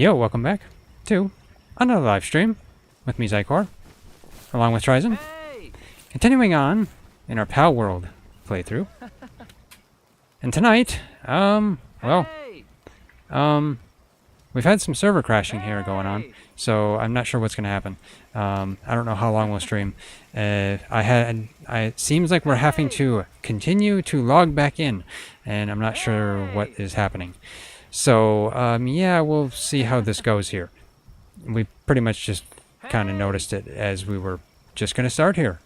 Yo, welcome back to another live stream with me, Xycor, along with TriZon. Hey! Continuing on in our Palworld playthrough. And tonight, Hey! we've had some server crashing here going on, so I'm not sure what's going to happen. I don't know how long we'll stream. It seems like we're having to continue to log back in, and I'm not sure what is happening. So, yeah, we'll see how this goes here. We pretty much just kind of noticed it as we were just going to start here.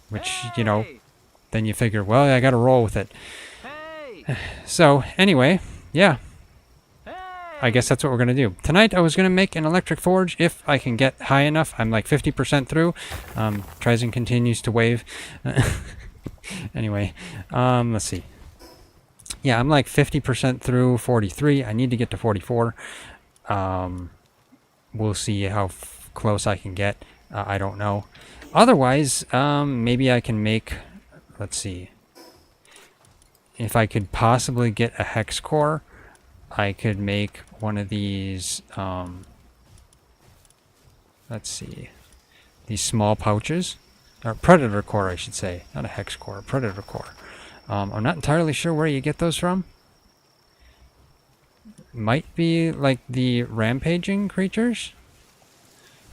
Which, you know, then you figure, well, I got to roll with it. Hey! So, anyway, yeah, Hey! I guess that's what we're going to do. Tonight, I was going to make an electric forge if I can get high enough. I'm like 50% through. TriZon continues to wave. Anyway, let's see. Yeah, I'm like 50% through 43. I need to get to 44. We'll see how close I can get. I don't know. Otherwise, maybe I can make... Let's see. If I could possibly get a hex core, I could make one of these... let's see. These small pouches. Or predator core, I should say. Not a hex core, a predator core. I'm not entirely sure where you get those from. Might be like the rampaging creatures.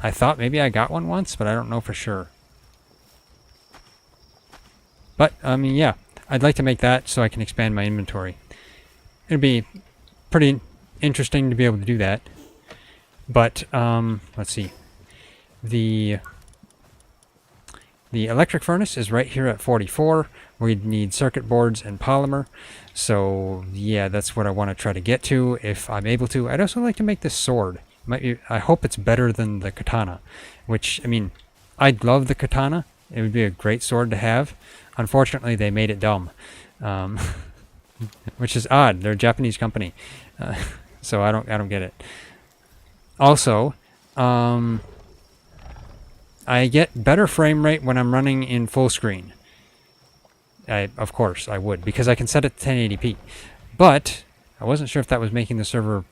I thought maybe I got one once, but I don't know for sure. But, I mean, yeah. I'd like to make that so I can expand my inventory. It'd be pretty interesting to be able to do that. But, let's see. The electric furnace is right here at 44. We'd need circuit boards and polymer. So, yeah, that's what I want to try to get to if I'm able to. I'd also like to make this sword. I hope it's better than the katana. Which, I mean, I'd love the katana. It would be a great sword to have. Unfortunately, they made it dumb. Which is odd. They're a Japanese company. So I don't get it. Also, I get better frame rate when I'm running in full screen. Of course, I would, because I can set it to 1080p. But I wasn't sure if that was making the server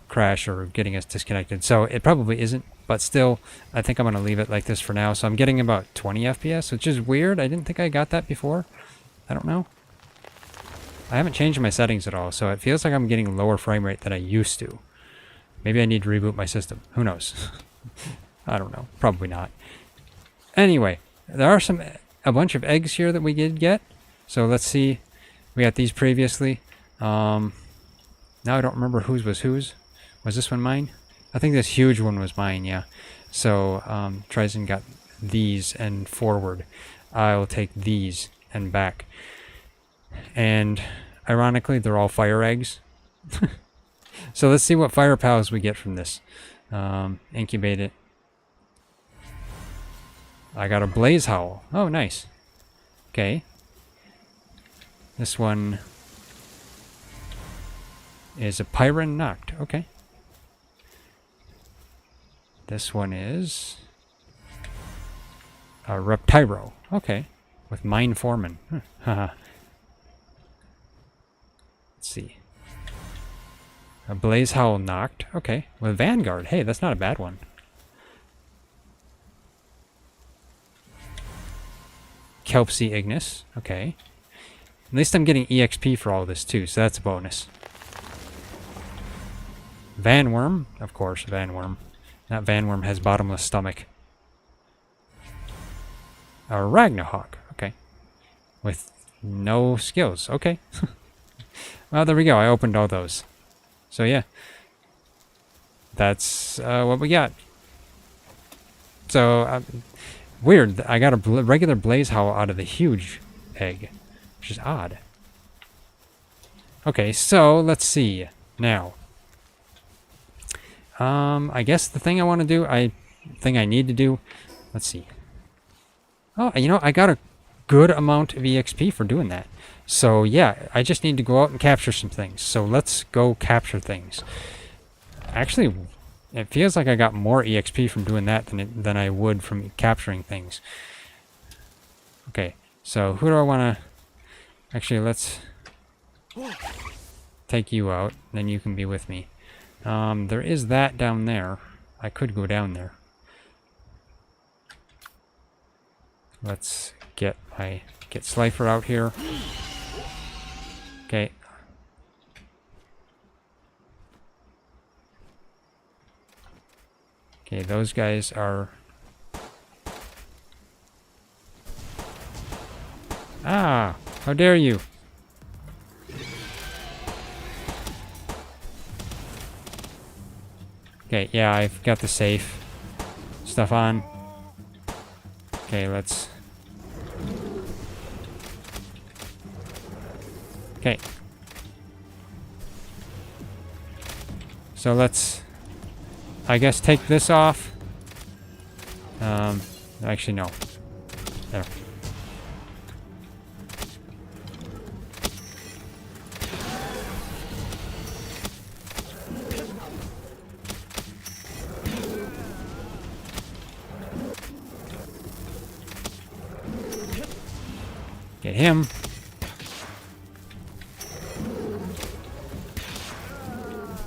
crash or getting us disconnected. So it probably isn't, but still, I think I'm going to leave it like this for now. So I'm getting about 20 FPS, which is weird. I didn't think I got that before. I don't know. I haven't changed my settings at all, so it feels like I'm getting lower frame rate than I used to. Maybe I need to reboot my system. Who knows? I don't know. Probably not. Anyway, there are a bunch of eggs here that we did get. So let's see. We got these previously. Now I don't remember whose was whose. Was this one mine? I think this huge one was mine, yeah. So TriZon got these and forward. I'll take these and back. And ironically, they're all fire eggs. So let's see what fire pals we get from this. Incubate it. I got a blaze howl. Oh, nice. Okay. This one is a Pyron Noct. Okay. This one is a Reptyro. Okay. With Mine Foreman. Haha. Let's see. A Blaze Howl Noct. Okay. With Vanguard. Hey, that's not a bad one. Kelpsy Ignis. Okay. At least I'm getting EXP for all of this too, so that's a bonus. Vanworm. Of course, Vanworm. That Vanworm has bottomless stomach. A Ragnarhawk. Okay. With no skills. Okay. Well, there we go. I opened all those. So, yeah. That's what we got. So, weird. I got a regular Blaze Howl out of the huge egg. Which is odd. Okay, so let's see. Now. I guess the thing I want to do, thing I need to do, let's see. Oh, you know, I got a good amount of EXP for doing that. So, yeah, I just need to go out and capture some things. So, let's go capture things. Actually, it feels like I got more EXP from doing that than I would from capturing things. Okay, so who do I want to... Actually, let's take you out, then you can be with me. There is that down there. I could go down there. Let's get Slifer out here. Okay. Okay, those guys are... Ah! How dare you! Okay, yeah, I've got the safe stuff on. Okay, let's... Okay. So let's, I guess, take this off. Actually, no. There. Get him.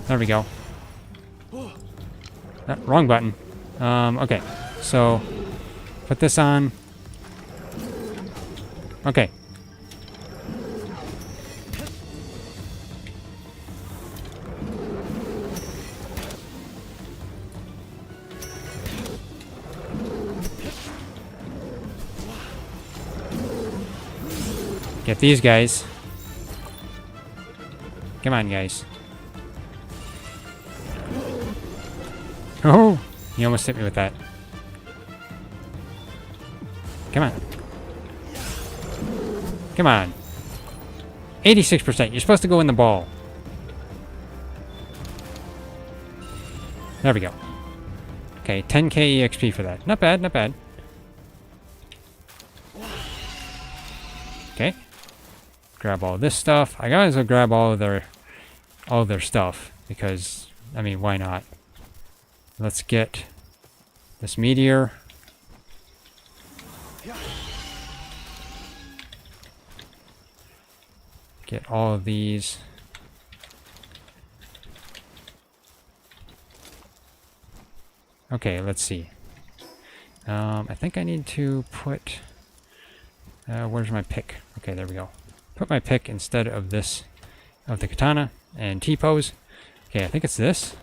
There we go. Wrong button. Okay. So, put this on. Okay. Get these guys. Come on, guys. Oh! He almost hit me with that. Come on. Come on. 86%. You're supposed to go in the ball. There we go. Okay, 10k EXP for that. Not bad, not bad. Okay. Grab all this stuff. I gotta as well grab all of their stuff because, I mean, why not? Let's get this meteor. Get all of these. Okay, let's see. I think I need to put... where's my pick? Okay, there we go. Put my pick instead of this, of the katana and T-pose. Okay, I think it's this.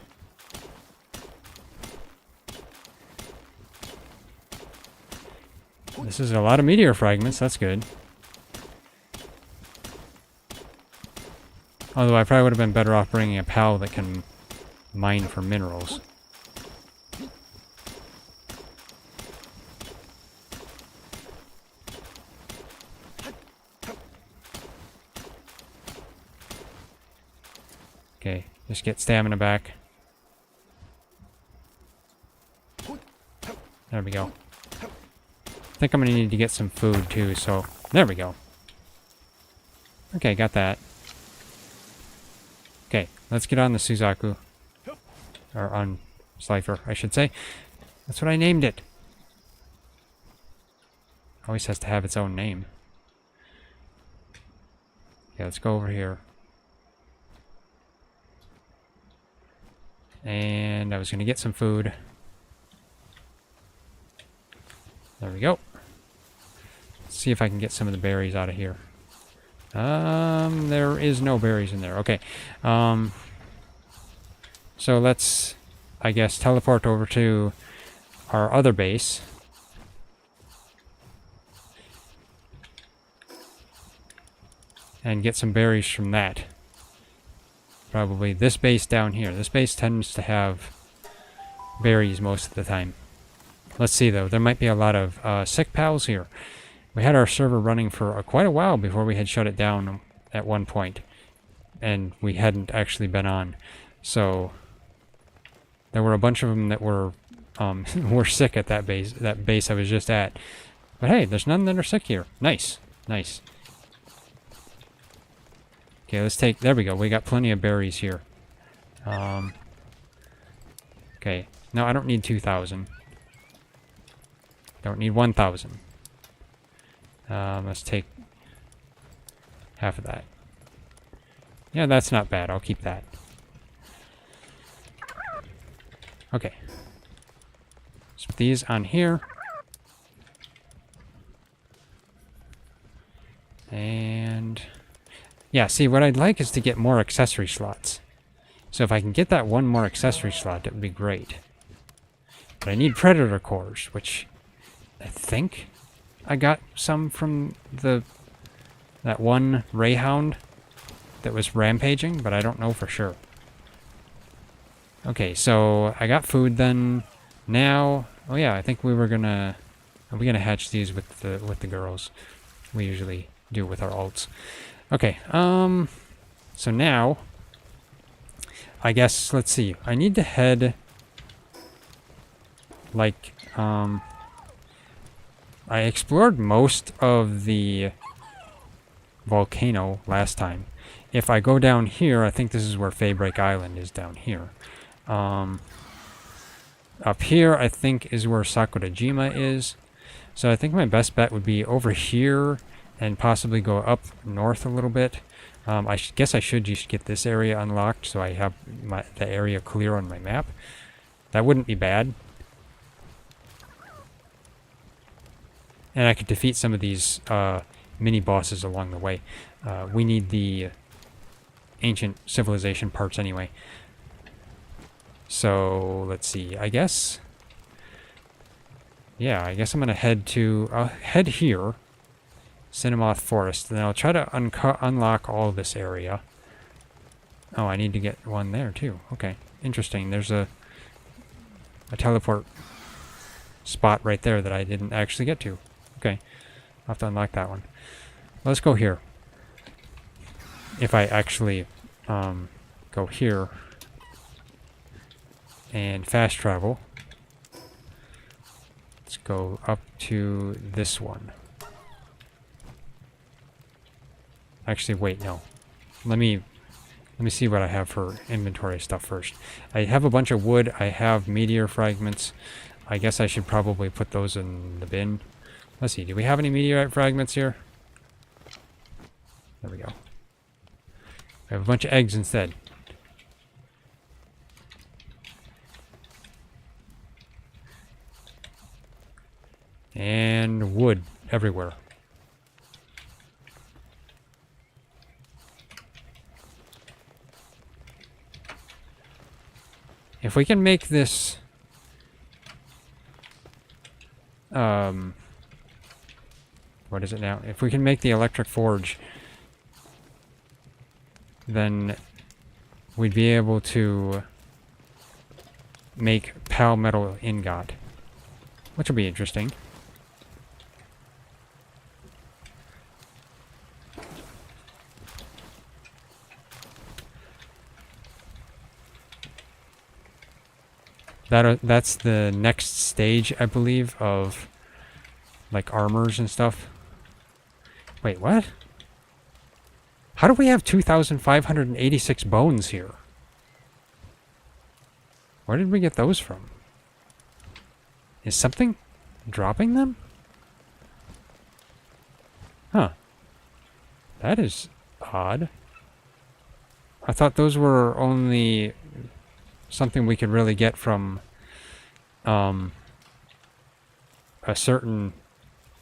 This is a lot of meteor fragments, that's good. Although I probably would have been better off bringing a pal that can mine for minerals. Okay, just get stamina back. There we go. I think I'm going to need to get some food too, so there we go. Okay, got that. Okay, let's get on the Suzaku. Or on Slifer, I should say. That's what I named it. Always has to have its own name. Okay, let's go over here. And I was going to get some food. There we go. Let's see if I can get some of the berries out of here. There is no berries in there. Okay. So let's, I guess, teleport over to our other base. And get some berries from that. Probably this base down here. This base tends to have berries most of the time. Let's see, though. There might be a lot of sick pals here. We had our server running for quite a while before we had shut it down at one point. And we hadn't actually been on. So there were a bunch of them that were were sick at that base I was just at. But hey, there's none that are sick here. Nice. Nice. Okay, let's take... There we go. We got plenty of berries here. Okay. No, I don't need 2,000. Don't need 1,000. Let's take half of that. Yeah, that's not bad. I'll keep that. Okay. Let's put these on here. And yeah, see, what I'd like is to get more accessory slots. So if I can get that one more accessory slot, it would be great. But I need predator cores, which I think I got some from that one Rayhound that was rampaging, but I don't know for sure. Okay, so I got food then. Now, oh yeah, I think are we gonna hatch these with the girls? We usually do with our alts. Okay, so now I guess let's see. I need to head like I explored most of the volcano last time. If I go down here, I think this is where Faybreak Island is down here. Up here, I think, is where Sakurajima is. So I think my best bet would be over here and possibly go up north a little bit. I guess I should just get this area unlocked so I have the area clear on my map. That wouldn't be bad. And I could defeat some of these mini bosses along the way. We need the ancient civilization parts anyway. So let's see. I guess. Yeah, I guess I'm gonna head here, Cinnamoth Forest, and I'll try to unlock all this area. Oh, I need to get one there too. Okay, interesting. There's a teleport spot right there that I didn't actually get to. Okay, I'll have to unlock that one. Let's go here. If I actually go here and fast travel, let's go up to this one. Actually, wait, no. Let me see what I have for inventory stuff first. I have a bunch of wood. I have meteor fragments. I guess I should probably put those in the bin. Let's see. Do we have any meteorite fragments here? There we go. I have a bunch of eggs instead. And wood everywhere. If we can make this what is it now? If we can make the electric forge, then we'd be able to make pal metal ingot, which will be interesting. That's the next stage, I believe, of like armors and stuff. Wait, what? How do we have 2,586 bones here? Where did we get those from? Is something dropping them? Huh. That is odd. I thought those were only something we could really get from a certain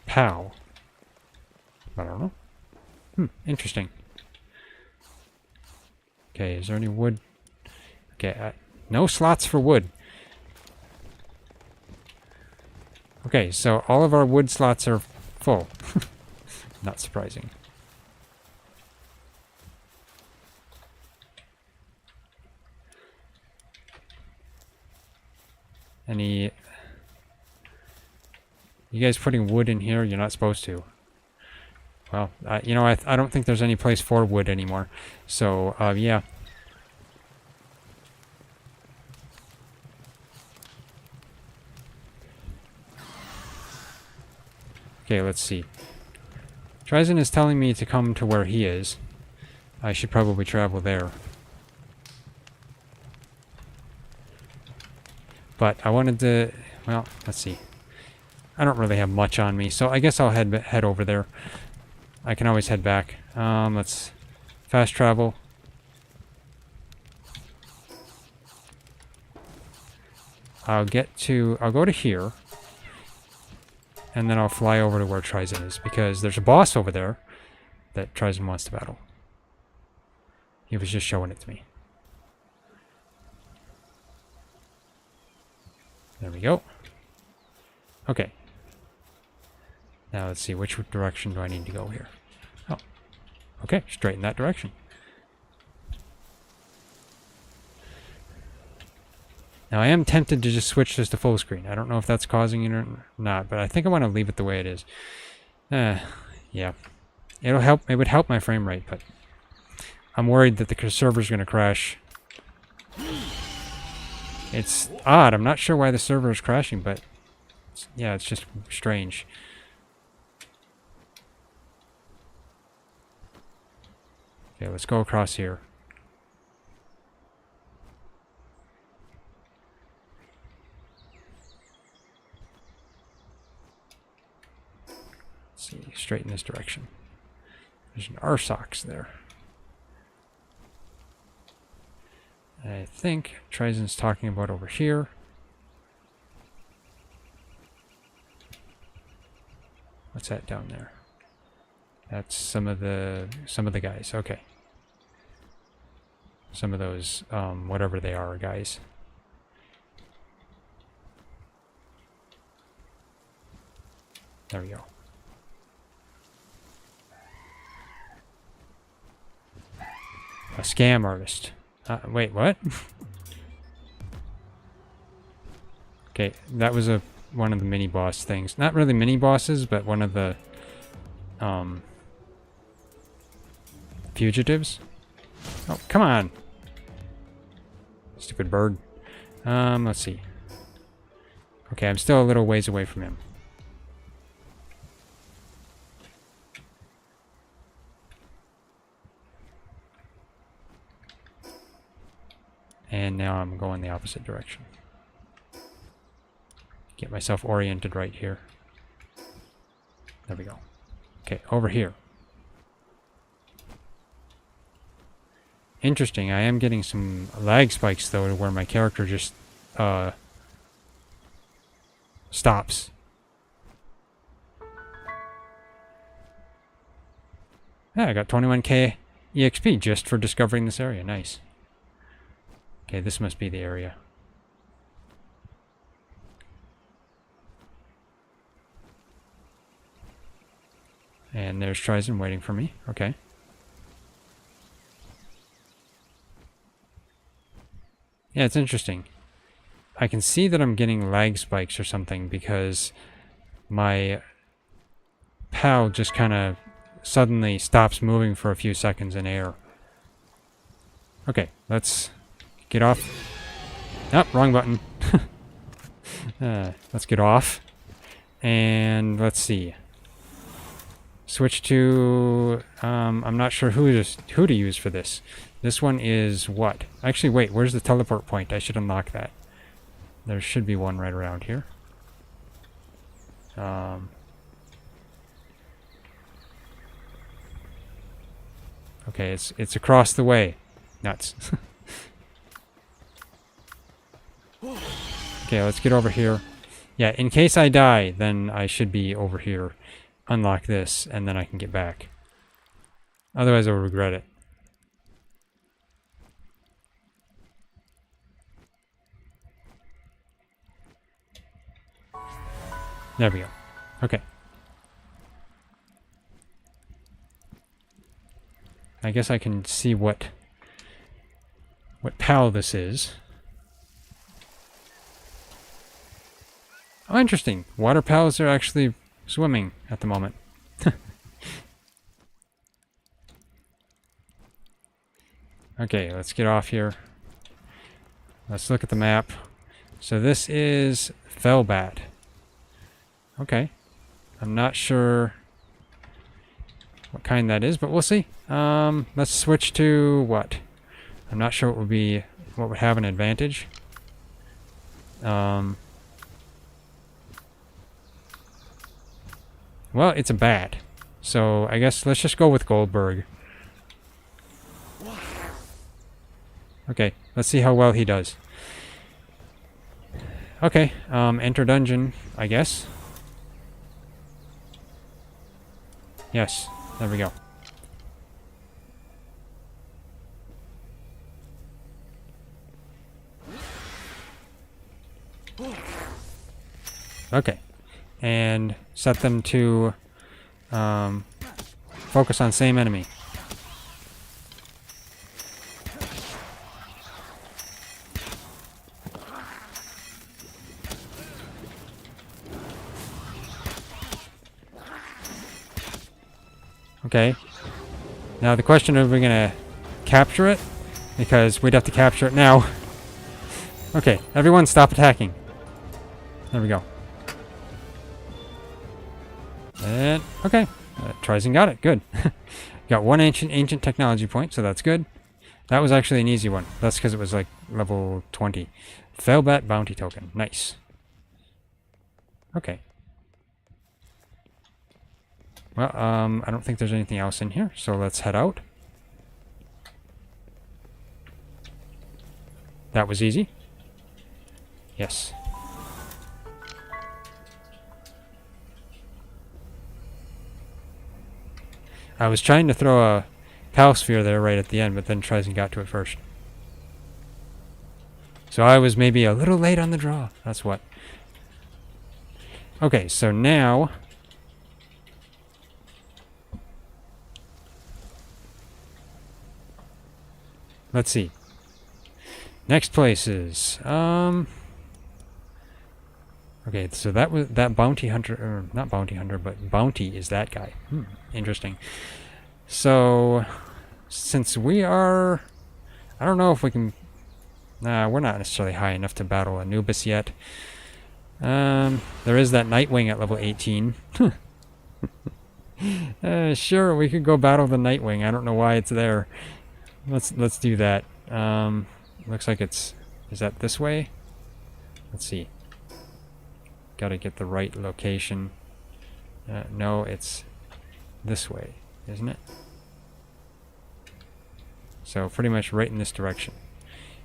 POW. I don't know. Interesting. Okay, is there any wood? Okay, no slots for wood. Okay, so all of our wood slots are full. Not surprising. You guys putting wood in here? You're not supposed to. Well, you know, I don't think there's any place for wood anymore. So, yeah. Okay, let's see. TriZon is telling me to come to where he is. I should probably travel there. But I wanted to... Well, let's see. I don't really have much on me, so I guess I'll head over there. I can always head back. Let's fast travel. I'll go to here. And then I'll fly over to where TriZon is, because there's a boss over there that TriZon wants to battle. He was just showing it to me. There we go. Okay. Now let's see, which direction do I need to go here? Oh. Okay, straight in that direction. Now I am tempted to just switch this to full screen. I don't know if that's causing it or not, but I think I want to leave it the way it is. Yeah. It'll help. It would help my frame rate, but I'm worried that the server's going to crash. It's odd. I'm not sure why the server is crashing, but yeah, it's just strange. Okay, let's go across here. Let's see, straight in this direction. There's an RSOX there. I think TriZon's talking about over here. What's that down there? That's some of the guys. Okay. Some of those whatever they are guys. There we go. A scam artist. Wait, what? Okay, that was one of the mini boss things. Not really mini bosses, but one of the fugitives. Oh, come on. Stupid bird. Let's see. Okay, I'm still a little ways away from him. And now I'm going the opposite direction. Get myself oriented right here. There we go. Okay, over here. Interesting, I am getting some lag spikes though, where my character just stops. Yeah, I got 21k EXP just for discovering this area. Nice. Okay, this must be the area. And there's TriZon waiting for me. Okay. Yeah, it's interesting. I can see that I'm getting lag spikes or something because my PAL just kind of suddenly stops moving for a few seconds in air. Okay, let's get off. Oh, wrong button. Let's get off. And let's see. Switch to... I'm not sure who to use for this. This one is what? Actually, wait, where's the teleport point? I should unlock that. There should be one right around here. Okay, it's across the way. Nuts. Okay, let's get over here. Yeah, in case I die, then I should be over here. Unlock this, and then I can get back. Otherwise, I'll regret it. There we go. Okay. I guess I can see what PAL this is. Oh, interesting. Water PALs are actually swimming at the moment. Okay, let's get off here. Let's look at the map. So this is Felbat. Okay. I'm not sure what kind that is, but we'll see. Let's switch to what? I'm not sure what would have an advantage. Well, it's a bat. So I guess let's just go with Goldberg. Okay, let's see how well he does. Okay, enter dungeon, I guess. Yes, there we go. Okay, and set them to focus on same enemy. Okay. Now the question is, are we gonna capture it? Because we'd have to capture it now. Okay, everyone stop attacking. There we go. And, okay. TriZon got it. Good. Got one ancient technology point, so that's good. That was actually an easy one. That's because it was like level 20. Failbat bounty token. Nice. Okay. Well, I don't think there's anything else in here, so let's head out. That was easy. Yes. I was trying to throw a Pal sphere there right at the end, but then TriZon got to it first. So I was maybe a little late on the draw. That's what. Okay, so now... let's see. Next places. Okay, so that was that bounty hunter, or not bounty hunter, but bounty is that guy. Interesting. So, since we are, I don't know if we can. Nah, we're not necessarily high enough to battle Anubis yet. There is that Nightwing at level 18. Sure, we could go battle the Nightwing. I don't know why it's there. Let's do that. Looks like it's... is that this way? Let's see. Gotta get the right location. No, it's this way, isn't it? So pretty much right in this direction.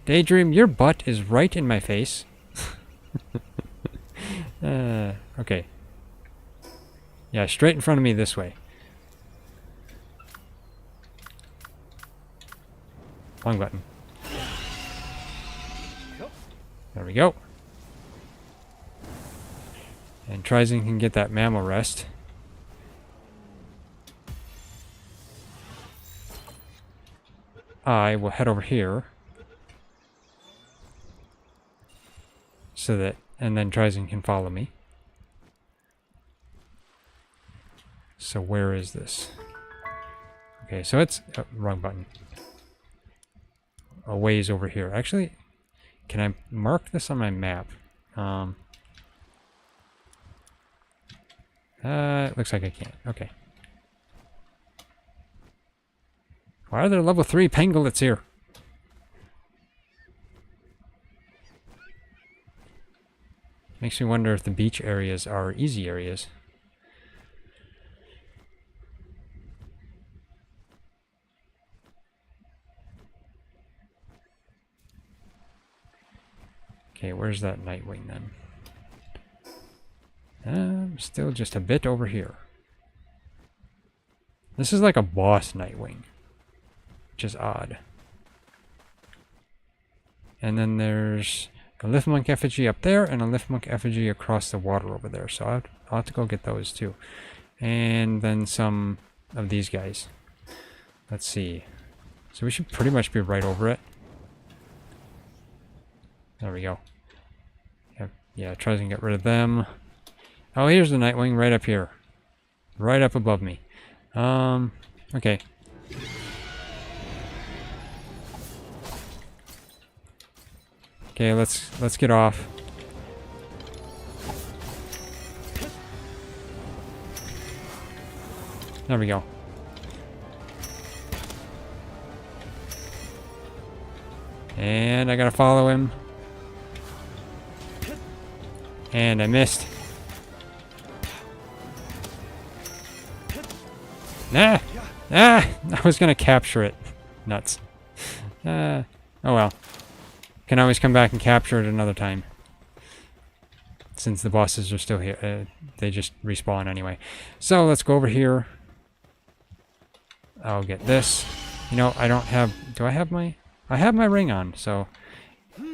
Daydream, your butt is right in my face. Okay. Yeah, straight in front of me this way. Long button. There we go. And TriZon can get that mammal rest. I will head over here. So that, and then TriZon can follow me. So where is this? Okay, so it's, oh, wrong button. A ways over here. Actually, can I mark this on my map? It looks like I can't. Okay. Why are there level 3 pangolins here? Makes me wonder if the beach areas are easy areas. Okay, where's that Nightwing then? Still just a bit over here. This is like a boss Nightwing, which is odd. And then there's a Liftmonk effigy up there and a Liftmonk effigy across the water over there. So I'll have to go get those too. And then some of these guys. Let's see. So we should pretty much be right over it. There we go. Yeah, TriZon get rid of them. Oh, here's the Nightwing right up here. Right up above me. Okay. Okay, let's get off. There we go. And I gotta follow him. And I missed. Nah! Ah! I was gonna capture it. Nuts. Oh well. Can always come back and capture it another time. since the bosses are still here. They just respawn anyway. So let's go over here. I'll get this. You know, I don't have... Do I have my... I have my ring on, so...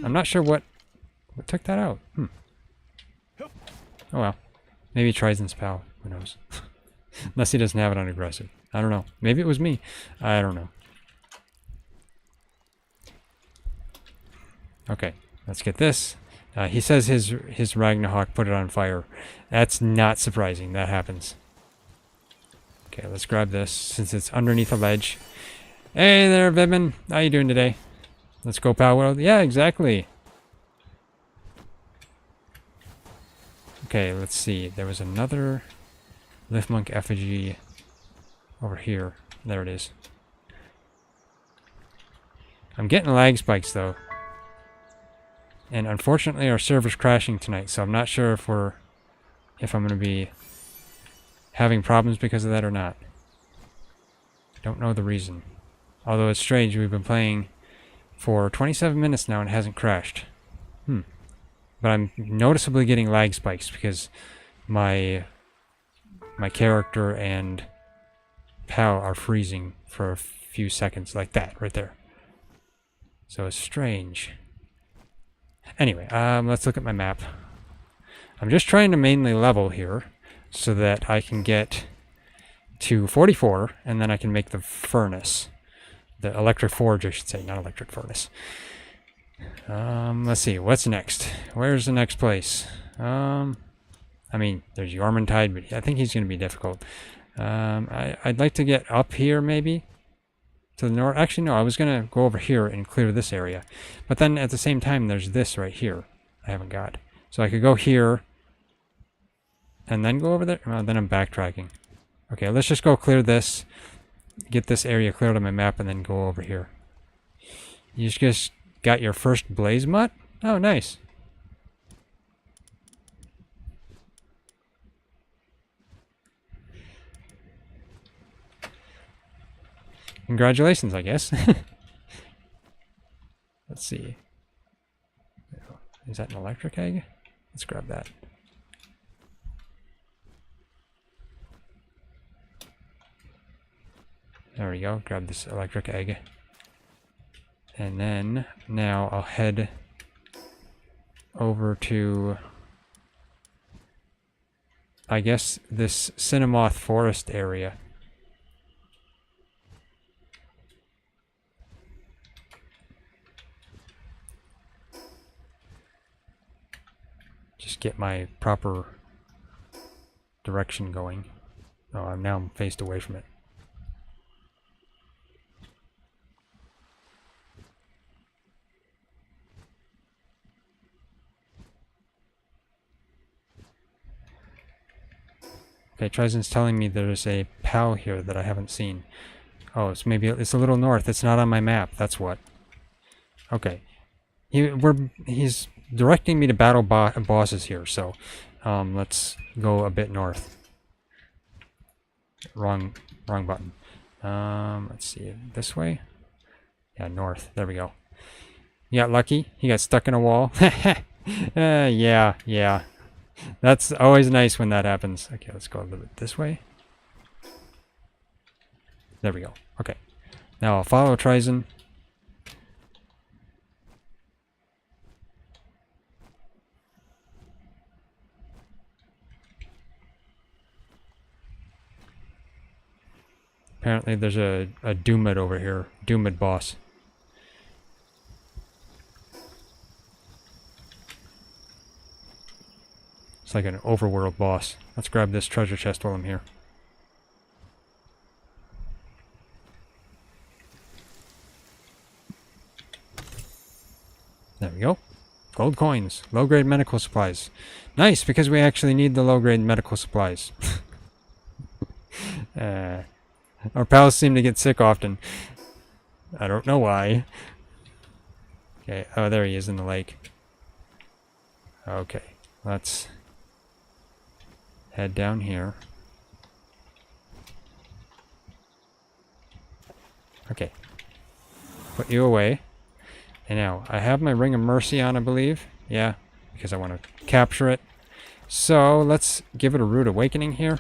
I'm not sure what took that out. Oh well. Maybe TriZon's pal. Who knows? Unless he doesn't have it on aggressive. I don't know. Maybe it was me. I don't know. Okay, let's get this. He says his Ragnarok put it on fire. That's not surprising. That happens. Okay, let's grab this since it's underneath a ledge. Hey there, Vibin. How you doing today? Let's go, Palworld. Yeah, exactly. Okay, let's see. There was another Liftmonk effigy over here. There it is. I'm getting lag spikes though. And unfortunately our server's crashing tonight, so I'm not sure if I'm gonna be having problems because of that or not. Don't know the reason. Although it's strange, we've been playing for 27 minutes now and it hasn't crashed. But I'm noticeably getting lag spikes because my character and pal are freezing for a few seconds like that right there. So it's strange. Anyway, let's look at my map. I'm just trying to mainly level here so that I can get to 44 and then I can make the furnace. The electric forge, I should say, not electric furnace. Let's see, what's next? Where's the next place? I mean, there's Yormantide, but I think he's going to be difficult. I'd like to get up here, maybe, to the north. Actually, no, I was going to go over here and clear this area. But then, at the same time, there's this right here I haven't got. So I could go here, and then go over there. Well, then I'm backtracking. Okay, let's just go clear this, get this area cleared on my map, and then go over here. You just got your first blaze mutt? Oh, nice. Congratulations, I guess. Let's see. Is that an electric egg? Let's grab that. There we go. Grab this electric egg. And then, now I'll head over to, I guess, this Cinnamoth Forest area. Just get my proper direction going. Oh, now I'm faced away from it. Okay, TriZon's telling me there's a pal here that I haven't seen. Oh, it's a little north. It's not on my map. That's what. Okay. He's directing me to battle bosses here, so let's go a bit north. Wrong button. Let's see. This way? Yeah, north. There we go. You got lucky. He got stuck in a wall. Yeah. That's always nice when that happens. Okay, let's go a little bit this way. There we go. Okay. Now I'll follow TriZon. Apparently there's a Doomid over here. Doomid boss. It's like an overworld boss. Let's grab this treasure chest while I'm here. There we go. Gold coins. Low-grade medical supplies. Nice, because we actually need the low-grade medical supplies. Our pals seem to get sick often. I don't know why. Okay, oh, there he is in the lake. Okay, let's head down here. Okay. Put you away. And now, I have my Ring of Mercy on, I believe. Yeah, because I want to capture it. So let's give it a rude awakening here.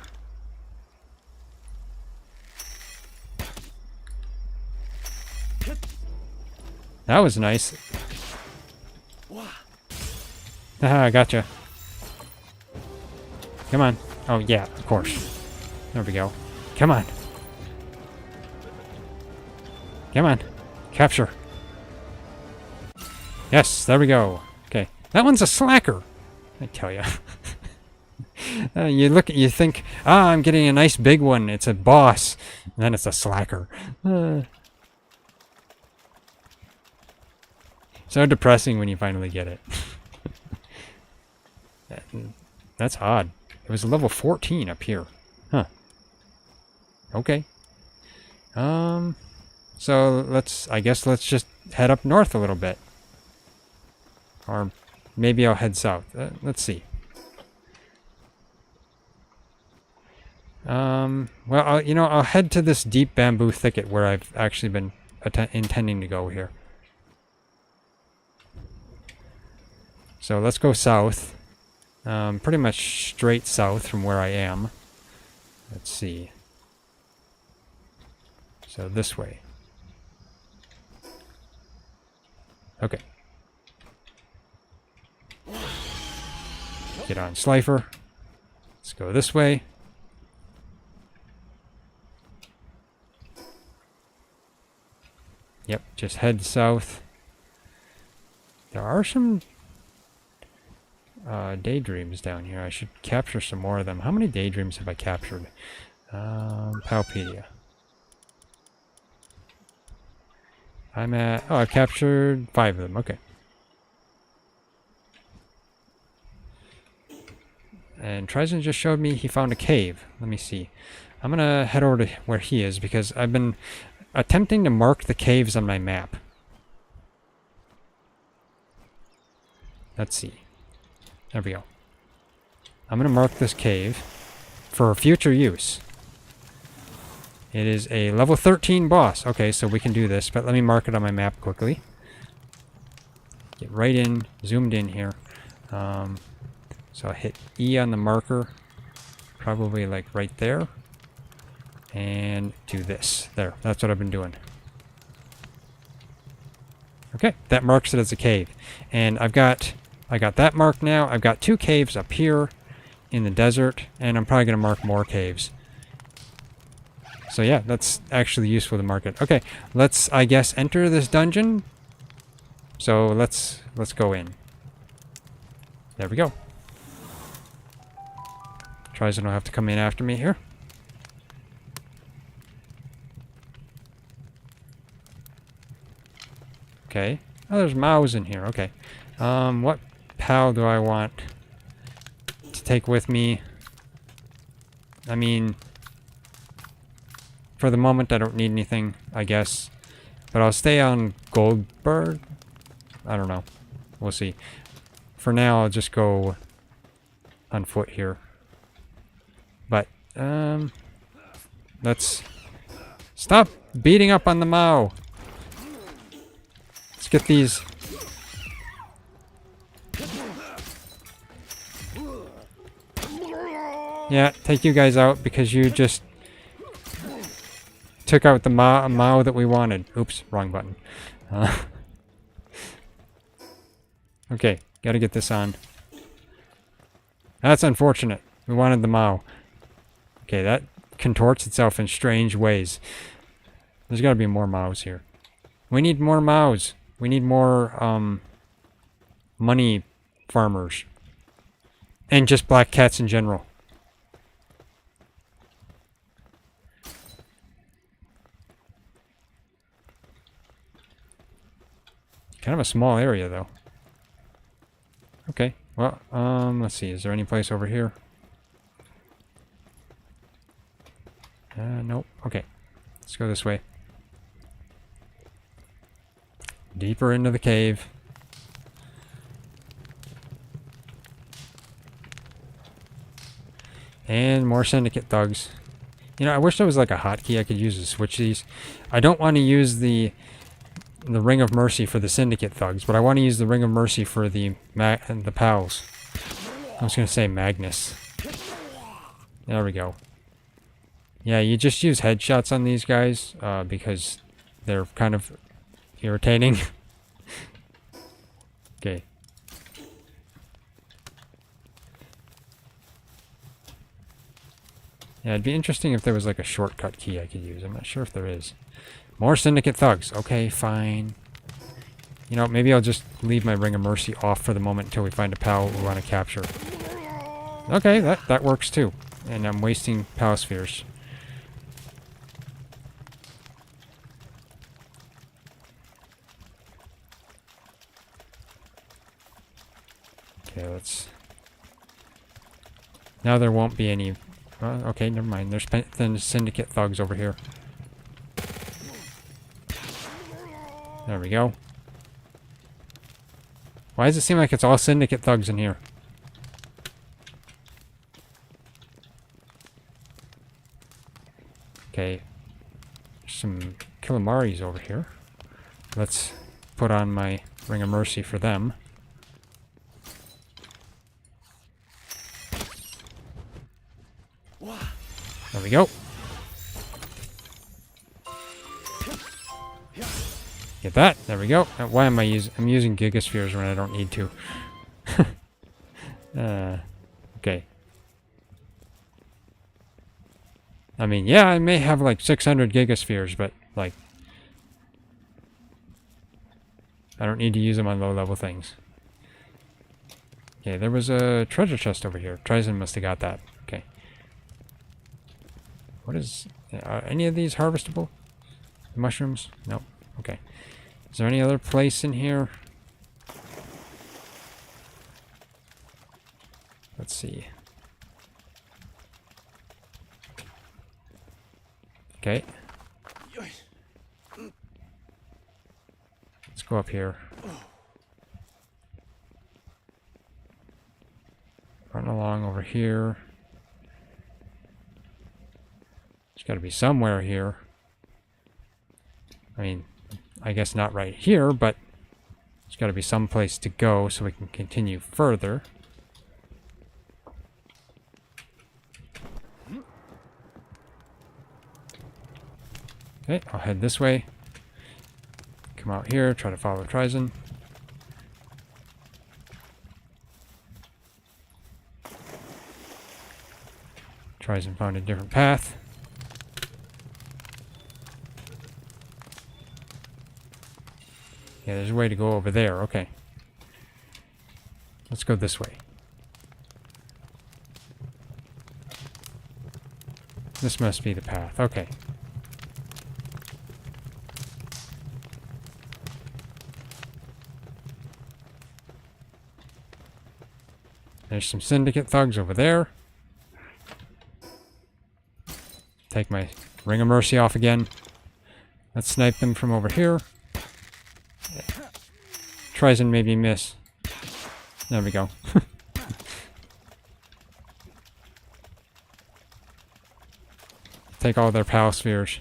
That was nice. Haha, I gotcha. Come on. Oh, yeah, of course. There we go. Come on. Come on. Capture. Yes, there we go. Okay. That one's a slacker. I tell ya. You think, I'm getting a nice big one. It's a boss. And then it's a slacker. So depressing when you finally get it. That's odd. It was level 14 up here. Huh. Okay. So I guess let's just head up north a little bit. Or maybe I'll head south. Let's see. Well, I'll head to this deep bamboo thicket where I've actually been intending to go here. So let's go south. Pretty much straight south from where I am. Let's see. So this way. Okay. Get on Slifer. Let's go this way. Yep, just head south. There are some daydreams down here. I should capture some more of them. How many daydreams have I captured? Palpedia. I've captured 5 of them. Okay. And TriZon just showed me he found a cave. Let me see. I'm gonna head over to where he is because I've been attempting to mark the caves on my map. Let's see. There we go. I'm gonna mark this cave for future use. It is a level 13 boss. Okay, so we can do this, but let me mark it on my map quickly. Get right in, zoomed in here. So I'll hit E on the marker, probably like right there, and do this. There, that's what I've been doing. Okay, that marks it as a cave. And I got that marked now. I've got 2 caves up here in the desert, and I'm probably gonna mark more caves. So yeah, that's actually useful to mark it. Okay, let's, I guess, enter this dungeon. So let's go in. There we go. TriZon will have to come in after me here. Okay. Oh, there's Mao's in here. Okay. What pal do I want to take with me? I mean, for the moment, I don't need anything, I guess. But I'll stay on Goldberg. I don't know. We'll see. For now, I'll just go on foot here. But, let's stop beating up on the Mao. Let's get these. Yeah, take you guys out because you just took out the Mao that we wanted. Oops, wrong button. Okay, gotta get this on. That's unfortunate. We wanted the Mao. Okay, that contorts itself in strange ways. There's gotta be more Maos here. We need more Maos. We need more, money farmers. And just black cats in general. Kind of a small area, though. Okay, well, let's see. Is there any place over here? Nope. Okay. Let's go this way. Deeper into the cave. And more syndicate thugs. You know, I wish there was like a hotkey I could use to switch these. I don't want to use the Ring of Mercy for the syndicate thugs, but I want to use the Ring of Mercy for the pals. I was going to say Magnus. There we go. Yeah, you just use headshots on these guys because they're kind of irritating. Okay. Yeah, it'd be interesting if there was like a shortcut key I could use. I'm not sure if there is. More Syndicate thugs. Okay, fine. You know, maybe I'll just leave my Ring of Mercy off for the moment until we find a pal we want to capture. Okay, that works too. And I'm wasting pal spheres. Okay, let's... Now there won't be any... okay, never mind. There's then Syndicate thugs over here. There we go. Why does it seem like it's all Syndicate thugs in here? Okay. There's some Kilamaris over here. Let's put on my Ring of Mercy for them. There we go. Get that. There we go. Why am I using... I'm using Gigaspheres when I don't need to. Okay. I mean, yeah, I may have like 600 Gigaspheres, but like... I don't need to use them on low-level things. Okay, there was a treasure chest over here. TriZon must have got that. Okay. What is... Are any of these harvestable? Mushrooms? Nope. Okay. Is there any other place in here? Let's see. Okay. Let's go up here. Run along over here. There's got to be somewhere here. I mean, I guess not right here, but there's got to be some place to go so we can continue further. Okay, I'll head this way. Come out here, try to follow TriZon. TriZon found a different path. Yeah, there's a way to go over there. Okay. Let's go this way. This must be the path. Okay. There's some Syndicate thugs over there. Take my Ring of Mercy off again. Let's snipe them from over here. TriZon maybe miss. There we go. Take all their pal spheres.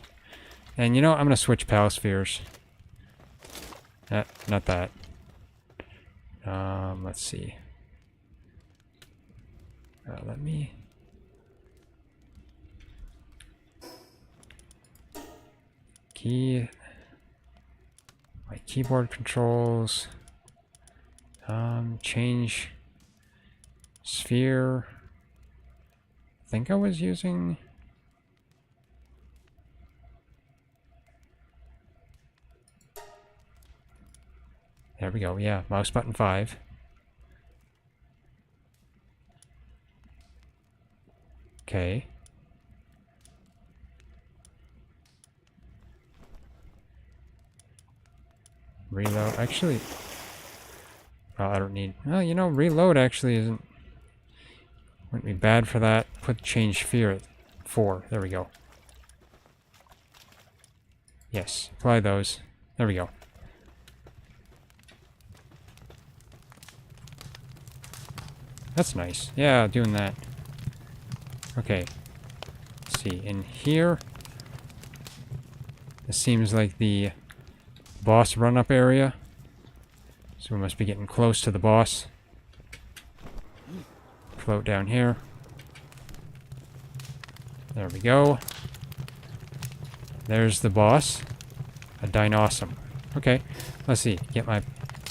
And you know, I'm gonna switch pal spheres. Not that. Let's see. Let me... My keyboard controls. Change sphere. I think I was using... There we go, yeah, mouse button 5. Okay. Reload, actually... Well, I don't need... Well, you know, reload actually isn't... Wouldn't be bad for that. Put change sphere at 4. There we go. Yes, apply those. There we go. That's nice. Yeah, doing that. Okay. Let's see. In here... This seems like the boss run-up area. So we must be getting close to the boss. float down here. There we go. There's the boss. A Dynawesome. Okay, let's see. Get my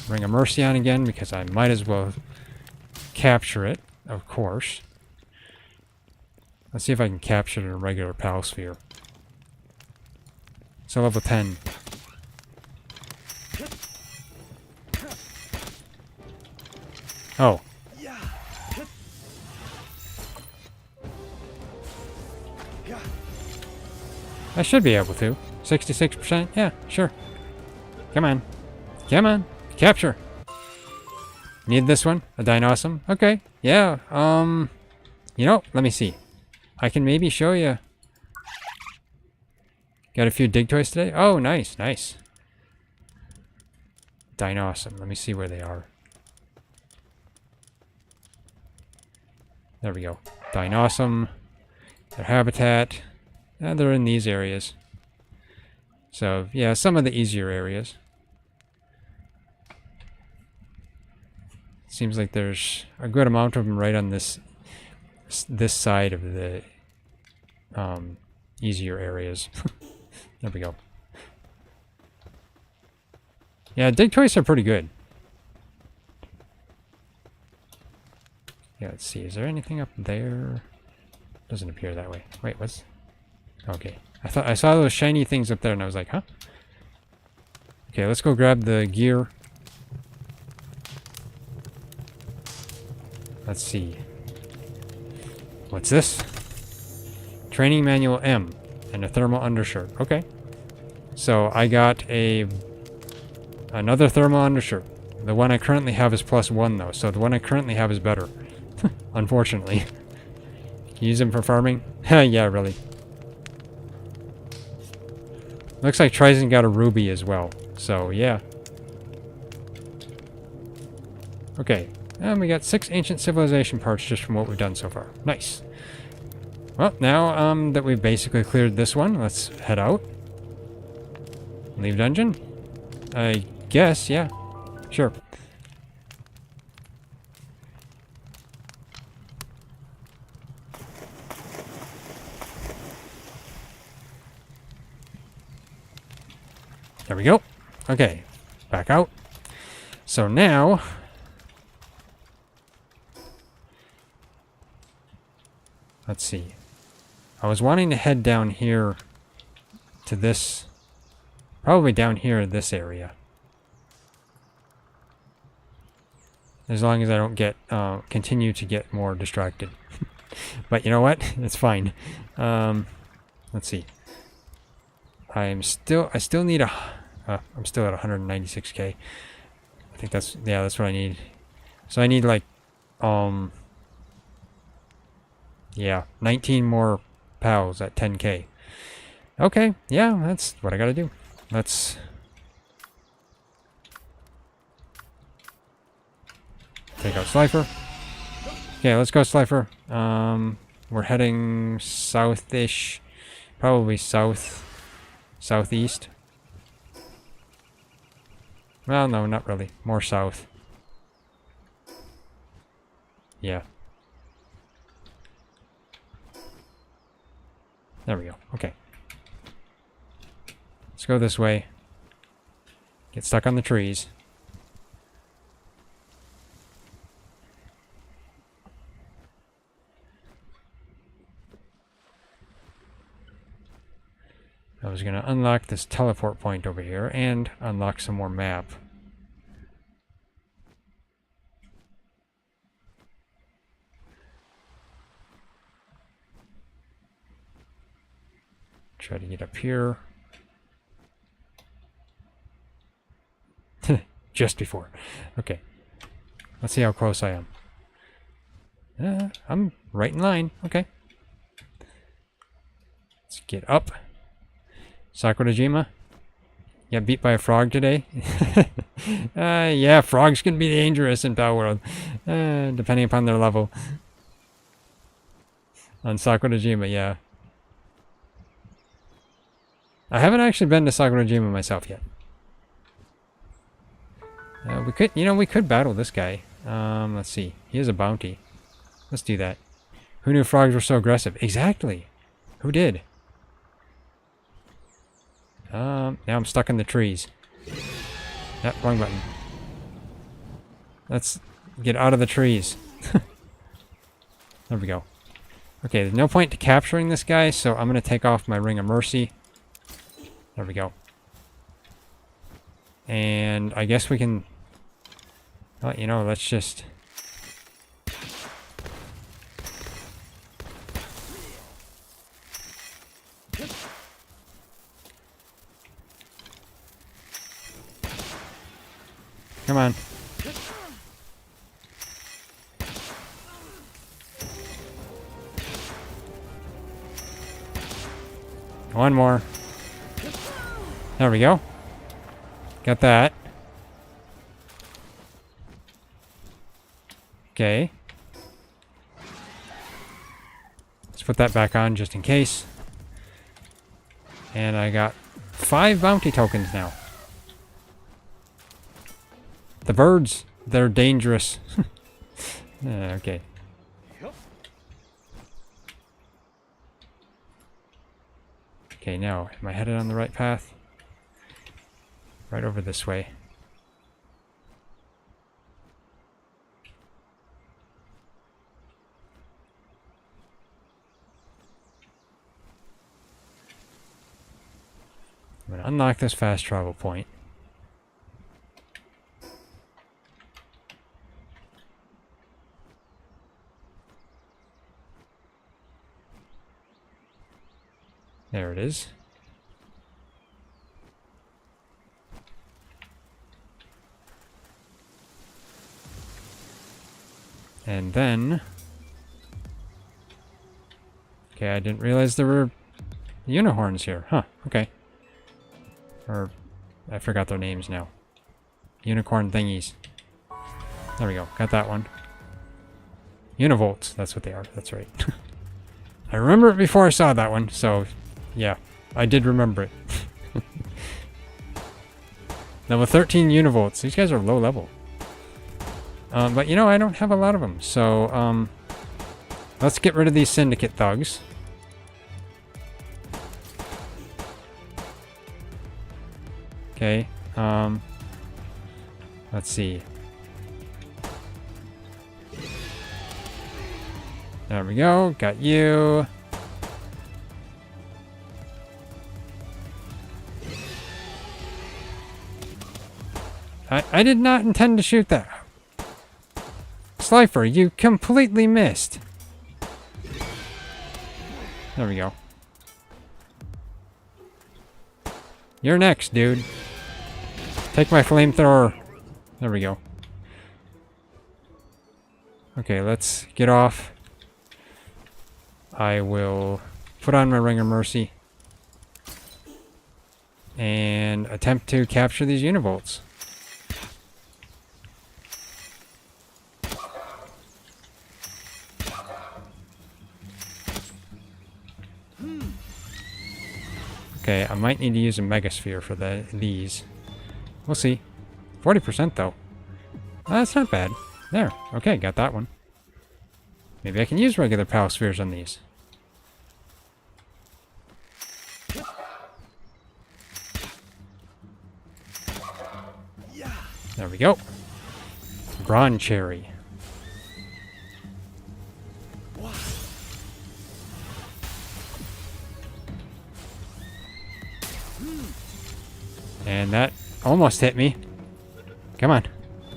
Ring of Mercy on again because I might as well capture it, of course. Let's see if I can capture it in a regular PAL sphere. So level 10. Oh. I should be able to. 66%? Yeah, sure. Come on. Come on. Capture. Need this one? A Dynawesome? Okay. Yeah. You know, let me see. I can maybe show you. Got a few dig toys today? Oh, nice, nice. Dynawesome. Let me see where they are. There we go. Dynawesome. Their habitat. They're in these areas. So, yeah, some of the easier areas. Seems like there's a good amount of them right on this side of the easier areas. There we go. Yeah, dig toys are pretty good. Yeah, let's see. Is there anything up there? Doesn't appear that way. Wait, what's... Okay. I thought I saw those shiny things up there and I was like, huh? Okay, let's go grab the gear. Let's see. What's this? Training manual M and a thermal undershirt. Okay. So I got another thermal undershirt. The one I currently have is +1 though, so the one I currently have is better. Unfortunately. Can you use them for farming? Yeah, really. Looks like TriZon got a ruby as well. So, yeah. Okay. And we got 6 ancient civilization parts just from what we've done so far. Nice. Well, now that we've basically cleared this one, let's head out. Leave dungeon? I guess, yeah. Sure. There we go. Okay, back out. So now, let's see. I was wanting to head down here to this, probably down here in this area. As long as I don't get, continue to get more distracted. But you know what? It's fine. Let's see. I still need I'm still at 196k. I think that's what I need. So I need like, yeah, 19 more pals at 10k. Okay, yeah, that's what I gotta do. Let's take out Slifer. Okay, let's go Slifer. We're heading south-ish, probably southeast. Well, no, not really. More south. Yeah. There we go. Okay. Let's go this way. Get stuck on the trees. I was going to unlock this teleport point over here and unlock some more map. Try to get up here. Just before. Okay. Let's see how close I am. I'm right in line. Okay. Let's get up. Sakurajima. Yeah, beat by a frog today. Yeah, frogs can be dangerous in Palworld. Depending upon their level. On Sakurajima, yeah. I haven't actually been to Sakurajima myself yet. We could battle this guy. Let's see. He has a bounty. Let's do that. Who knew frogs were so aggressive? Exactly. Who did? Now I'm stuck in the trees. Yep, wrong button. Let's get out of the trees. There we go. Okay, there's no point to capturing this guy, so I'm going to take off my Ring of Mercy. There we go. And I guess we can... Well, you know, let's just... Come on. One more. There we go. Got that. Okay. Let's put that back on just in case. And I got 5 bounty tokens now. The birds, they're dangerous. Okay. Okay, now, am I headed on the right path? Right over this way. I'm going to unlock this fast travel point. There it is. And then... Okay, I didn't realize there were unicorns here. Huh, okay. Or, I forgot their names now. Unicorn thingies. There we go, got that one. Univolts, that's what they are, that's right. I remember it before I saw that one, so... Yeah, I did remember it. Level 13 univolts. These guys are low level. But you know, I don't have a lot of them. So, let's get rid of these syndicate thugs. Okay, let's see. There we go, got you. I did not intend to shoot that. Slifer, you completely missed. There we go. You're next, dude. Take my flamethrower. There we go. Okay, let's get off. I will put on my Ring of Mercy and attempt to capture these univolts. Okay, I might need to use a Megasphere for these. We'll see. 40% though. That's not bad. There. Okay, got that one. Maybe I can use regular Pal Spheres on these. There we go. Bronze Cherry. And that almost hit me. Come on.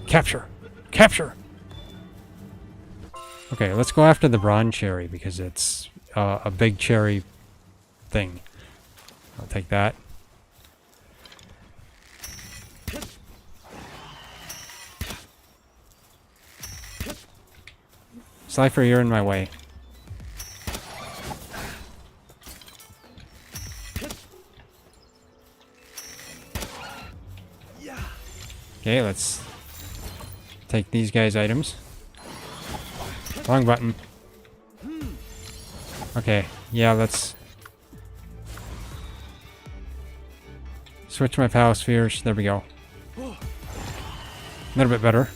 Capture. Capture! Okay, let's go after the Bronze Cherry because it's a big cherry thing. I'll take that. Slifer, you're in my way. Okay, let's take these guys' items. Wrong button. Okay, yeah, let's switch my Pal Spheres. There we go. A little bit better.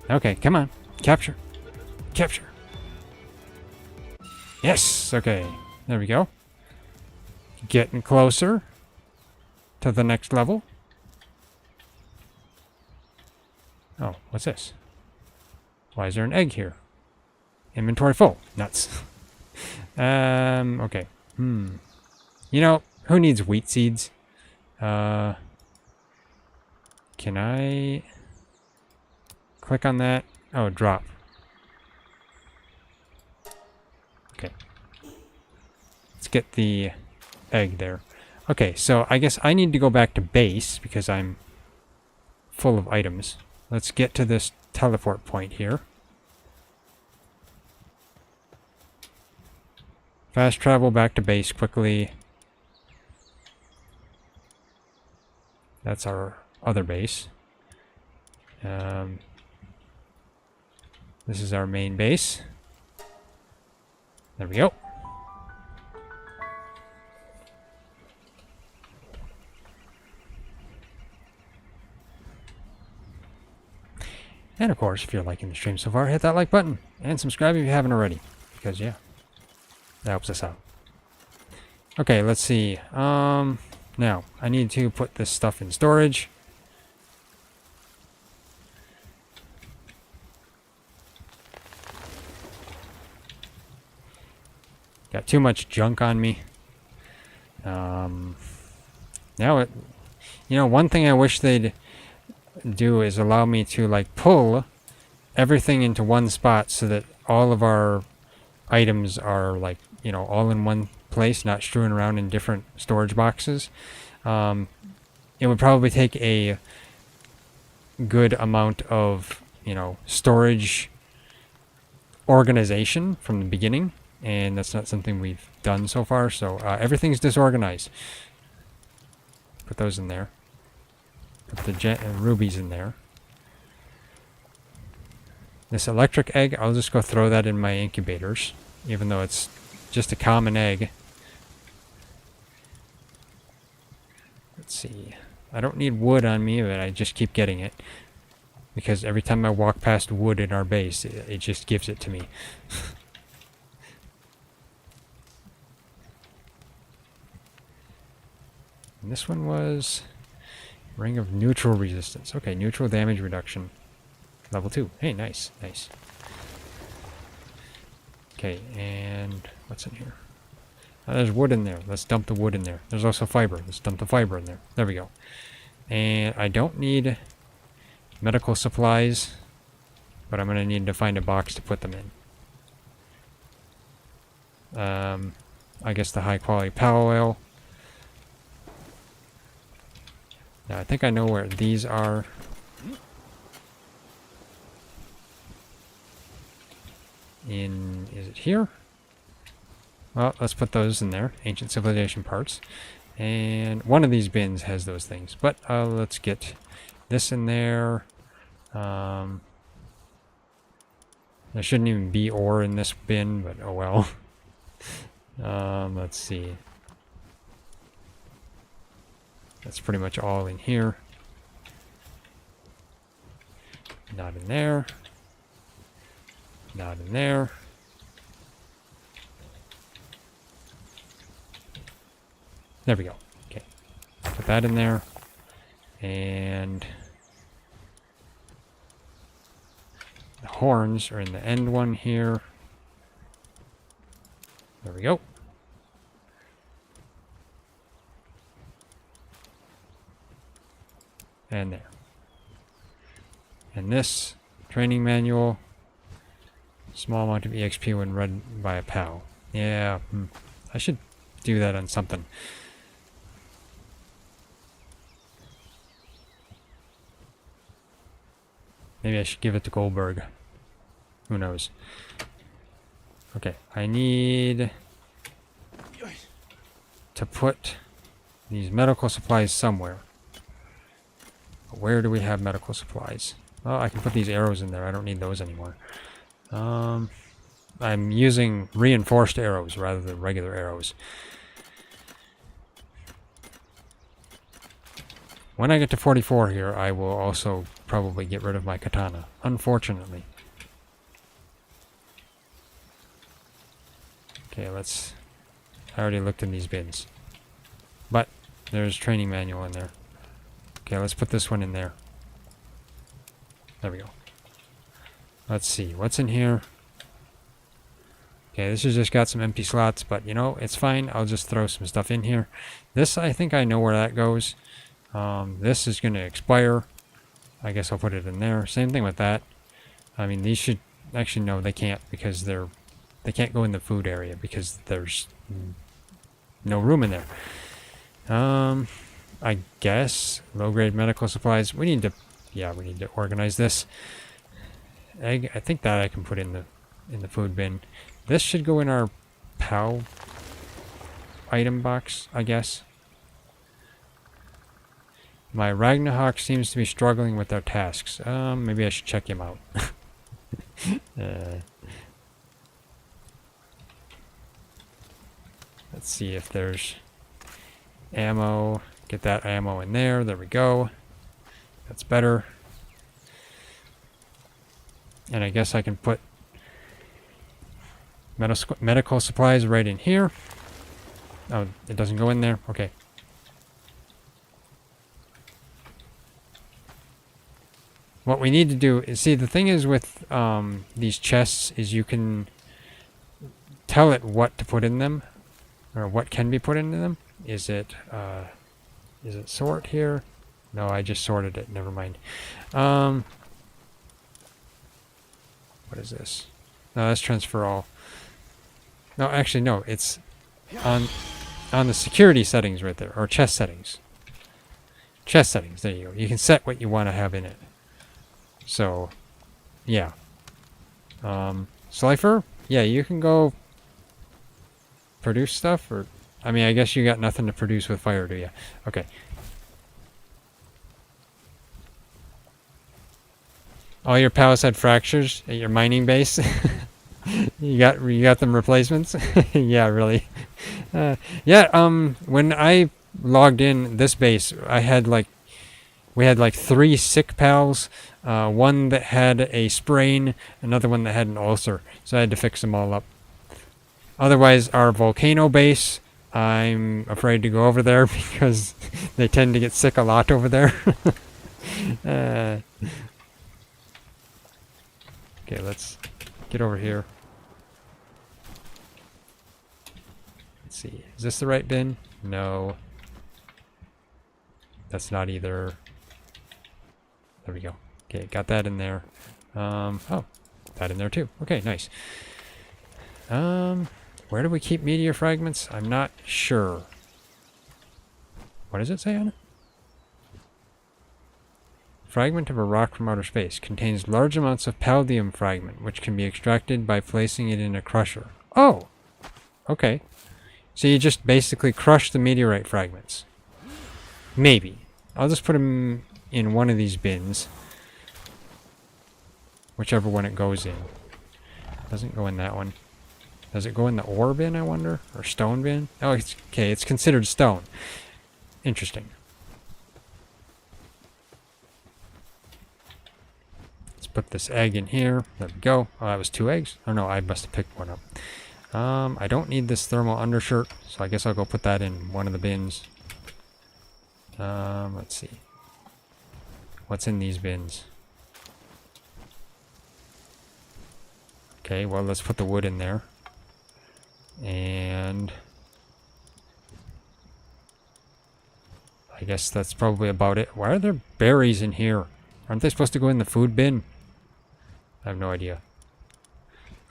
Okay, come on. Capture. Capture. Yes. Okay. There we go. Getting closer to the next level. Oh, what's this? Why is there an egg here? Inventory full. Nuts. Okay. You know, who needs wheat seeds? Can I click on that? Oh, drop. Okay. Let's get the egg there. Okay, so I guess I need to go back to base because I'm full of items. Let's get to this teleport point here. Fast travel back to base quickly. That's our other base. This is our main base. There we go. And of course, if you're liking the stream so far, hit that like button and subscribe if you haven't already. Because yeah, that helps us out. Okay, let's see. Now, I need to put this stuff in storage. Got too much junk on me. Now it, you know, one thing I wish they'd do is allow me to like pull everything into one spot so that all of our items are like, you know, all in one place, not strewn around in different storage boxes. It would probably take a good amount of, you know, storage organization from the beginning, and that's not something we've done so far, so everything's disorganized. Put those in there. Put the rubies in there. This electric egg, I'll just go throw that in my incubators, even though it's just a common egg. Let's see. I don't need wood on me, but I just keep getting it. Because every time I walk past wood in our base, it just gives it to me. And this one was Ring of Neutral Resistance. Okay, neutral damage reduction. Level 2. Hey, nice, nice. Okay, and what's in here? There's wood in there. Let's dump the wood in there. There's also fiber. Let's dump the fiber in there. There we go. And I don't need medical supplies, but I'm going to need to find a box to put them in. I guess the high quality power oil. Now, I think I know where these are. Is it here? Well, let's put those in there. Ancient civilization parts. And one of these bins has those things. But let's get this in there. There shouldn't even be ore in this bin, but oh well. Let's see. That's pretty much all in here. Not in there. Not in there. There we go. Okay. Put that in there. And the horns are in the end one here. There we go. And there. And this training manual. Small amount of EXP when read by a PAL. Yeah, I should do that on something. Maybe I should give it to Goldberg. Who knows? Okay, I need to put these medical supplies somewhere. Where do we have medical supplies? Well, I can put these arrows in there. I don't need those anymore. I'm using reinforced arrows rather than regular arrows. When I get to 44 here, I will also probably get rid of my katana, unfortunately. Okay, let's... I already looked in these bins. But there's training manual in there. Okay, let's put this one in there. There we go. Let's see, what's in here? Okay, this has just got some empty slots, but you know, it's fine. I'll just throw some stuff in here. This, I think I know where that goes. This is going to expire. I guess I'll put it in there. Same thing with that. I mean, these should... Actually, no, they can't because they can't go in the food area because there's no room in there. I guess low-grade medical supplies. We need to organize this. Egg. I think that I can put in the food bin. This should go in our PAL item box, I guess. My Ragnarok seems to be struggling with their tasks. Maybe I should check him out. Let's see if there's ammo. Get that ammo in there. There we go. That's better. And I guess I can put medical supplies right in here. Oh, it doesn't go in there? Okay. What we need to do is, see, the thing is with these chests is you can tell it what to put in them, or what can be put into them. Is it sort here? No, I just sorted it. Never mind. What is this? No, that's transfer all. No, actually, no. It's on the security settings right there, or chest settings. Chest settings. There you go. You can set what you want to have in it. So, yeah. Slifer? Yeah, you can go produce stuff, or... I mean, I guess you got nothing to produce with fire, do you? Okay. All your pallets had fractures at your mining base? you got them replacements? Yeah, really. When I logged in this base, we had like 3 sick pals, one that had a sprain, another one that had an ulcer, so I had to fix them all up. Otherwise, our volcano base, I'm afraid to go over there because they tend to get sick a lot over there. Okay, let's get over here. Let's see, is this the right bin? No. That's not either. There we go. Okay, got that in there. Oh, that in there too. Okay, nice. Where do we keep meteor fragments? I'm not sure. What does it say on it? Fragment of a rock from outer space contains large amounts of palladium fragment, which can be extracted by placing it in a crusher. Oh! Okay. So you just basically crush the meteorite fragments. Maybe. I'll just put them in one of these bins. Whichever one it goes in. Doesn't go in that one. Does it go in the ore bin, I wonder? Or stone bin? Oh, it's okay. It's considered stone. Interesting. Let's put this egg in here. There we go. Oh, that was 2 eggs. Oh no, I must have picked one up. I don't need this thermal undershirt, so I guess I'll go put that in one of the bins. Let's see. What's in these bins? Okay, well, let's put the wood in there. And I guess that's probably about it. Why are there berries in here? Aren't they supposed to go in the food bin? I have no idea.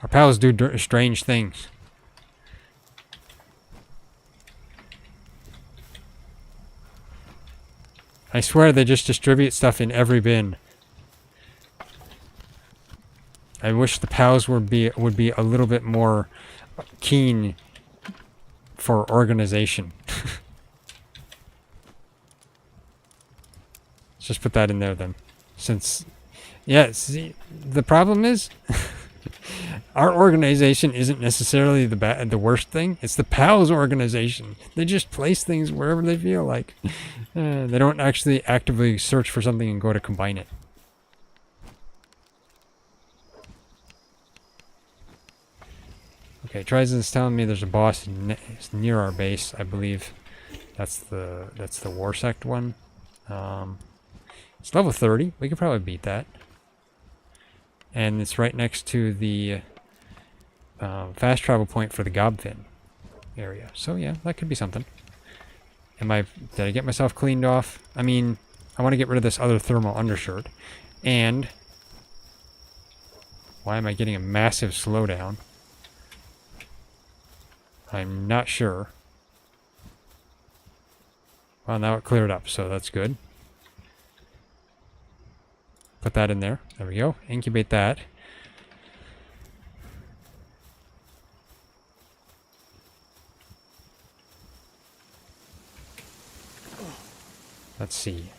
Our pals do strange things. I swear they just distribute stuff in every bin. I wish the pals would be a little bit more keen for organization. Let's just put that in there then. Since, yeah, see, the problem is our organization isn't necessarily the worst thing. It's the pals organization. They just place things wherever they feel like. They don't actually actively search for something and go to combine it. Okay, TriZon's telling me there's a boss near our base, I believe. That's the War Sect one. It's level 30. We could probably beat that. And it's right next to the fast travel point for the Gobfin area. So yeah, that could be something. Did I get myself cleaned off? I mean, I want to get rid of this other thermal undershirt. And why am I getting a massive slowdown? I'm not sure. Well, now it cleared up, so that's good. Put that in there. There we go. Incubate that. Let's see.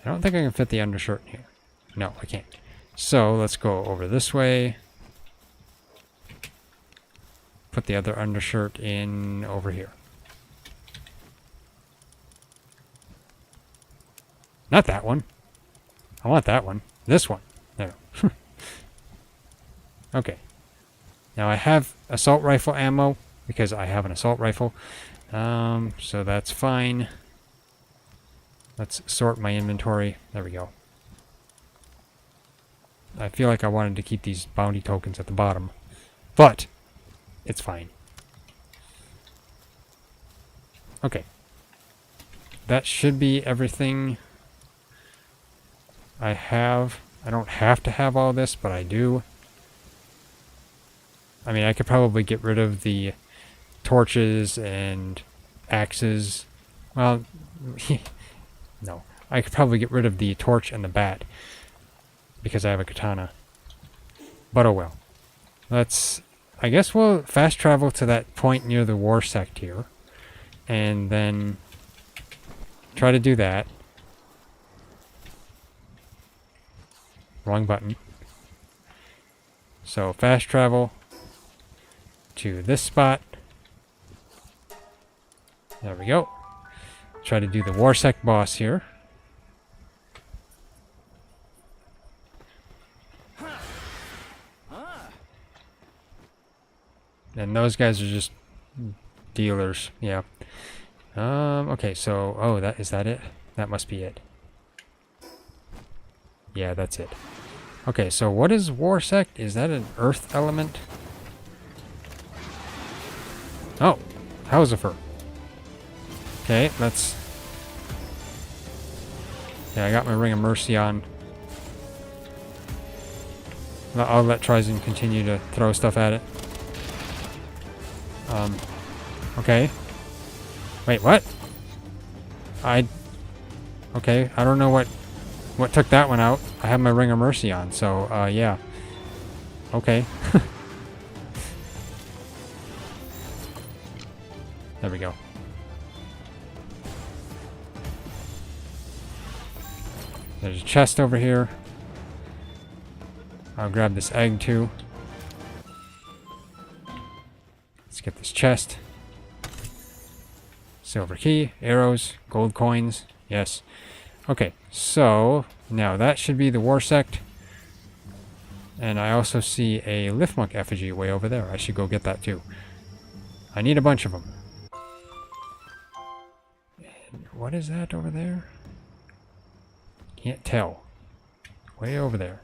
I don't think I can fit the undershirt in here. No, I can't. So let's go over this way. Put the other undershirt in over here. Not that one. I want that one. This one. There. Okay. Now I have assault rifle ammo because I have an assault rifle. So that's fine. Let's sort my inventory. There we go. I feel like I wanted to keep these bounty tokens at the bottom, but it's fine. Okay. That should be everything I have. I don't have to have all this, but I do. I mean, I could probably get rid of the torches and axes. Well, no. I could probably get rid of the torch and the bat because I have a katana. But oh well. I guess we'll fast travel to that point near the War Sect here. And then try to do that. Wrong button. So fast travel to this spot. There we go. Try to do the War Sect boss here. And those guys are just dealers, yeah. Okay, so is that it? That must be it. Yeah, that's it. Okay, so what is War Sect? Is that an earth element? Oh, Hausifer. Okay, let's... Yeah, I got my Ring of Mercy on. I'll let TriZon continue to throw stuff at it. Okay. Wait, what? Okay, I don't know what took that one out. I have my Ring of Mercy on, so, yeah. Okay. There we go. There's a chest over here. I'll grab this egg too. Let's get this chest. Silver key, arrows, gold coins. Yes. Okay, so now that should be the War Sect. And I also see a Lifmunk effigy way over there. I should go get that too. I need a bunch of them. And what is that over there? Can't tell. Way over there.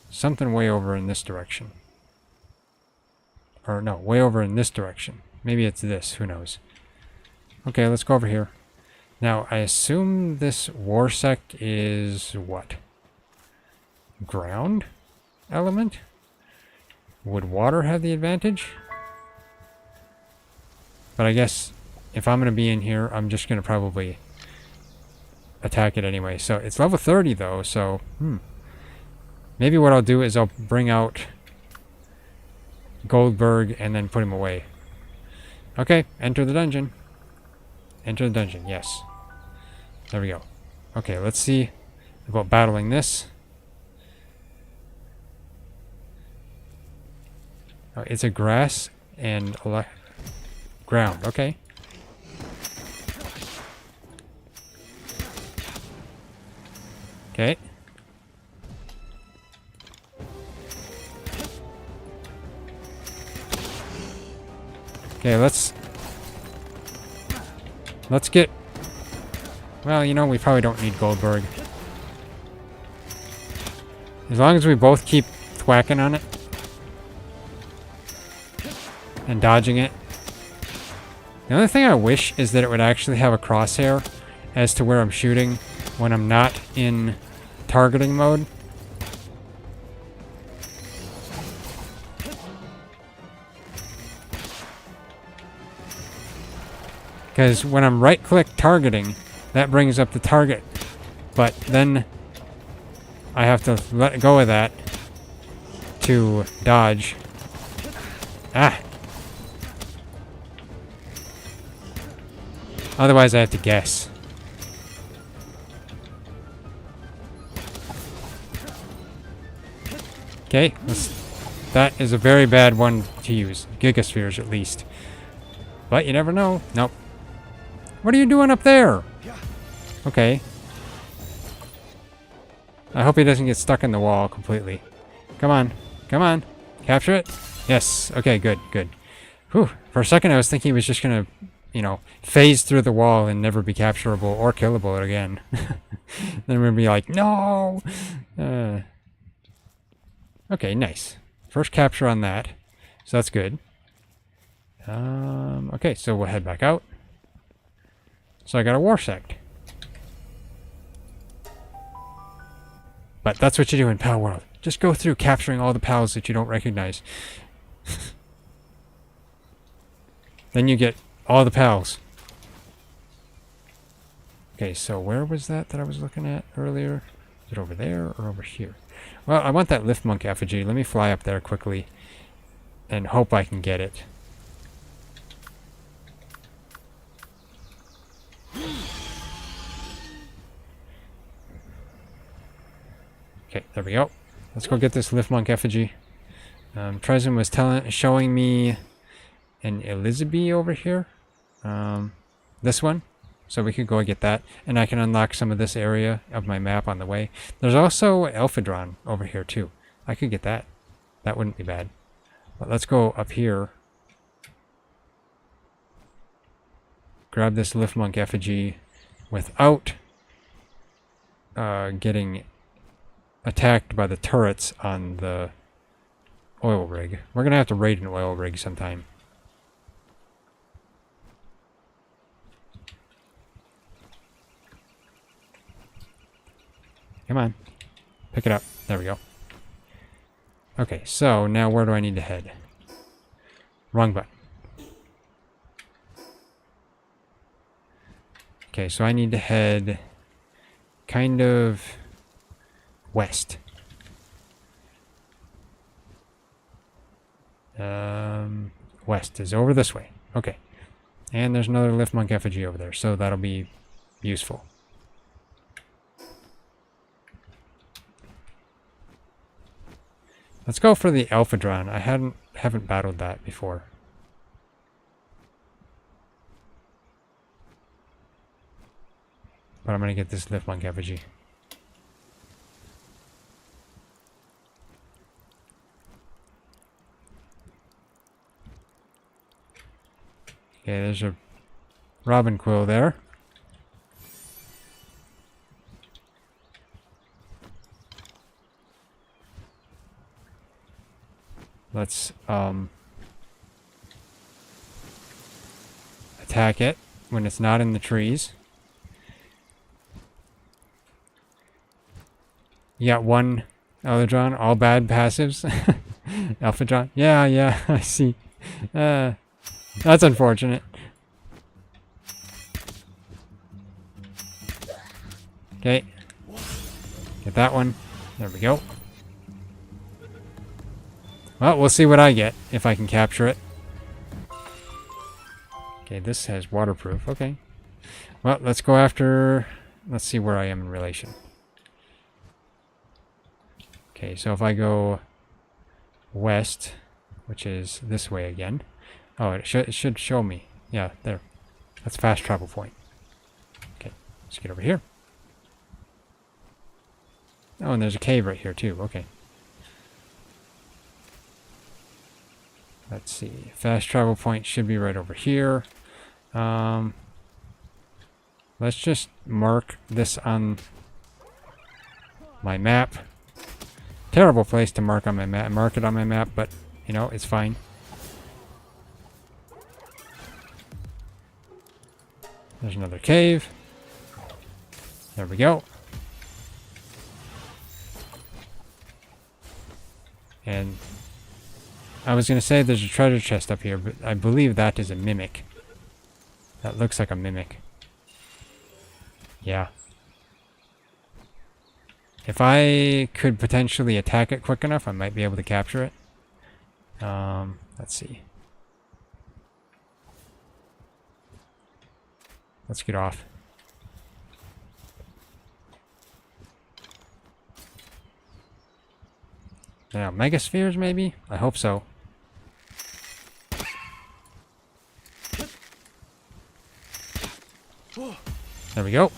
Something way over in this direction. Or no, way over in this direction. Maybe it's this, who knows. Okay, let's go over here. Now, I assume this War Sect is what? Ground element? Would water have the advantage? But I guess if I'm going to be in here, I'm just going to probably attack it anyway. So it's level 30 though, so maybe what I'll do is I'll bring out Goldberg and then put him away. Okay, enter the dungeon. Enter the dungeon, yes. There we go. Okay, let's see about battling this. Oh, it's a grass and ground, okay. Okay. Okay, let's get... Well, you know, we probably don't need Goldberg. As long as we both keep thwacking on it. And dodging it. The only thing I wish is that it would actually have a crosshair as to where I'm shooting when I'm not in targeting mode. Because when I'm right-click targeting, that brings up the target. But then I have to let go of that to dodge. Ah! Otherwise I have to guess. Okay, that is a very bad one to use. Gigaspheres, at least. But you never know. Nope. What are you doing up there? Okay. I hope he doesn't get stuck in the wall completely. Come on. Come on. Capture it. Yes. Okay, good, good. Whew. For a second I was thinking he was just gonna, you know, phase through the wall and never be capturable or killable again. Then we're gonna be like, no! Okay, nice. First capture on that. So that's good. Okay, so we'll head back out. So I got a war sect. But that's what you do in Palworld. Just go through capturing all the pals that you don't recognize. Then you get all the pals. Okay, so where was that I was looking at earlier? Is it over there or over here? Well, I want that lift monk effigy. Let me fly up there quickly and hope I can get it. Okay, there we go. Let's go get this lift monk effigy. TriZon was showing me an Elizabeth over here. This one. So we could go and get that. And I can unlock some of this area of my map on the way. There's also Alphadron over here too. I could get that. That wouldn't be bad. But let's go up here. Grab this lift monk effigy without getting attacked by the turrets on the oil rig. We're gonna have to raid an oil rig sometime. Come on. Pick it up. There we go. Okay, so now where do I need to head? Wrong button. Okay, so I need to head kind of west. West is over this way. Okay. And there's another lift monk effigy over there, so that'll be useful. Let's go for the Alphadron. I haven't battled that before. But I'm gonna get this lift monk effigy. Okay, there's a robin quill there. Let's attack it when it's not in the trees. You got one Alphadron, all bad passives. Alphadron? Yeah, I see. That's unfortunate. Okay. Get that one. There we go. Well, we'll see what I get, if I can capture it. Okay, this has waterproof. Okay. Well, let's go after... Let's see where I am in relation. Okay, so if I go west, which is this way again. Oh, it should show me. Yeah, there. That's fast travel point. Okay, let's get over here. Oh, and there's a cave right here too. Okay. Let's see. Fast travel point should be right over here. Let's just mark this on my map. Terrible place to mark on my map. Mark it on my map, but you know it's fine. There's another cave. There we go. And I was going to say there's a treasure chest up here, but I believe that is a mimic. That looks like a mimic. Yeah. If I could potentially attack it quick enough, I might be able to capture it. Let's see. Let's get off. Now, megaspheres maybe? I hope so. There we go.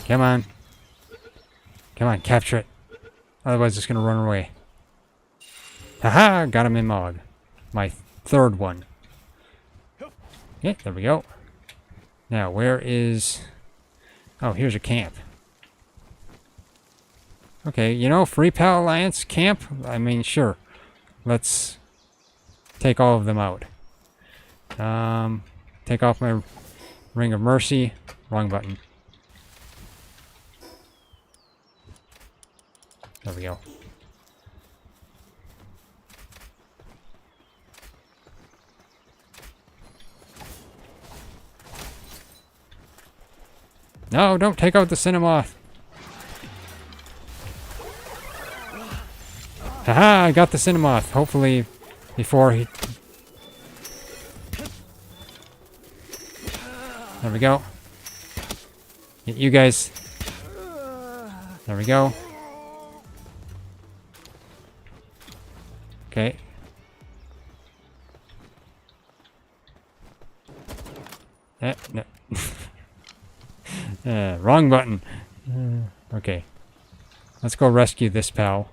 Come on. Come on, capture it. Otherwise it's gonna run away. Haha, got him in Mog. My third one. Yeah, there we go. Now, where is... Oh, here's a camp. Okay, you know, Free Pal Alliance camp? I mean, sure. Let's take all of them out. Take off my Ring of Mercy. Wrong button. There we go. No, don't take out the Cinemoth. Haha, I got the Cinemoth. Hopefully, before he... There we go. Get you guys. There we go. Okay. No. Wrong button. Okay. Let's go rescue this pal.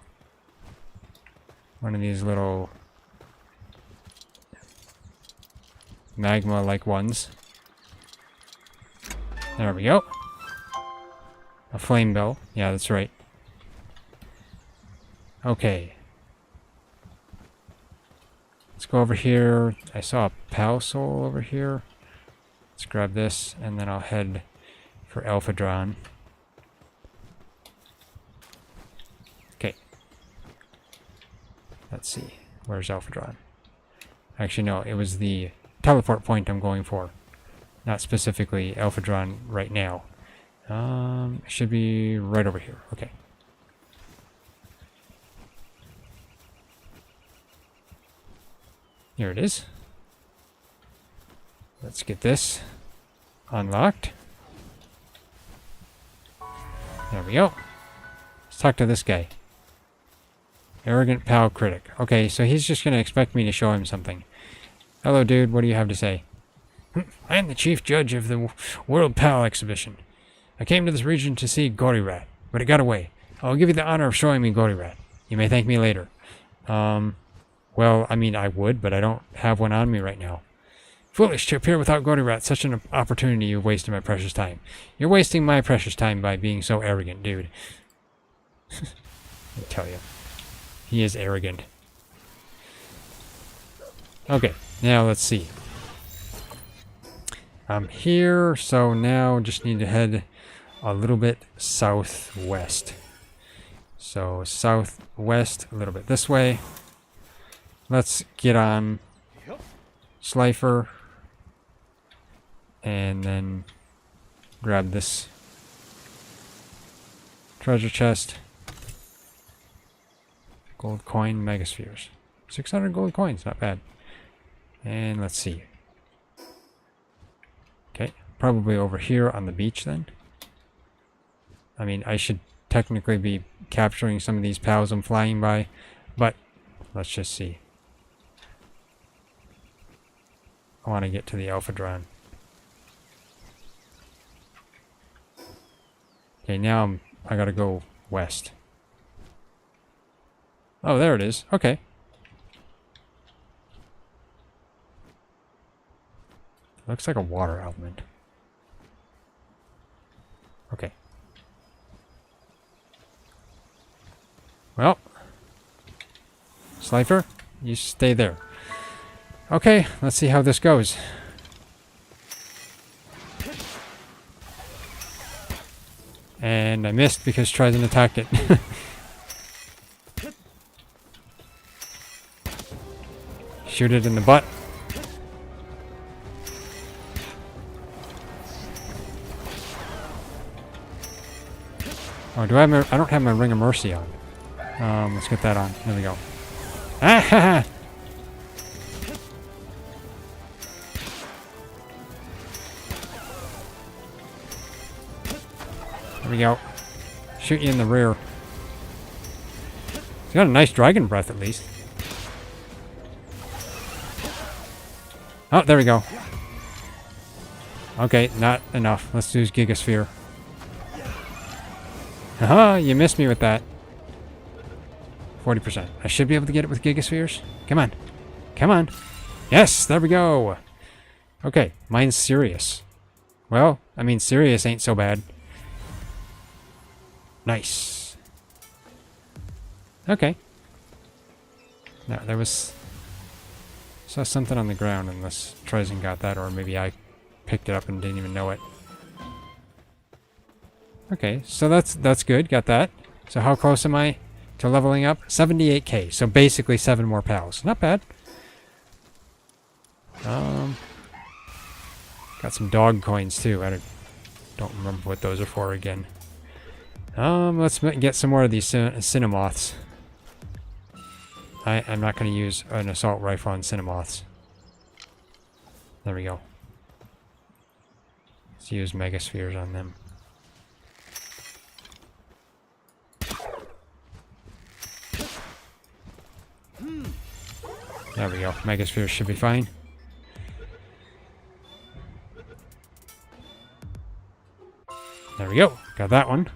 One of these little magma-like ones. There we go. A flame bell. Yeah, that's right. Okay. Let's go over here. I saw a pal soul over here. Let's grab this, and then I'll head for Alphadron. Okay. Let's see. Where's Alphadron? Actually, no. It was the teleport point I'm going for. Not specifically Alphadron right now. It should be right over here. Okay. Here it is. Let's get this unlocked. There we go. Let's talk to this guy. Arrogant pal critic. Okay, so he's just going to expect me to show him something. Hello, dude. What do you have to say? I am the chief judge of the World Pal exhibition. I came to this region to see Gorirat, but it got away. I'll give you the honor of showing me Gorirat. You may thank me later. Well, I mean, I would, but I don't have one on me right now. Foolish to appear without Gorirat. Such an opportunity. You've wasted my precious time. You're wasting my precious time by being so arrogant, dude. I tell you. He is arrogant. Okay, now let's see. I'm here, so now just need to head a little bit southwest. So southwest, a little bit this way. Let's get on Slifer and then grab this treasure chest. Gold coin, megaspheres. 600 gold coins, not bad. And let's see. Okay, probably over here on the beach then. I mean, I should technically be capturing some of these pals I'm flying by, but let's just see. I want to get to the Alphadron. Okay, now I gotta go west. Oh, there it is. Okay. Looks like a water element. Okay. Well. Slifer, you stay there. Okay, let's see how this goes. And I missed because TriZon attacked it. Shoot it in the butt. Oh, do I have my, I don't have my Ring of Mercy on. Let's get that on. There we go. Ah ha ha! There we go. Shoot you in the rear. He's got a nice dragon breath at least. Oh, there we go. Okay, not enough. Let's use Gigasphere. Haha, you missed me with that. 40%. I should be able to get it with Gigaspheres. Come on. Come on. Yes, there we go. Okay, mine's Sirius. Well, I mean, Sirius ain't so bad. Nice. Okay. Now, there was... saw something on the ground unless TriZon got that, or maybe I picked it up and didn't even know it. Okay, so that's good. Got that. So how close am I to leveling up? 78k. So basically 7 more pals. Not bad. Got some dog coins too. I don't remember what those are for again. Let's get some more of these Cinemoths. I'm not going to use an assault rifle on Cinemoths. There we go. Let's use Megaspheres on them. There we go. Megaspheres should be fine. There we go. Got that one.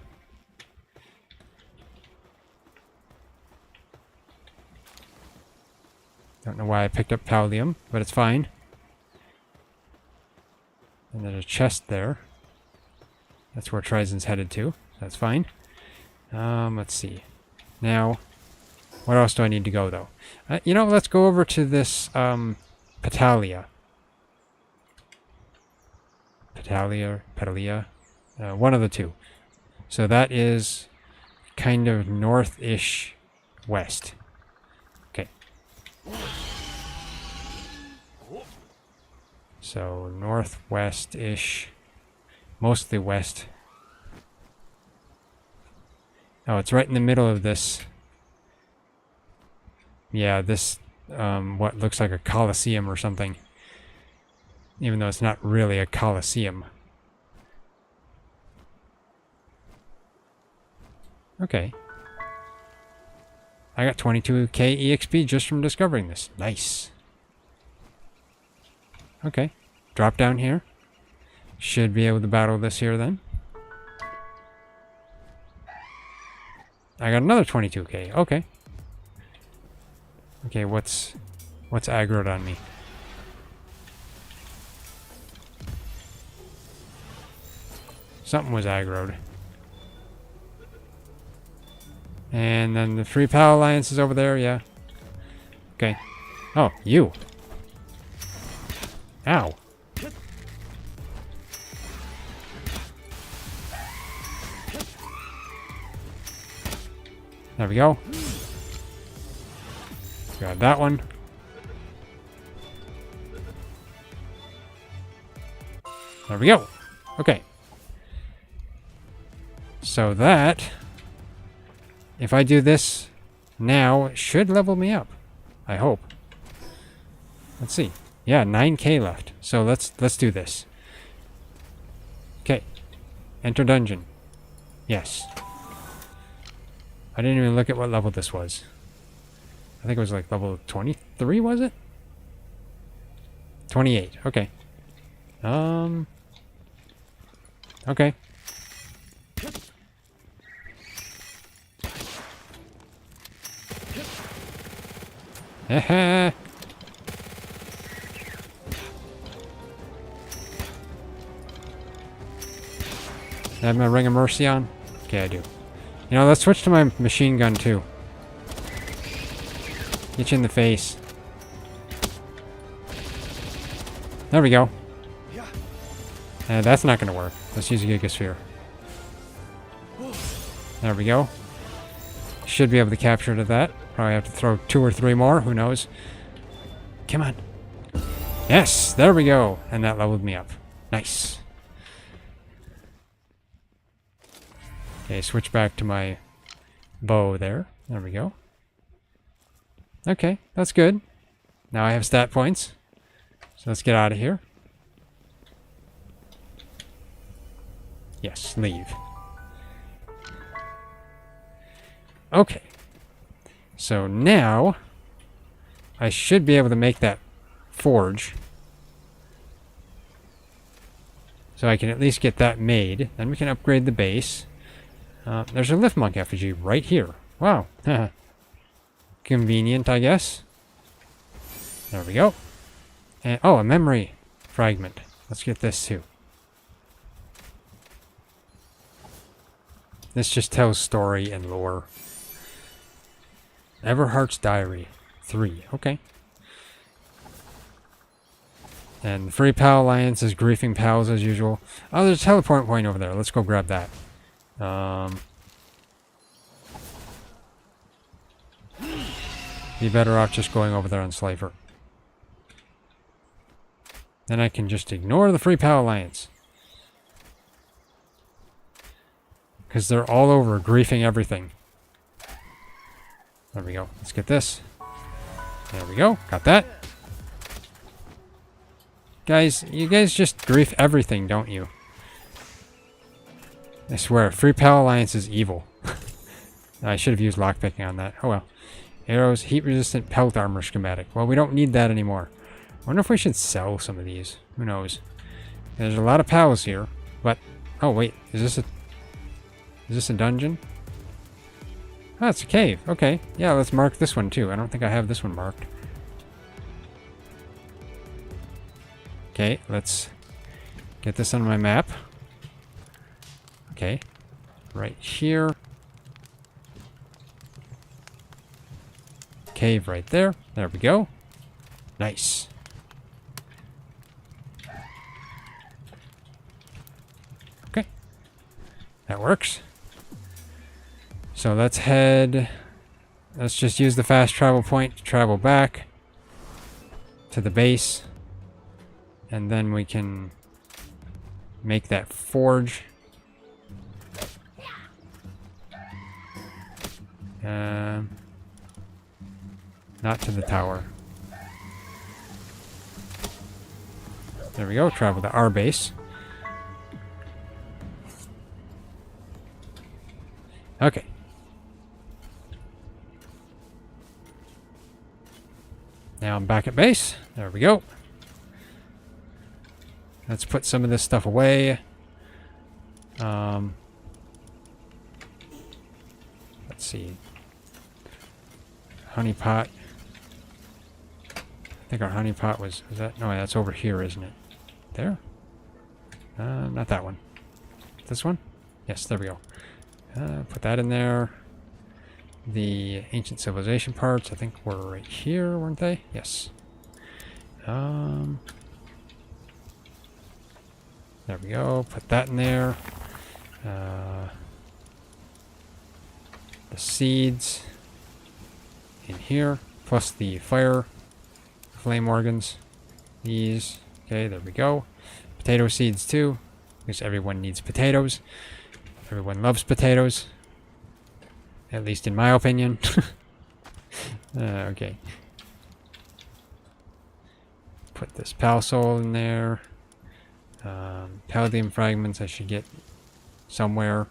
Don't know why I picked up Pallium, but it's fine. And there's a chest there. That's where TriZon's headed to. That's fine. Let's see. Now, what else do I need to go, though? You know, let's go over to this, Petalia. Petalia? One of the two. So that is kind of north-ish west. Okay. So northwest-ish. Mostly west. Oh, it's right in the middle of this. Yeah, this, what looks like a coliseum or something. Even though it's not really a coliseum. Okay. I got 22k EXP just from discovering this. Nice. Okay. Drop down here. Should be able to battle this here then. I got another 22k. Okay. Okay, what's aggroed on me? Something was aggroed. And then the Free Pal Alliance is over there, yeah. Okay. Oh, you. Ow. There we go. Got that one. There we go. Okay. So that, if I do this now, it should level me up. I hope. Let's see. Yeah, 9k left. So let's do this. Okay. Enter dungeon. Yes. I didn't even look at what level this was. I think it was like level 23, was it? 28. Okay. Okay. I have my Ring of Mercy on? Okay, I do. You know, let's switch to my machine gun too. Get you in the face. There we go. That's not going to work. Let's use a Gigasphere. There we go. Should be able to capture to that. Probably have to throw 2 or 3 more. Who knows? Come on. Yes, there we go. And that leveled me up. Nice. Okay, switch back to my bow there. There we go. Okay, that's good. Now I have stat points. So let's get out of here. Yes, leave. Okay. So now I should be able to make that forge. So I can at least get that made. Then we can upgrade the base. There's a lift monk effigy right here. Wow. Convenient, I guess. There we go. And, oh, a memory fragment. Let's get this too. This just tells story and lore. Everhart's Diary 3. Okay. And the Free Pal Alliance is griefing pals as usual. Oh, there's a teleport point over there. Let's go grab that. Be better off just going over there on Slaver. Then I can just ignore the Free Pal Alliance. Because they're all over griefing everything. There we go. Let's get this. There we go. Got that. Guys, you guys just grief everything, don't you? I swear, Free Pal Alliance is evil. I should have used lockpicking on that. Oh well. Arrows, heat-resistant pelt armor schematic. Well, we don't need that anymore. I wonder if we should sell some of these. Who knows? There's a lot of pals here, but... Oh, wait. Is this a dungeon? Oh, it's a cave. Okay. Yeah, let's mark this one, too. I don't think I have this one marked. Okay, let's get this on my map. Okay. Right here. Cave right there. There we go. Nice. Okay. That works. So let's head... Let's just use the fast travel point to travel back to the base. And then we can make that forge. Not to the tower. There we go. Travel to our base. Okay. Now I'm back at base. There we go. Let's put some of this stuff away. Let's see. Honey pot. I think our honey pot was that? No, that's over here, isn't it? There? Not that one. This one? Yes, there we go. Put that in there. The ancient civilization parts, I think were right here, weren't they? Yes. There we go. Put that in there. The seeds in here, plus the fire flame organs. These. Okay, there we go. Potato seeds too, because everyone needs potatoes. Everyone loves potatoes. At least in my opinion. Okay. Put this pal soul in there. Palladium fragments I should get somewhere.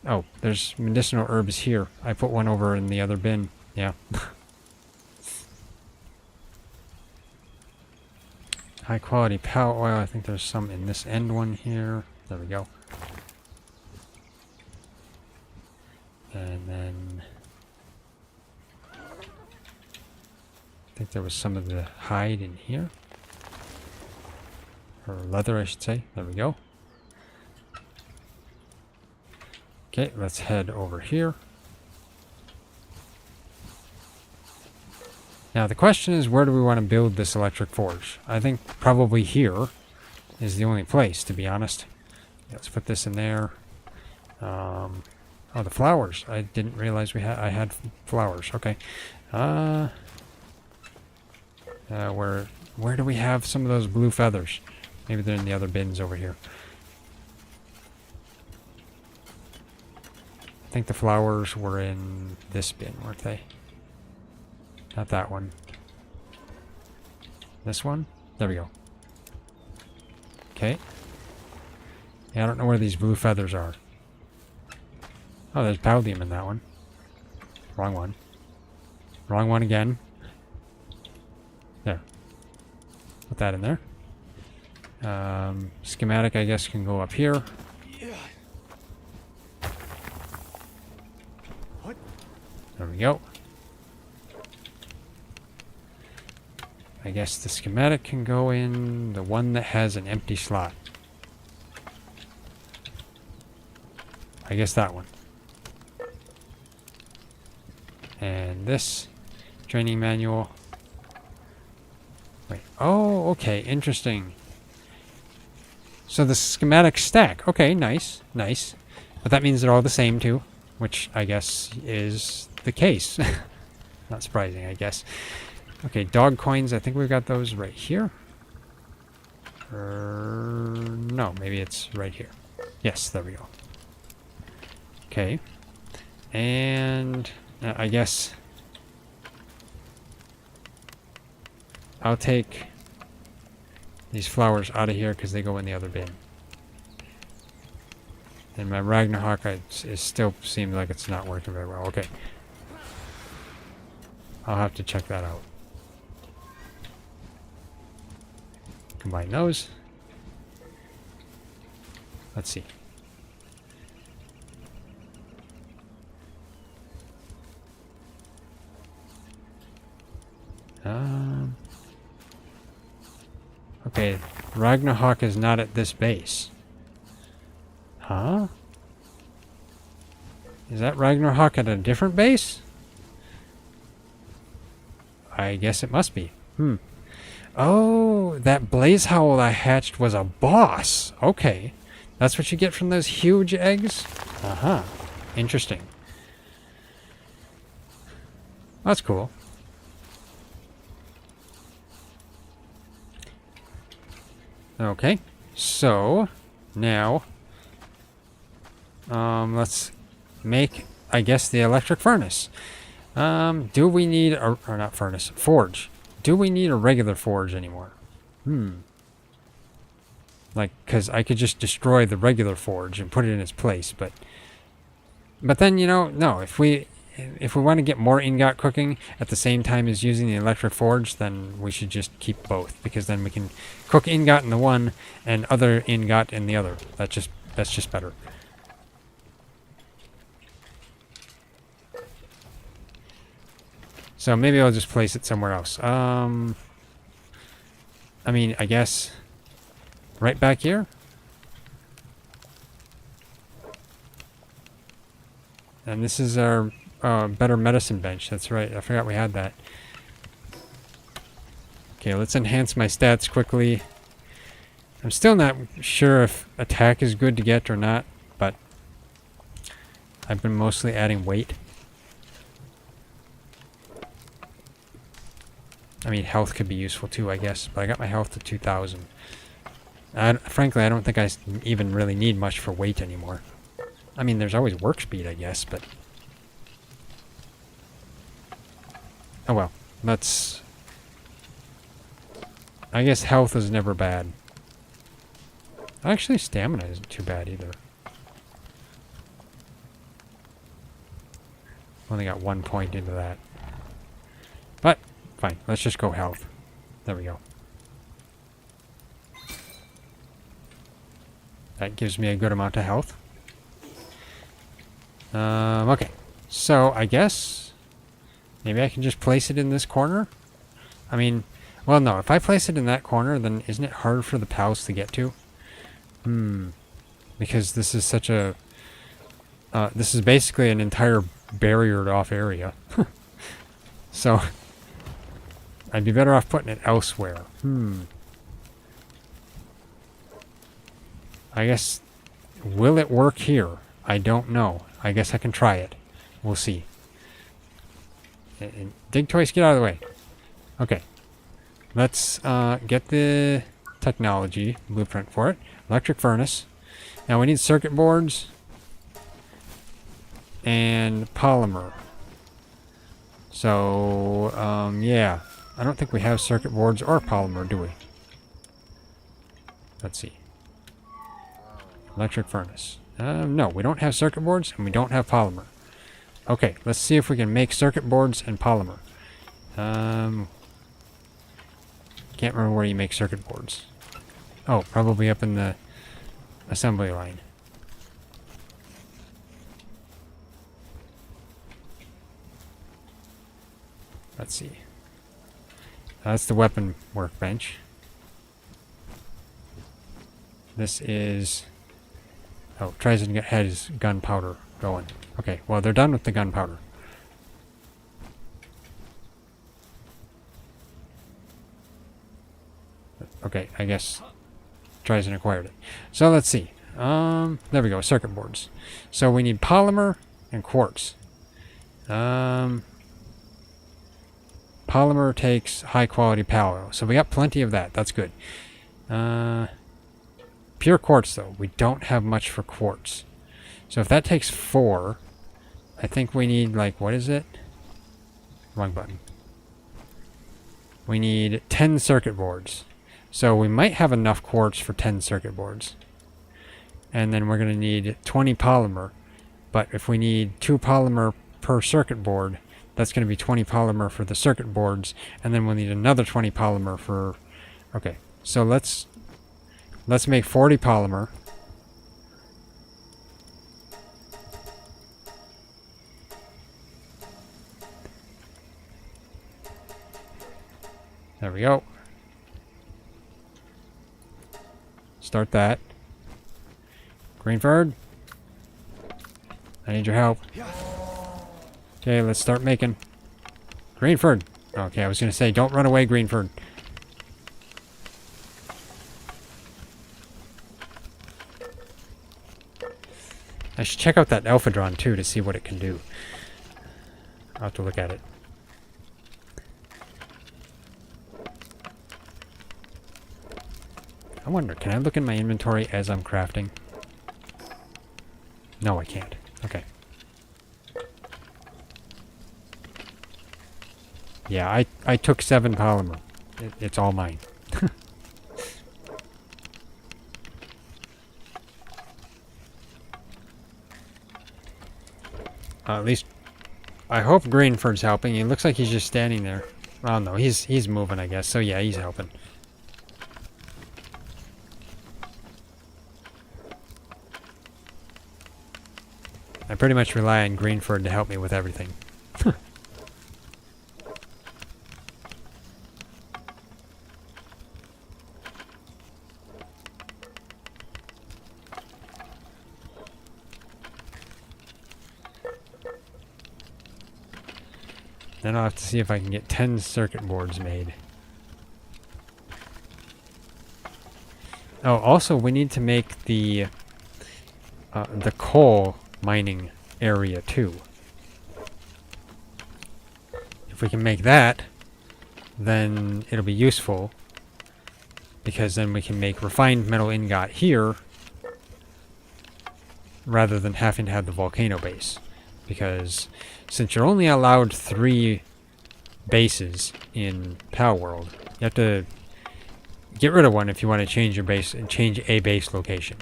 Oh, there's medicinal herbs here. I put one over in the other bin. Yeah. High quality pal oil. I think there's some in this end one here. There we go. And then I think there was some of the hide in here. Or leather, I should say. There we go. Okay, let's head over here. Now the question is, where do we want to build this electric forge? I think probably here is the only place, to be honest. Let's put this in there. Oh, the flowers. I didn't realize I had flowers. Okay. Where do we have some of those blue feathers? Maybe they're in the other bins over here. I think the flowers were in this bin, weren't they? Not that one. This one? There we go. Okay. Yeah, I don't know where these blue feathers are. Oh, there's pallium in that one. Wrong one. Wrong one again. There. Put that in there. Schematic, I guess, can go up here. There we go. I guess the schematic can go in the one that has an empty slot. I guess that one. And this training manual. Wait. Oh, okay. Interesting. So the schematic stack. Okay, nice. Nice. But that means they're all the same too, which I guess is the case. Not surprising, I guess. Okay, dog coins. I think we've got those right here. No, maybe it's right here. Yes, there we go. Okay. And I guess I'll take these flowers out of here because they go in the other bin. And my Ragnarok it still seems like it's not working very well. Okay. I'll have to check that out. Combine those. Let's see. Okay, Ragnarok is not at this base. Huh? Is that Ragnarok at a different base? I guess it must be. Oh, that blaze howl I hatched was a boss. Okay. That's what you get from those huge eggs? Uh-huh. Interesting. That's cool. Okay. So, now, let's make, I guess, the electric furnace. Do we need or not furnace, forge? Do we need a regular forge anymore? Like, because I could just destroy the regular forge and put it in its place, but then, you know, no, if we want to get more ingot cooking at the same time as using the electric forge, then we should just keep both, because then we can cook ingot in the one and other ingot in the other. That's just better. So maybe I'll just place it somewhere else. I mean, I guess right back here. And this is our better medicine bench. That's right. I forgot we had that. Okay, let's enhance my stats quickly. I'm still not sure if attack is good to get or not, but I've been mostly adding weight. I mean, health could be useful too, I guess, but I got my health to 2,000. Frankly, I don't think I even really need much for weight anymore. I mean, there's always work speed, I guess, but... Oh well, that's... I guess health is never bad. Actually, stamina isn't too bad either. Only got 1 point into that. But, fine, let's just go health. There we go. That gives me a good amount of health. Okay. So, I guess maybe I can just place it in this corner. I mean, Well, no. If I place it in that corner, then isn't it hard for the pals to get to? Because this is such a... this is basically an entire barriered off area. So, I'd be better off putting it elsewhere. I guess... Will it work here? I don't know. I guess I can try it. We'll see. Dig Toys, get out of the way. Okay. Let's get the technology blueprint for it. Electric furnace. Now we need circuit boards and polymer. So, yeah. I don't think we have circuit boards or polymer, do we? Let's see. Electric furnace. No, we don't have circuit boards and we don't have polymer. Okay, let's see if we can make circuit boards and polymer. Can't remember where you make circuit boards. Oh, probably up in the assembly line. Let's see. That's the weapon workbench. This is... Oh, TriZon has gunpowder going. Okay, well, they're done with the gunpowder. Okay, I guess TriZon acquired it. So let's see. There we go, circuit boards. So we need polymer and quartz. Polymer takes high quality palo. So we got plenty of that. That's good. Pure quartz, though. We don't have much for quartz. So if that takes 4, I think we need, like, what is it? Wrong button. We need 10 circuit boards. So we might have enough quartz for 10 circuit boards. And then we're going to need 20 polymer. But if we need 2 polymer per circuit board, that's going to be 20 polymer for the circuit boards. And then we'll need another 20 polymer for... Okay, so let's make 40 polymer. There we go. Start that. Greenford, I need your help. Okay, let's start making. Greenford. Okay, I was going to say, don't run away, Greenford. I should check out that Alpha Drone too to see what it can do. I'll have to look at it. I wonder, can I look in my inventory as I'm crafting? No, I can't. Okay. Yeah, I took 7 polymer. It's all mine. At least, I hope Greenford's helping. He looks like he's just standing there. Oh no, he's moving, I guess. So yeah, he's helping. I pretty much rely on Greenford to help me with everything. Then I'll have to see if I can get 10 circuit boards made. Oh, also we need to make the coal mining area too. If we can make that, then it'll be useful, because then we can make refined metal ingot here rather than having to have the volcano base. Because since you're only allowed 3 bases in Palworld, you have to get rid of one if you want to change your base and change a base location.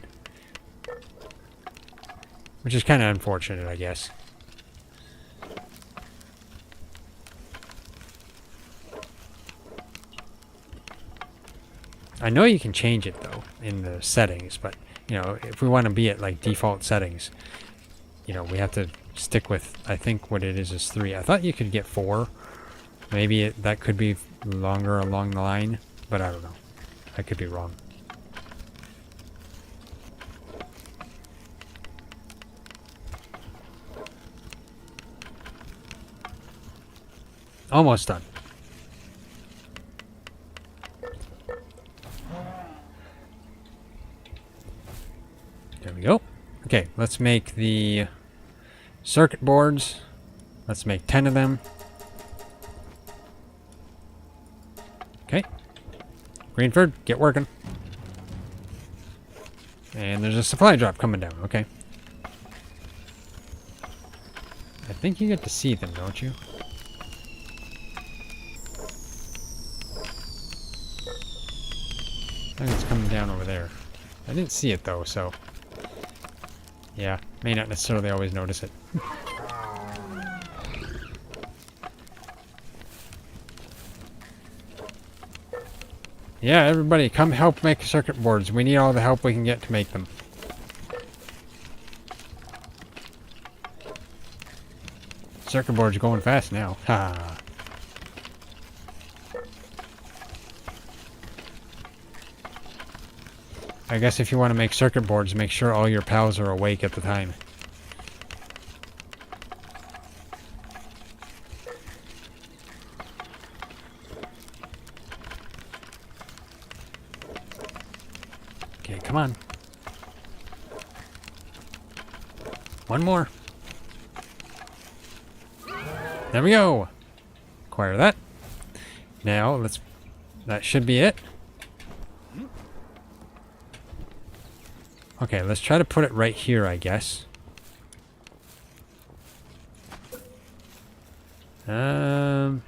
Which is kind of unfortunate, I guess. I know you can change it, though, in the settings, but, you know, if we want to be at, like, default settings, you know, we have to stick with, I think what it is 3. I thought you could get 4, Maybe that could be longer along the line, but I don't know. I could be wrong. Almost done. There we go. Okay, let's make the circuit boards. Let's make 10 of them. Okay. Greenford, get working. And there's a supply drop coming down. Okay. I think you get to see them, don't you? I think it's coming down over there. I didn't see it though, so... yeah, may not necessarily always notice it. Yeah, everybody, come help make circuit boards. We need all the help we can get to make them. Circuit boards are going fast now. Ha! I guess if you want to make circuit boards, make sure all your pals are awake at the time. Okay, come on. One more. There we go. Acquire that. Now, let's... that should be it. Okay, let's try to put it right here, I guess. No.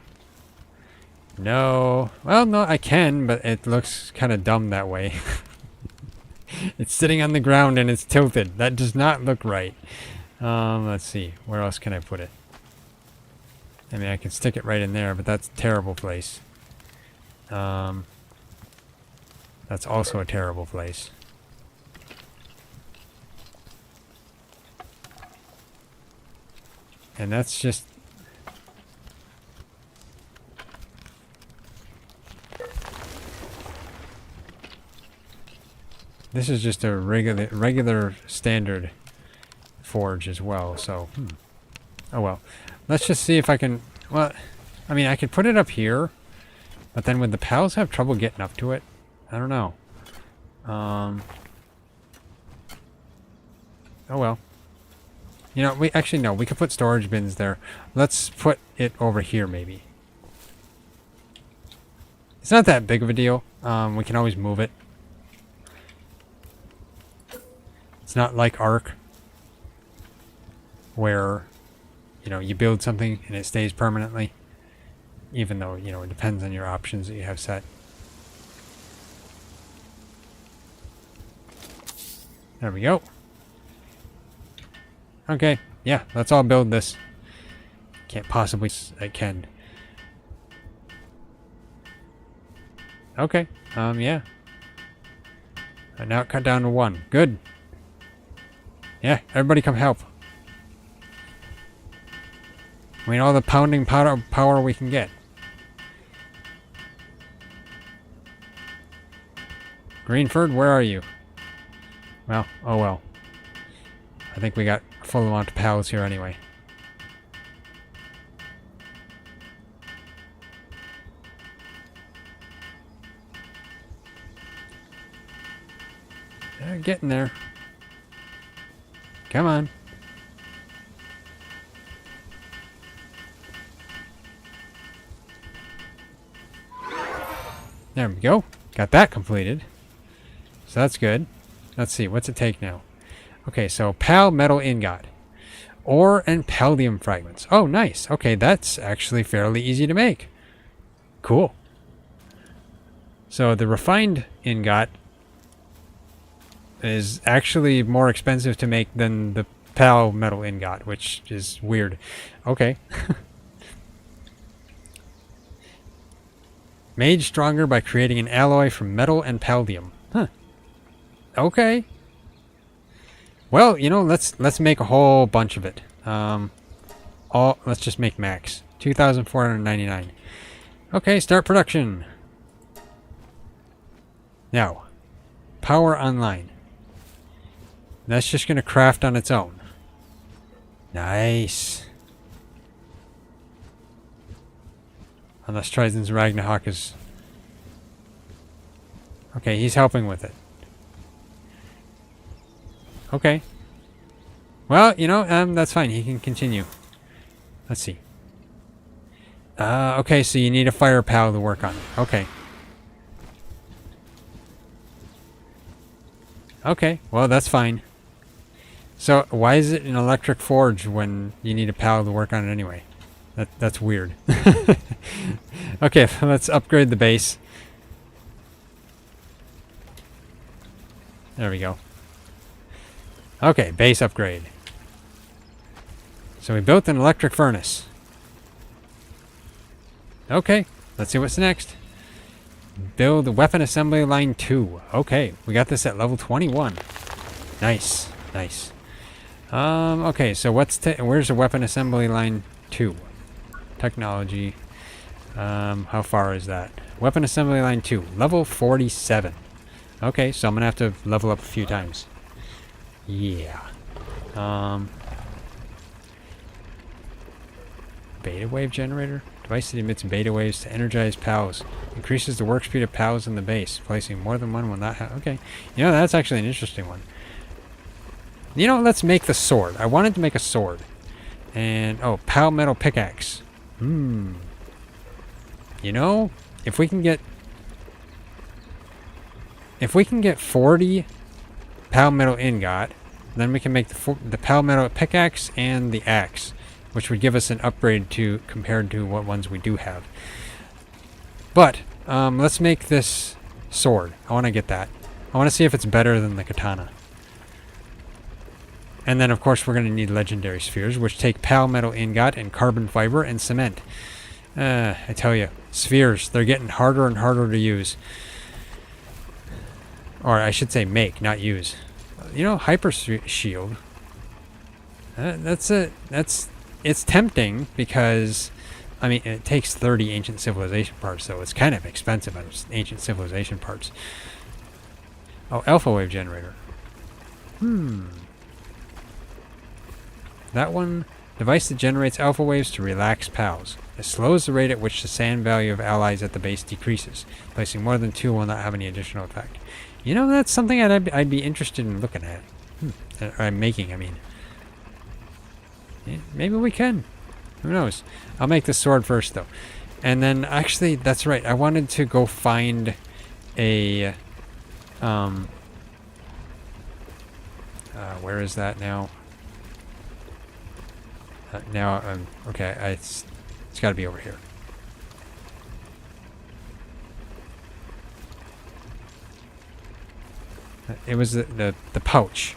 Well, no, I can, but it looks kind of dumb that way. It's sitting on the ground and it's tilted. That does not look right. Let's see. Where else can I put it? I mean, I can stick it right in there, but that's a terrible place. That's also a terrible place. And that's just... this is just a regular standard forge as well, so... oh well. Let's just see if I can... well, I mean, I could put it up here, but then would the pals have trouble getting up to it? I don't know. Oh well. You know, we actually, no, we could put storage bins there. Let's put it over here, maybe. It's not that big of a deal. We can always move it. It's not like Ark, where, you know, you build something and it stays permanently. Even though, you know, it depends on your options that you have set. There we go. Okay, yeah, let's all build this. Can't possibly... I can. Okay, yeah. And now it cut down to 1. Good. Yeah, everybody come help. I mean, all the pounding power we can get. Greenford, where are you? Well, oh well. I think we got a full amount of pals here anyway. They're getting there. Come on. There we go. Got that completed. So that's good. Let's see. What's it take now? Okay, so PAL metal ingot. Ore and palladium fragments. Oh, nice. Okay, that's actually fairly easy to make. Cool. So the refined ingot is actually more expensive to make than the PAL metal ingot, which is weird. Okay. Made stronger by creating an alloy from metal and palladium. Huh. Okay. Well, you know, let's make a whole bunch of it. Let's just make max. 2,499. Okay, start production. Now, power online. That's just going to craft on its own. Nice. Unless TriZon's Ragnarok is... Okay, he's helping with it. Okay. Well, you know, that's fine. He can continue. Let's see. Okay, so you need a fire pal to work on it. Okay. Okay, well, that's fine. So, why is it an electric forge when you need a pal to work on it anyway? That's weird. Okay, let's upgrade the base. There we go. Okay, base upgrade. So we built an electric furnace. Okay, let's see what's next. Build weapon assembly line 2. Okay, we got this at level 21. Nice, nice. Okay, so where's the weapon assembly line 2? Technology. How far is that? Weapon assembly line 2, level 47. Okay, so I'm gonna have to level up a few times. Yeah. Beta wave generator? Device that emits beta waves to energize PALs. Increases the work speed of PALs in the base. Placing more than one will not have... Okay. You know, that's actually an interesting one. You know, let's make the sword. I wanted to make a sword. And, oh, PAL metal pickaxe. You know, if we can get 40 PAL metal ingot, then we can make the PAL metal pickaxe and the axe, which would give us an upgrade compared to what ones we do have. But let's make this sword. I want to get that. I want to see if it's better than the katana. And then, of course, we're going to need legendary spheres, which take PAL metal ingot and carbon fiber and cement. I tell you, spheres, they're getting harder and harder to use. Or I should say make, not use. You know, hyper shield. It's tempting because, I mean, it takes 30 ancient civilization parts, so it's kind of expensive on ancient civilization parts. Oh, alpha wave generator. That one, device that generates alpha waves to relax PALs. It slows the rate at which the sand value of allies at the base decreases. Placing more than 2 will not have any additional effect. You know, that's something I'd be interested in looking at. Or making, I mean. Yeah, maybe we can. Who knows? I'll make the sword first, though. And then, actually, that's right. I wanted to go find a... where is that now? Okay, it's got to be over here. It was the pouch.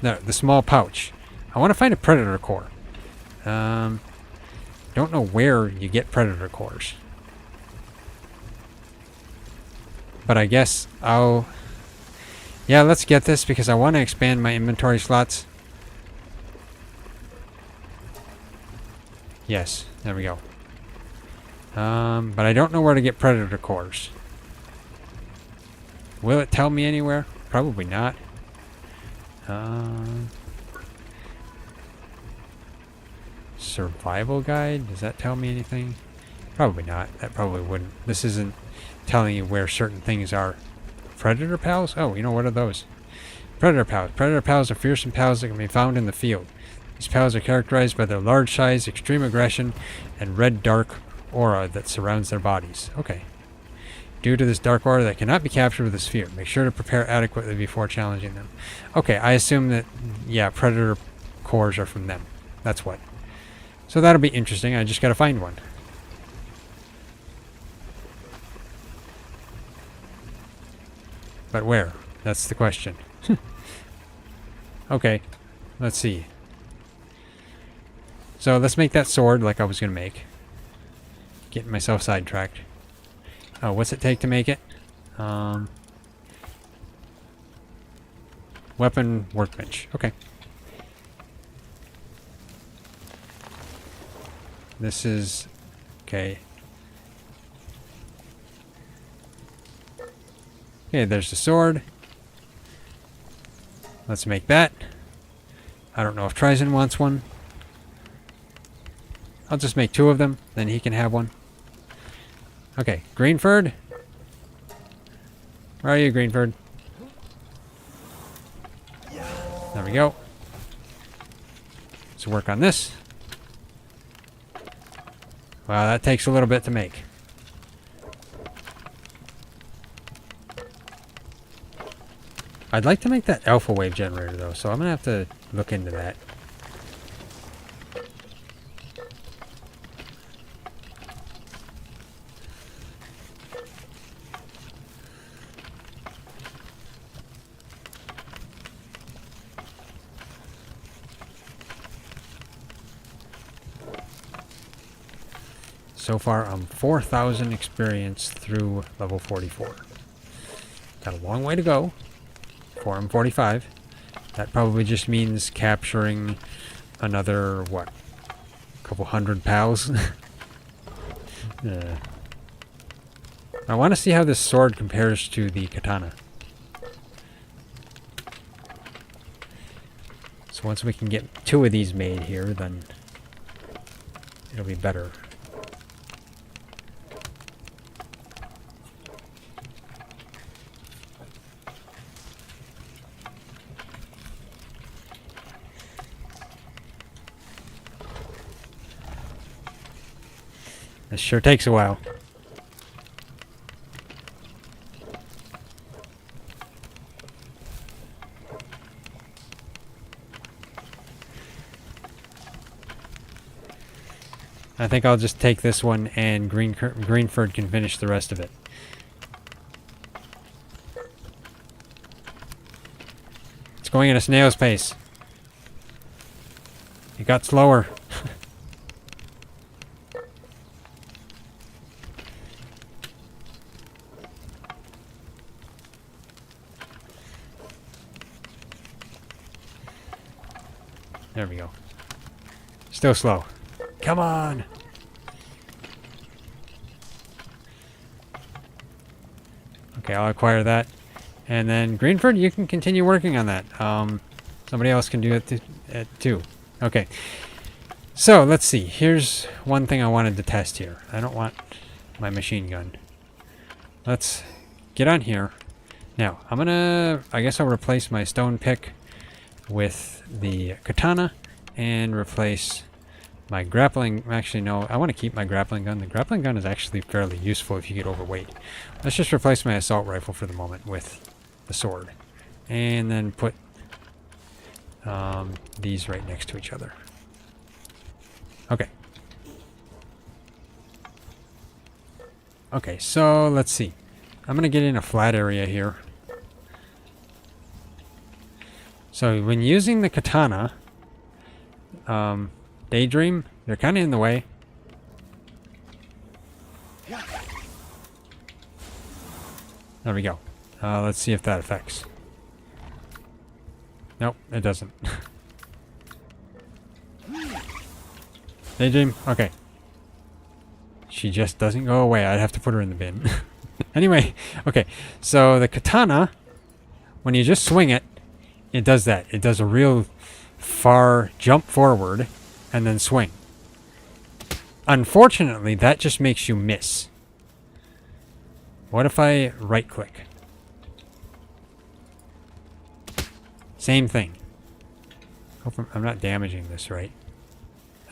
No, the small pouch. I want to find a predator core. Don't know where you get predator cores. But I guess I'll... Yeah, let's get this because I want to expand my inventory slots. Yes, there we go. But I don't know where to get predator cores. Will it tell me anywhere? Probably not. Survival guide? Does that tell me anything? Probably not. That probably wouldn't. This isn't telling you where certain things are. Predator pals? Oh, you know, what are those? Predator pals. Predator pals are fearsome pals that can be found in the field. These pals are characterized by their large size, extreme aggression, and red dark aura that surrounds their bodies. Okay. Due to this dark aura that cannot be captured with a sphere, make sure to prepare adequately before challenging them. Okay, I assume that, yeah, predator cores are from them. That's what. So that'll be interesting. I just gotta find one. But where? That's the question. Okay, let's see. So let's make that sword like I was gonna make. Getting myself sidetracked. Oh, what's it take to make it? Weapon workbench. Okay. This is... Okay. Okay, there's the sword. Let's make that. I don't know if TriZon wants one. I'll just make 2 of them, then he can have one. Okay, Greenford. Where are you, Greenford? There we go. Let's work on this. Wow, that takes a little bit to make. I'd like to make that alpha wave generator though, so I'm gonna have to look into that. So far, I'm 4,000 experience through level 44. Got a long way to go. For I'm 45. That probably just means capturing another, what, couple hundred pals? I want to see how this sword compares to the katana. So once we can get 2 of these made here, then it'll be better. This sure takes a while. I think I'll just take this one and Greenford can finish the rest of it. It's going at a snail's pace. It got slower. There we go. Still slow. Come on! Okay, I'll acquire that. And then, Greenford, you can continue working on that. Somebody else can do it too. Okay. So, let's see. Here's one thing I wanted to test here. I don't want my machine gun. Let's get on here. Now, I guess I'll replace my stone pick with the katana and replace my grappling. Actually, no, I want to keep my grappling gun. The grappling gun is actually fairly useful if you get overweight. Let's just replace my assault rifle for the moment with the sword. And then put these right next to each other. Okay. Okay, so let's see. I'm going to get in a flat area here. So when using the katana, Daydream, they're kind of in the way. There we go. Let's see if that affects. Nope, it doesn't. Daydream, okay. She just doesn't go away. I'd have to put her in the bin. Anyway, okay. So the katana, when you just swing it, it does that. It does a real far jump forward and then swing. Unfortunately, that just makes you miss. What if I right click? Same thing. Hope I'm not damaging this, right?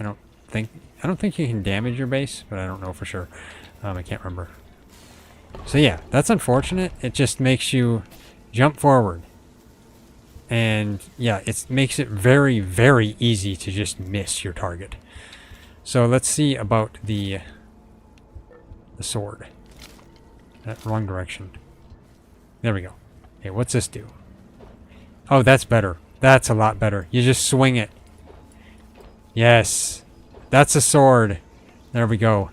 I don't think you can damage your base, but I don't know for sure. I can't remember. So yeah, that's unfortunate. It just makes you jump forward. And yeah, it makes it very, very easy to just miss your target. So let's see about the sword. Wrong direction. There we go. Okay, what's this do? Oh, that's better. That's a lot better. You just swing it. Yes. That's a sword. There we go.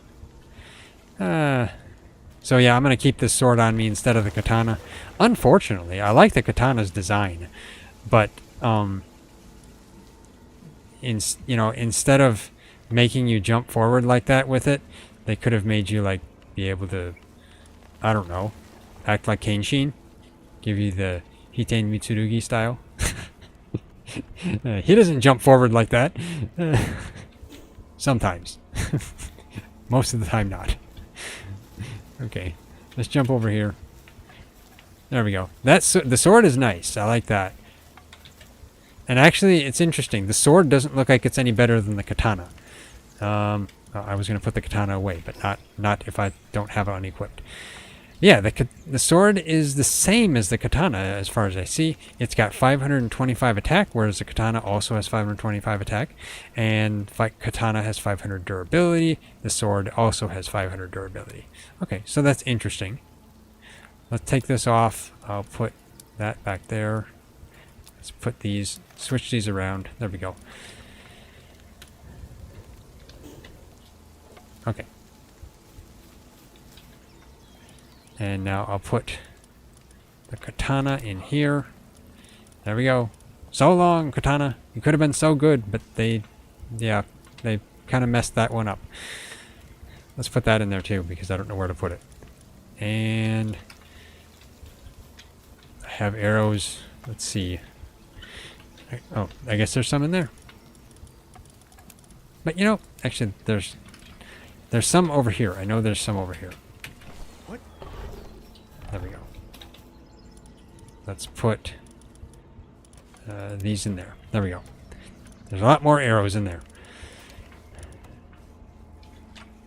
So yeah, I'm going to keep this sword on me instead of the katana. Unfortunately, I like the katana's design. But, instead of making you jump forward like that with it, they could have made you like be able to, I don't know, act like Kenshin, give you the Hiten Mitsurugi style. He doesn't jump forward like that. Sometimes. Most of the time not. Okay, let's jump over here. There we go. That's the sword is nice. I like that. And actually, it's interesting. The sword doesn't look like it's any better than the katana. I was going to put the katana away, but not if I don't have it unequipped. Yeah, the sword is the same as the katana as far as I see. It's got 525 attack, whereas the katana also has 525 attack. And katana has 500 durability. The sword also has 500 durability. Okay, so that's interesting. Let's take this off. I'll put that back there. Let's put these, switch these around. There we go. Okay. And now I'll put the katana in here. There we go. So long, katana. You could have been so good, but they kind of messed that one up. Let's put that in there too, because I don't know where to put it. And I have arrows. Let's see. Oh, I guess there's some in there. But you know, actually, there's some over here. I know there's some over here. What? There we go. Let's put these in there. There we go. There's a lot more arrows in there.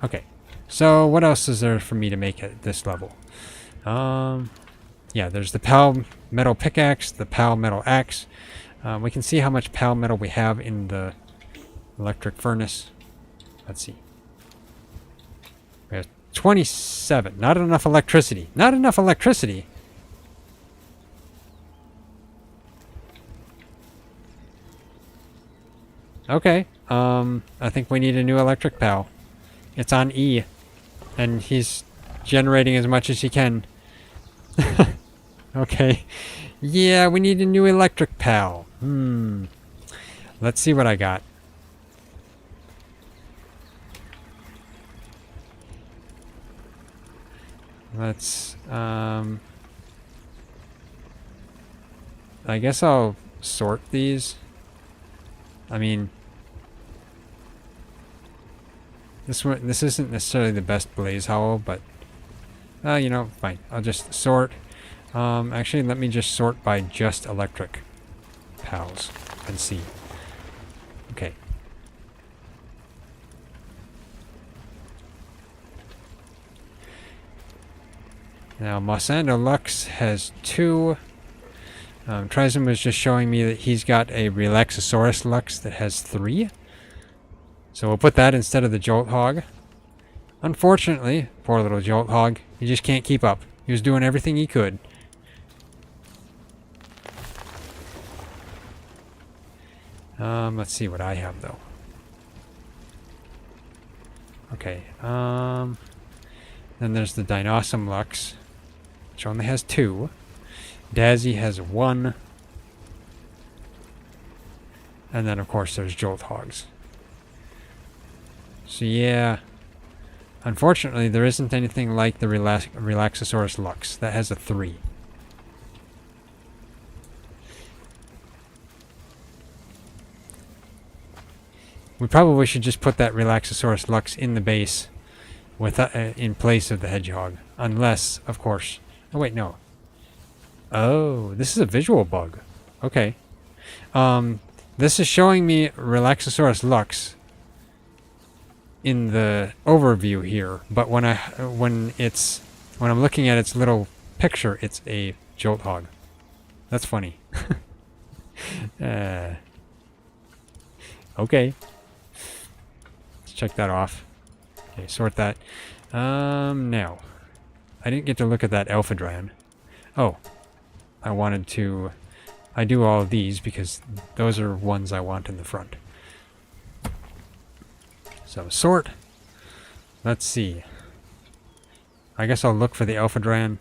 Okay. So what else is there for me to make at this level? Yeah, there's the PAL metal pickaxe, the PAL metal axe. We can see how much PAL metal we have in the electric furnace. Let's see. We have 27. Not enough electricity. Not enough electricity. Okay. I think we need a new electric PAL. It's on E. And he's generating as much as he can. Okay. Yeah, we need a new electric PAL. Let's see what I got. Let's, I guess I'll sort these. I mean, this isn't necessarily the best blaze hollow, but, you know, fine. I'll just sort. Actually, let me just sort by just electric PALs and see. Okay. Now, Mosando Lux has 2. TriZon was just showing me that he's got a Relaxosaurus Lux that has 3. So we'll put that instead of the Jolt Hog. Unfortunately, poor little Jolt Hog, he just can't keep up. He was doing everything he could. Let's see what I have, though. Okay, then there's the Dinosaur Lux, which only has 2. Dazzy has 1. And then, of course, there's Jolt Hogs. So, yeah. Unfortunately, there isn't anything like the Relaxosaurus Lux. That has a 3. We probably should just put that Relaxosaurus Lux in the base with in place of the Hedgehog. Unless, of course... Oh, wait, no. Oh, this is a visual bug. Okay. This is showing me Relaxosaurus Lux in the overview here, but when I'm looking at its little picture, it's a Jolt Hog. That's funny. Okay. Let's check that off. Okay, sort that. Now, I didn't get to look at that Alpha Dran. Oh, I do all of these because those are ones I want in the front. So sort. Let's see. I guess I'll look for the Alpha Dran.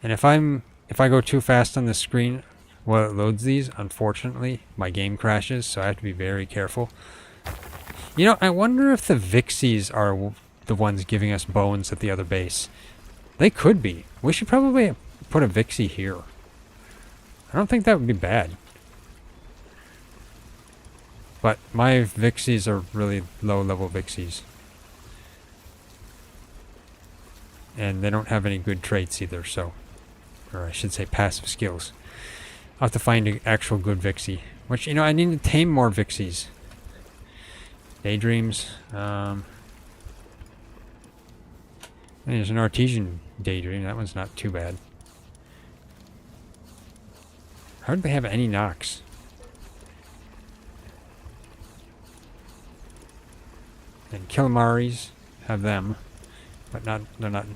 And if I go too fast on the screen while it loads these, unfortunately, my game crashes, so I have to be very careful. You know, I wonder if the Vixies are the ones giving us bones at the other base. They could be. We should probably put a Vixie here. I don't think that would be bad. But my Vixies are really low-level Vixies. And they don't have any good traits either, so... Or I should say passive skills. I'll have to find an actual good Vixie. Which, you know, I need to tame more Vixies. Daydreams. There's an Artesian Daydream. That one's not too bad. Hardly have any knocks. And Kilmaris have them, but they're not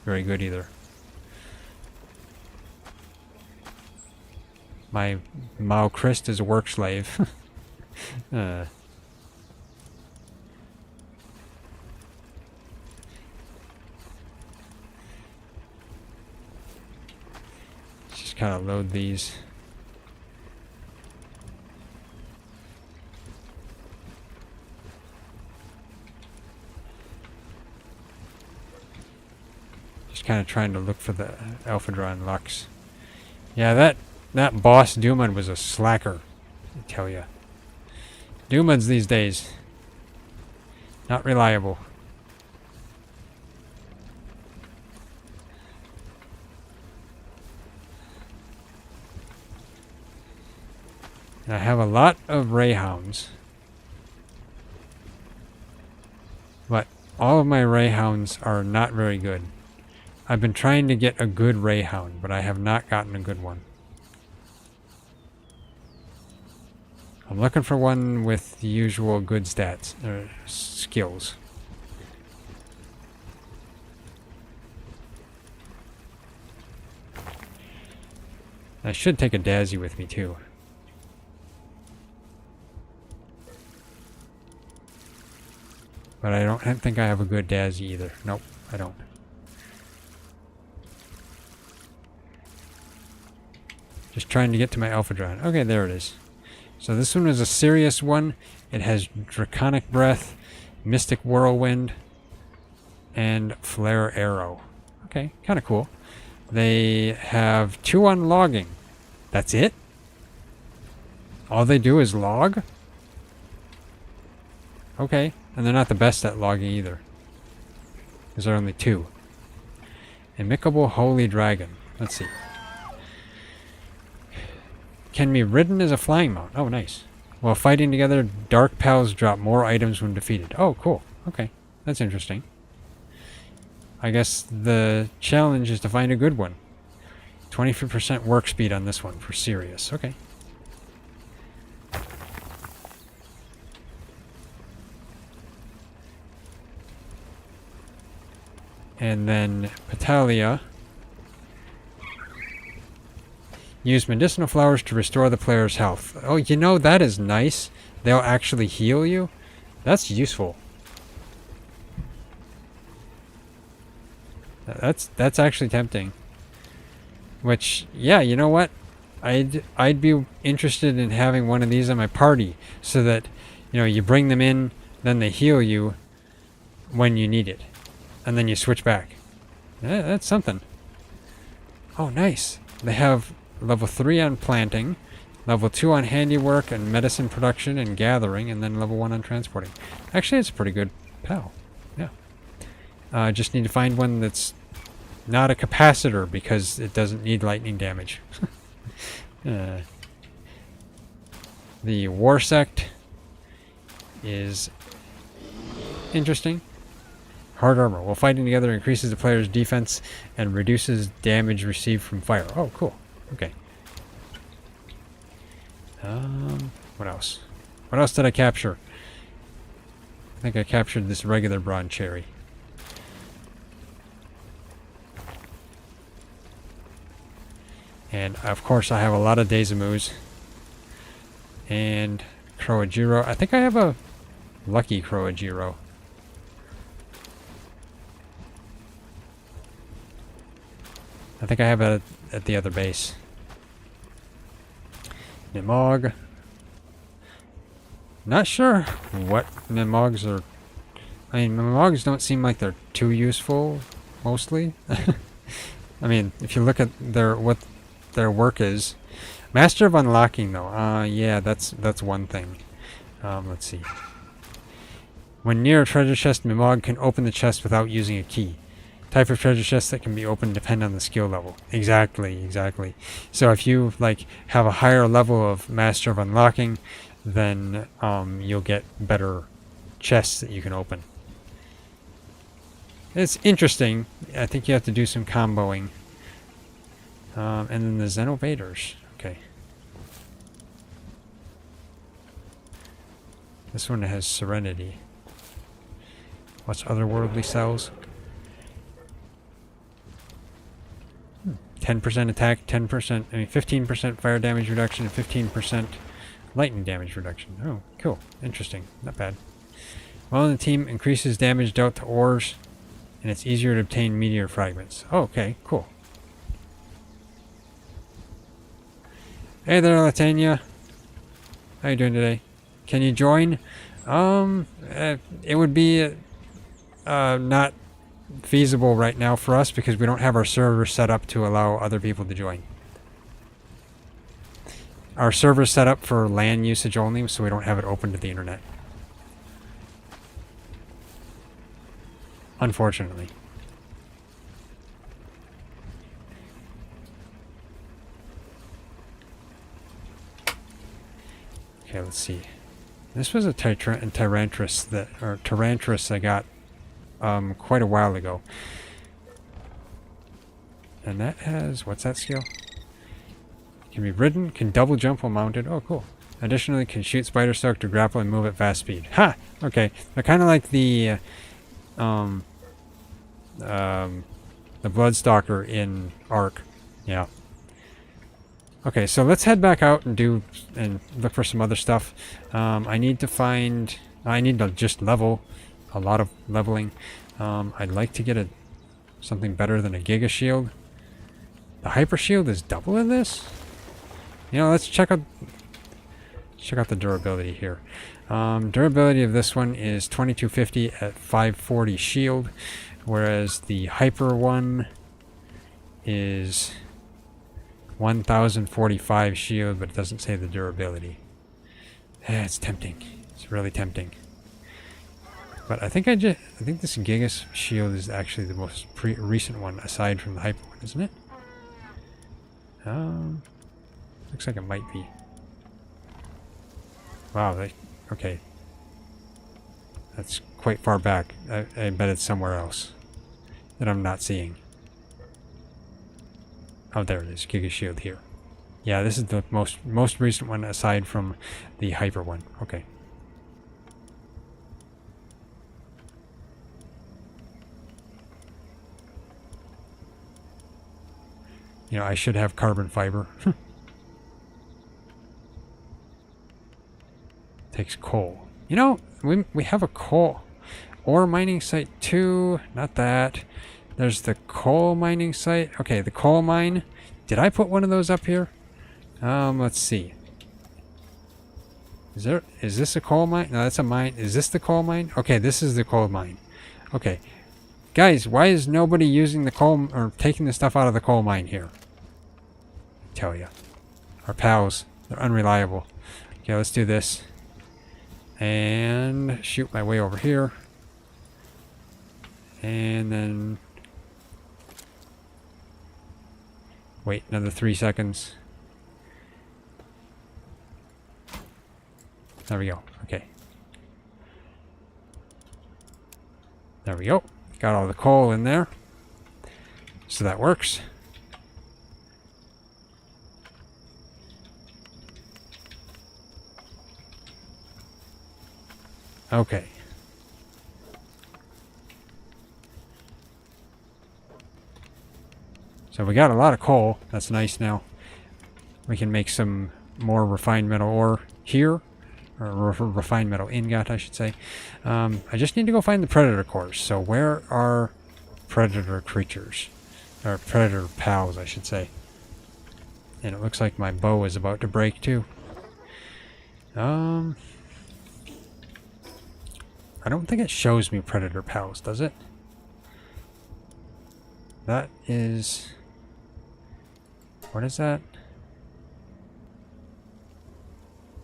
very good either. My Mao Christ is a work slave. Just kind of load these. Kind of trying to look for the Alphadron Lux. Yeah, that boss Doomud was a slacker, I tell ya. Doomuds these days, not reliable. And I have a lot of Rayhounds, but all of my Rayhounds are not very good. I've been trying to get a good Rayhound, but I have not gotten a good one. I'm looking for one with the usual good stats, or skills. I should take a Dazzy with me too. But I don't think I have a good Dazzy either. Nope, I don't. Just trying to get to my Alphadron. Okay, there it is. So this one is a serious one. It has Draconic Breath, Mystic Whirlwind, and Flare Arrow. Okay, kind of cool. They have 2 on logging. That's it? All they do is log? Okay, and they're not the best at logging either. Because there are only 2. Amicable Holy Dragon. Let's see. Can be ridden as a flying mount. Oh, nice. While fighting together, Dark Pals drop more items when defeated. Oh, cool. Okay, that's interesting. I guess the challenge is to find a good one. 23% work speed on this one for serious. Okay. And then Petalia. Use medicinal flowers to restore the player's health. Oh, you know, that is nice. They'll actually heal you. That's useful. That's actually tempting. Which, yeah, you know what? I'd be interested in having one of these on my party so that, you know, you bring them in, then they heal you when you need it. And then you switch back. Yeah, that's something. Oh, nice. They have level 3 on planting, level 2 on handiwork and medicine production and gathering, and then level 1 on transporting. Actually, it's a pretty good pal. Yeah. I just need to find one that's not a capacitor because it doesn't need lightning damage. The War Sect is interesting. Hard armor. While fighting together, increases the player's defense and reduces damage received from fire. Oh, cool. Okay. What else? What else did I capture? I think I captured this regular Bronze Cherry. And, of course, I have a lot of Dezamus. And Croagiro. I think I have a Lucky Croagiro. I think I have it at the other base. Nimog. Not sure what Mimogs are. I mean, Mimogs don't seem like they're too useful, mostly. I mean, if you look at what their work is. Master of Unlocking, though. Yeah, that's one thing. Let's see. When near a treasure chest, Mimog can open the chest without using a key. Type of treasure chest that can be opened depend on the skill level. Exactly. So if you like have a higher level of Master of Unlocking, then you'll get better chests that you can open. It's interesting. I think you have to do some comboing. And then the Xenobaders. Okay. This one has Serenity. What's otherworldly cells? 10% attack, 10%, 15% fire damage reduction, and 15% lightning damage reduction. Oh, cool. Interesting. Not bad. While in the team, increases damage dealt to ores, and it's easier to obtain meteor fragments. Oh, okay. Cool. Hey there, Latania. How you doing today? Can you join? It would be not feasible right now for us because we don't have our server set up to allow other people to join. Our server is set up for LAN usage only, so we don't have it open to the internet. Unfortunately. Okay, let's see. This was a Tyrantris I got quite a while ago. And that has, what's that skill? Can be ridden, can double jump while mounted. Oh, cool. Additionally, can shoot spider silk to grapple and move at fast speed. Ha! Okay. They're kind of like the Bloodstalker in Ark. Yeah. Okay, so let's head back out and look for some other stuff. I need to just level. A lot of leveling. I'd like to get something better than a Giga Shield. The Hyper Shield is double in this? You know, let's check out the durability here. Durability of this one is 2250 at 540 shield, whereas the Hyper one is 1045 shield, but it doesn't say the durability. It's tempting. It's really tempting. But I think this Giga Shield is actually the most recent one, aside from the Hyper one, isn't it? Looks like it might be. Wow, okay. That's quite far back. I bet it's somewhere else that I'm not seeing. Oh, there it is. Giga Shield here. Yeah, this is the most recent one aside from the Hyper one. Okay. You know, I should have carbon fiber. Takes coal. You know, we have a coal ore mining site too. Not that. There's the coal mining site. Okay, the coal mine. Did I put one of those up here? Let's see. Is this a coal mine? No, that's a mine. Is this the coal mine? Okay, this is the coal mine. Okay. Guys, why is nobody using the coal or taking the stuff out of the coal mine here? Tell ya. Our pals, they're unreliable. Okay, let's do this. And shoot my way over here. And then wait another 3 seconds. There we go. Okay. There we go. Got all the coal in there. So that works. Okay. So we got a lot of coal. That's nice now. We can make some more refined metal ore here. Or refined metal ingot, I should say. I just need to go find the predator cores. So where are predator creatures? Or predator pals, I should say. And it looks like my bow is about to break too. I don't think it shows me predator pals, does it? That is... What is that?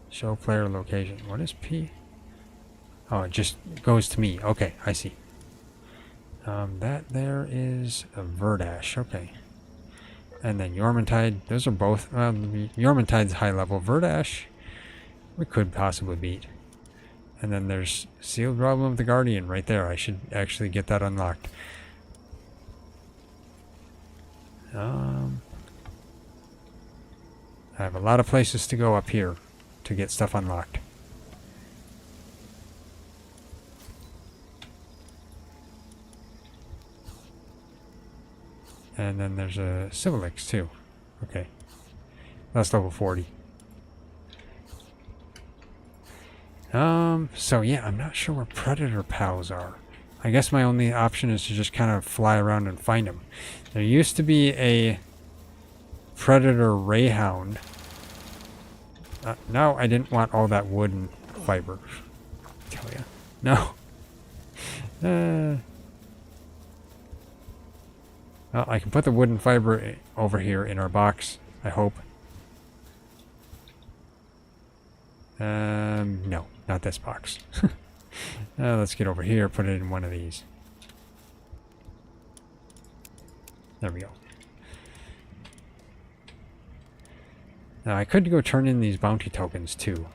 Show player location. What is P? Oh, it just goes to me. Okay, I see. That there is a Verdash. Okay. And then Yormantide. Those are both... Yormantide's high level. Verdash, we could possibly beat. And then there's Sealed Realm of the Guardian right there. I should actually get that unlocked. I have a lot of places to go up here to get stuff unlocked. And then there's a Civilix too. Okay. That's level 40. So yeah, I'm not sure where predator pals are. I guess my only option is to just kind of fly around and find them. There used to be a predator rayhound. No, I didn't want all that wood and fiber. Tell ya. No. Well, I can put the wood and fiber over here in our box, I hope. No, not this box. Let's get over here, put it in one of these. There we go. Now, I could go turn in these bounty tokens, too.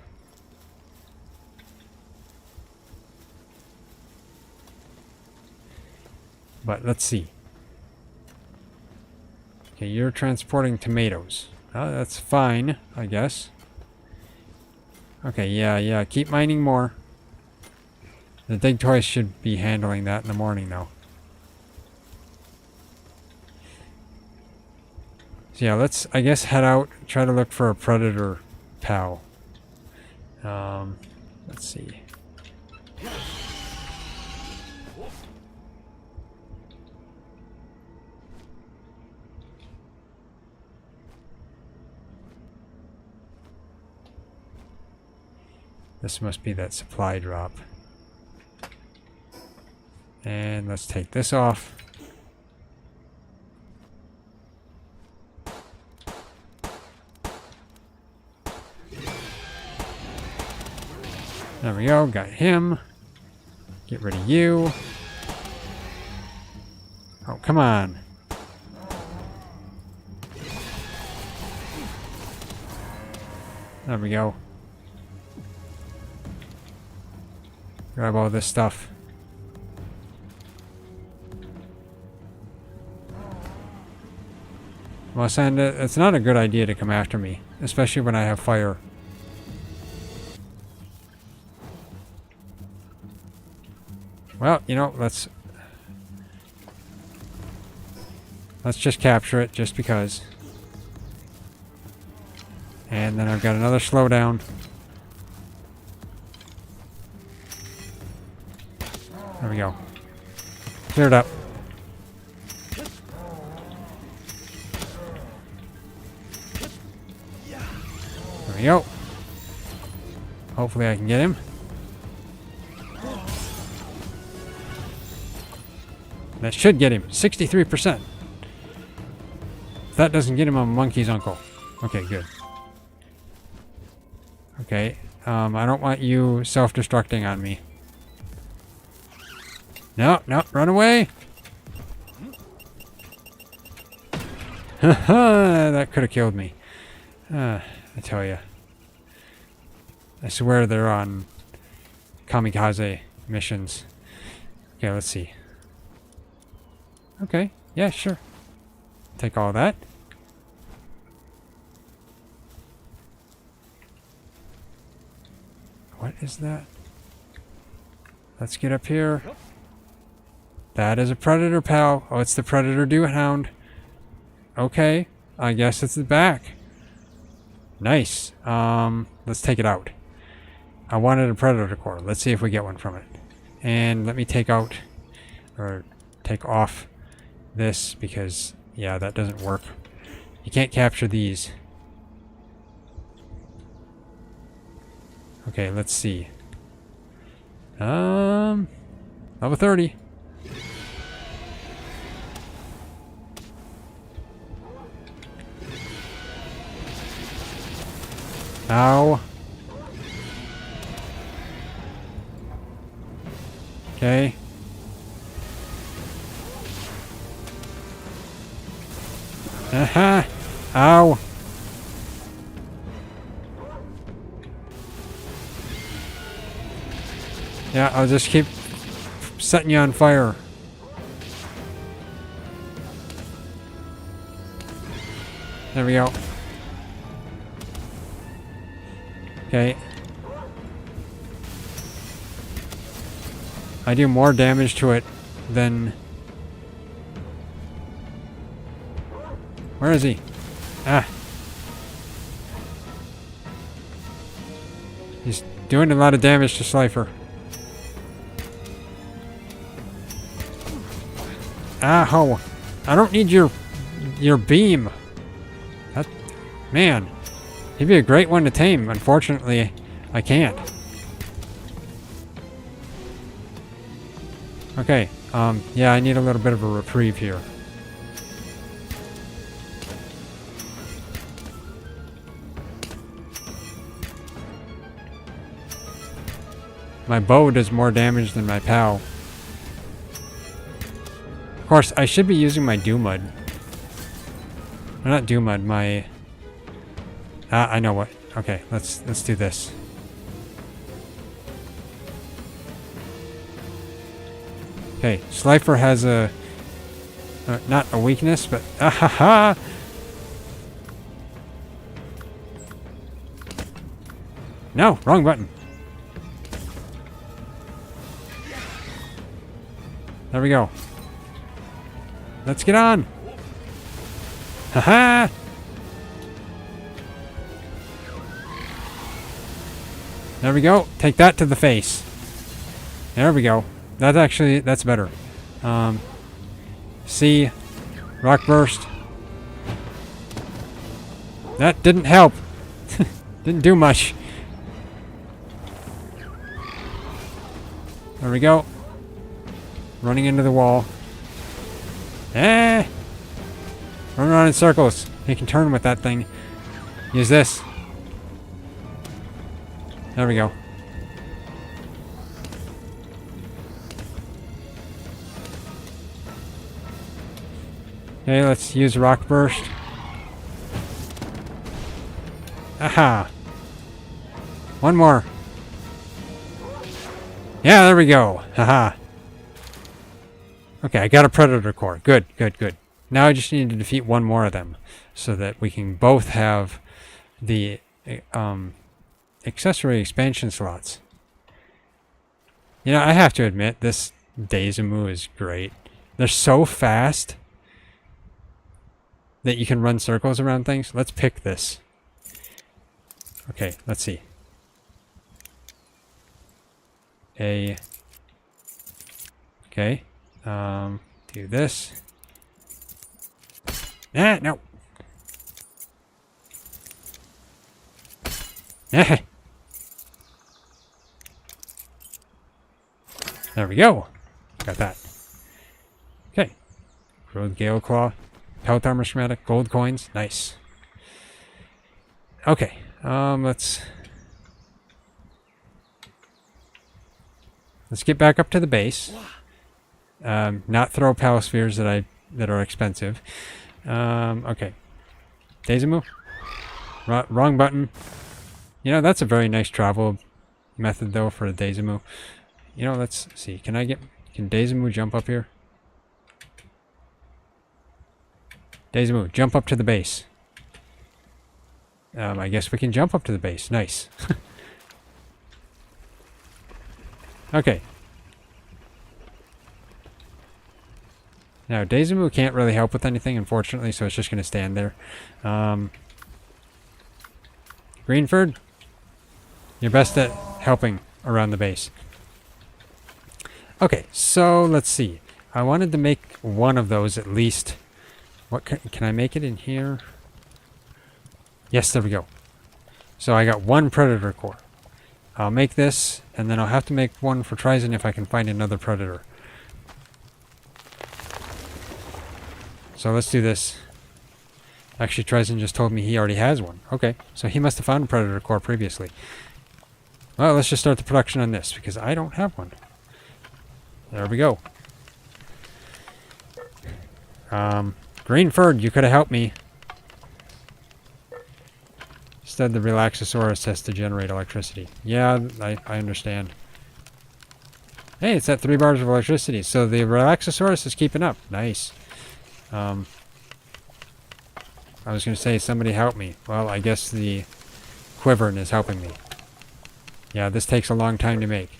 But let's see. Okay, you're transporting tomatoes. Oh, that's fine, I guess. Okay, yeah, keep mining more. The Dig Toys should be handling that in the morning, though. So yeah, let's, I guess, head out, try to look for a predator pal. Let's see. This must be that supply drop. And let's take this off. There we go, got him. Get rid of you. Oh, come on. There we go. Grab all this stuff. Well, Sand, it's not a good idea to come after me, especially when I have fire. Well, you know, let's just capture it, just because. And then I've got another slowdown. There we go. Cleared up. There we go. Hopefully I can get him. That should get him. 63%. If that doesn't get him, I'm a monkey's uncle. Okay, good. Okay. I don't want you self-destructing on me. No, run away! Haha, that could have killed me. I tell ya. I swear they're on kamikaze missions. Okay, let's see. Okay, yeah, sure. Take all that. What is that? Let's get up here. That is a predator pal. Oh, it's the predator hound. Okay, I guess it's the back. Nice. Let's take it out. I wanted a predator core. Let's see if we get one from it. And let me take out, or take off this, because, yeah, that doesn't work. You can't capture these. Okay, let's see. Level 30. Ow. Okay. Aha! Ow! Yeah, I'll just keep setting you on fire. There we go. Okay. I do more damage to it than... Where is he? Ah. He's doing a lot of damage to Slifer. Ow. I don't need your beam. That, man. He'd be a great one to tame. Unfortunately, I can't. Okay. Yeah, I need a little bit of a reprieve here. My bow does more damage than my POW. Of course, I should be using my Doomud. Or not Doomud, my... I know what. Okay, let's do this. Okay, Slifer has a... not a weakness, but... Ahaha! No, wrong button. There we go. Let's get on. Haha! There we go. Take that to the face. There we go. That's better. C. Rock burst. That didn't help. Didn't do much. There we go. Running into the wall. Eh! Run around in circles. You can turn with that thing. Use this. There we go. Okay, let's use rock burst. Aha! One more. Yeah, there we go. Haha. Okay, I got a predator core. Good, good, good. Now I just need to defeat one more of them so that we can both have the accessory expansion slots. You know, I have to admit, this Daizumu is great. They're so fast that you can run circles around things. Let's pick this. Okay, let's see. Okay. Do this. Ah, no. Ah. There we go. Got that. Okay. Growth Gale Claw. Pelt Armor Schematic. Gold coins. Nice. Okay. Let's get back up to the base. Not throw Pal Spheres that are expensive. Okay. Daizumu. Wrong button. You know, that's a very nice travel method though for a Daizumu. You know, let's see. Can Daizumu jump up here? Daizumu, jump up to the base. I guess we can jump up to the base. Nice. Okay. Now, Daizumu can't really help with anything, unfortunately, so it's just going to stand there. Greenford, you're best at helping around the base. Okay, so let's see. I wanted to make one of those at least. What can I make it in here? Yes, there we go. So I got one Predator core. I'll make this, and then I'll have to make one for TriZon if I can find another predator. So let's do this. Actually, TriZon just told me he already has one. Okay, so he must have found a predator core previously. Well, let's just start the production on this, because I don't have one. There we go. Greenford, you could have helped me. Instead, the Relaxosaurus has to generate electricity. Yeah, I understand. Hey, it's at 3 bars of electricity, so the Relaxosaurus is keeping up. Nice. I was going to say, somebody help me. Well, I guess the Quivern is helping me. Yeah, this takes a long time to make.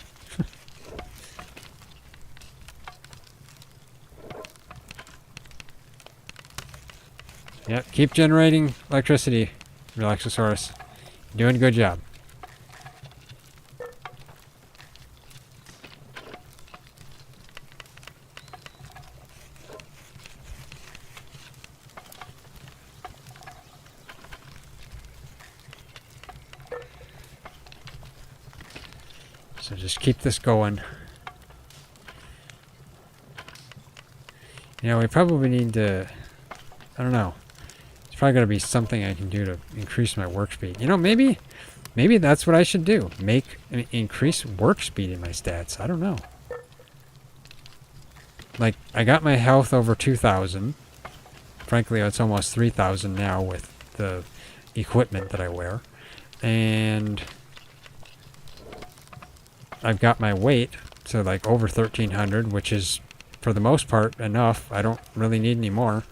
Yep, keep generating electricity, Relaxosaurus. Doing a good job. So just keep this going. You know, we probably need to... I don't know. It's probably got to be something I can do to increase my work speed. You know, maybe that's what I should do. Increase work speed in my stats. I don't know. Like, I got my health over 2,000. Frankly, it's almost 3,000 now with the equipment that I wear. And I've got my weight to like over 1,300, which is, for the most part, enough. I don't really need any more.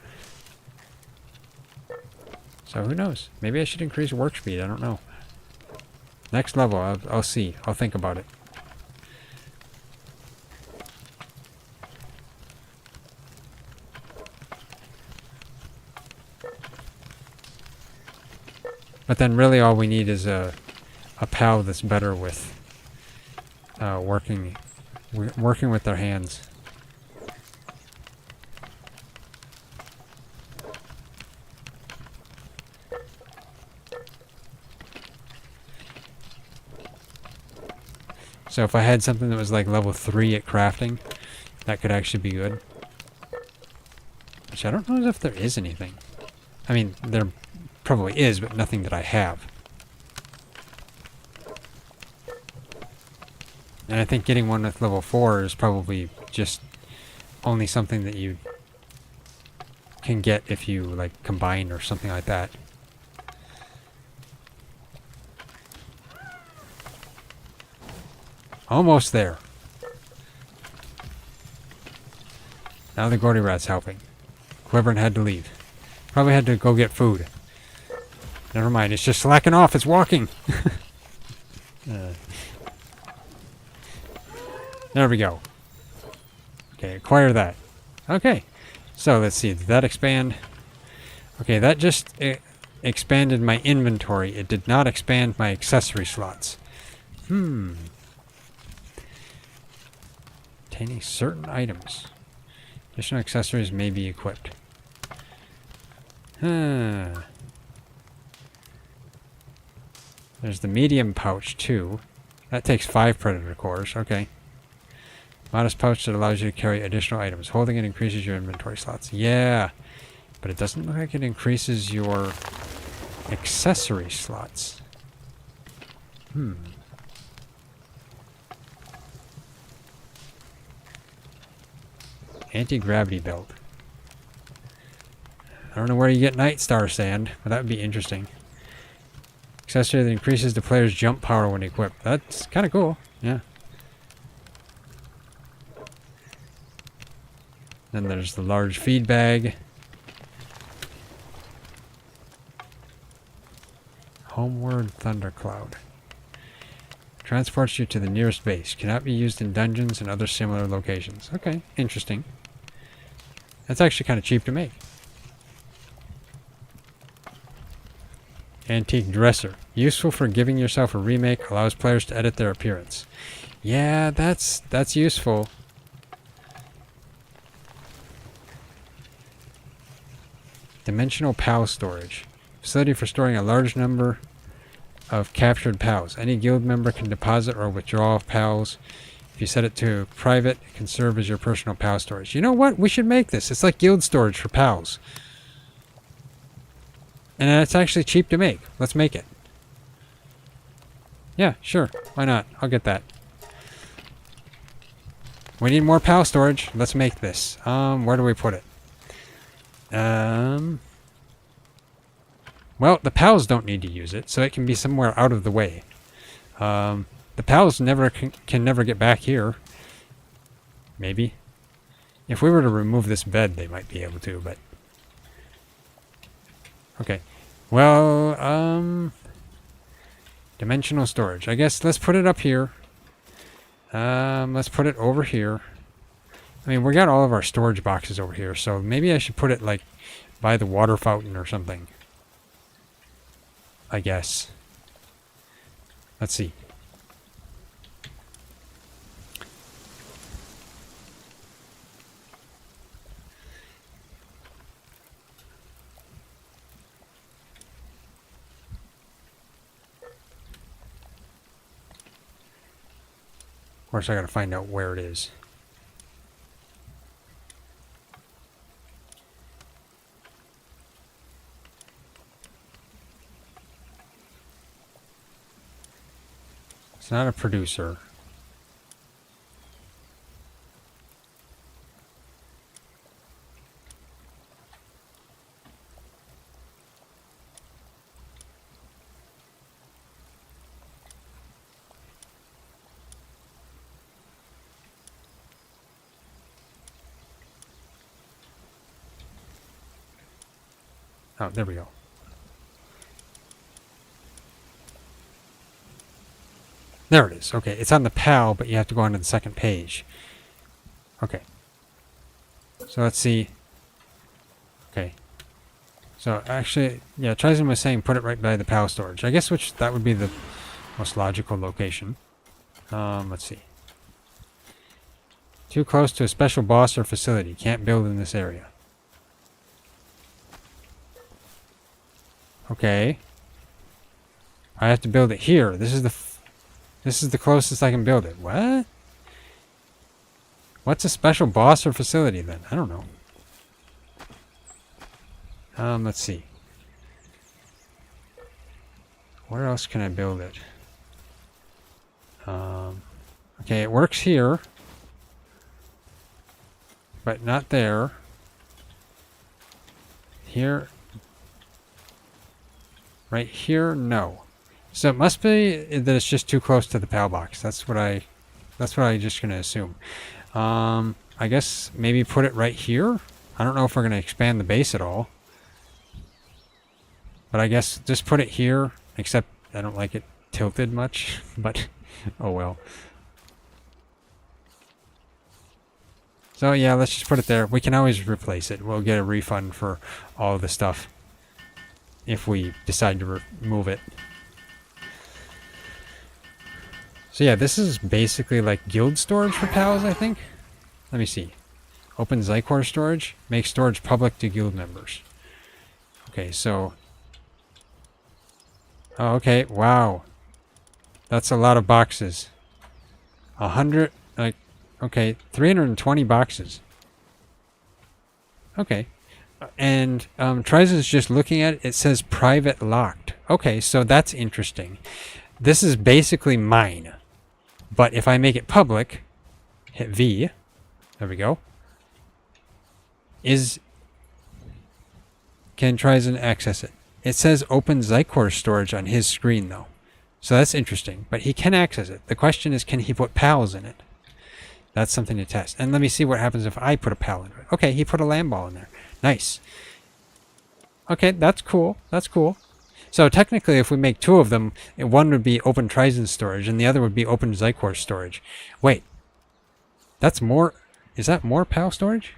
So who knows? Maybe I should increase work speed. I don't know. Next level, I'll see. I'll think about it. But then really all we need is a pal that's better with working with their hands. So if I had something that was like level 3 at crafting, that could actually be good. Which I don't know if there is anything. I mean, there probably is, but nothing that I have. And I think getting one with level 4 is probably just only something that you can get if you like combine or something like that. Almost there. Now the Gordy Rat's helping. Quivern had to leave. Probably had to go get food. Never mind, it's just slacking off, it's walking. There we go. Okay, acquire that. Okay, so let's see, did that expand? Okay, that just expanded my inventory. It did not expand my accessory slots. Obtaining certain items. Additional accessories may be equipped. There's the medium pouch too. That takes 5 predator cores. Okay. Modest pouch that allows you to carry additional items. Holding it increases your inventory slots. Yeah. But it doesn't look like it increases your accessory slots. Anti-gravity belt. I don't know where you get Night Star Sand, but that would be interesting. Accessory that increases the player's jump power when equipped. That's kind of cool. Yeah. Then there's the large feed bag. Homeward Thundercloud. Transports you to the nearest base. Cannot be used in dungeons and other similar locations. Okay, interesting. That's actually kind of cheap to make. Antique Dresser. Useful for giving yourself a remake. Allows players to edit their appearance. Yeah, that's useful. Dimensional PAL storage. Facility for storing a large number of captured PALs. Any guild member can deposit or withdraw PALs. If you set it to private, it can serve as your personal PAL storage. You know what? We should make this. It's like guild storage for PALs. And it's actually cheap to make. Let's make it. Yeah, sure. Why not? I'll get that. We need more PAL storage. Let's make this. Where do we put it? Well, the PALs don't need to use it, so it can be somewhere out of the way. The PALs can never get back here. Maybe. If we were to remove this bed, they might be able to, but... Okay. Well, dimensional storage. I guess let's put it up here. Let's put it over here. I mean, we got all of our storage boxes over here, so maybe I should put it, like, by the water fountain or something. I guess. Let's see. Of course, I gotta find out where it is. It's not a producer. Oh, there we go. There it is. Okay, it's on the PAL, but you have to go onto the second page. Okay. So let's see. Okay. So actually, yeah, TriZon was saying put it right by the PAL storage. I guess that would be the most logical location. Let's see. Too close to a special boss or facility. Can't build in this area. Okay. I have to build it here. This is the closest I can build it. What? What's a special boss or facility then? I don't know. Let's see. Where else can I build it? Okay, it works here. But not there. Here. Right here, no. So it must be that it's just too close to the PAL box. That's what I just gonna assume. I guess maybe put it right here. I don't know if we're gonna expand the base at all. But I guess just put it here, except I don't like it tilted much, but oh well. So yeah, let's just put it there. We can always replace it. We'll get a refund for all the stuff if we decide to remove it. So yeah, this is basically like guild storage for PALs, I think. Let me see. Open Xycor storage. Make storage public to guild members. Okay, so... Oh, okay, wow. That's a lot of boxes. 100, like, okay, 320 boxes. Okay. And TriZon's just looking at it. It says private locked. Okay, so that's interesting. This is basically mine. But if I make it public, hit V. There we go. Can TriZon access it? It says open Xycor storage on his screen though. So that's interesting. But he can access it. The question is, can he put PALs in it? That's something to test. And let me see what happens if I put a PAL in it. Okay, he put a land ball in there. Nice. Okay, that's cool. That's cool. So technically, if we make two of them, one would be open TriZon storage, and the other would be open Xycor storage. Wait. That's more... Is that more PAL storage?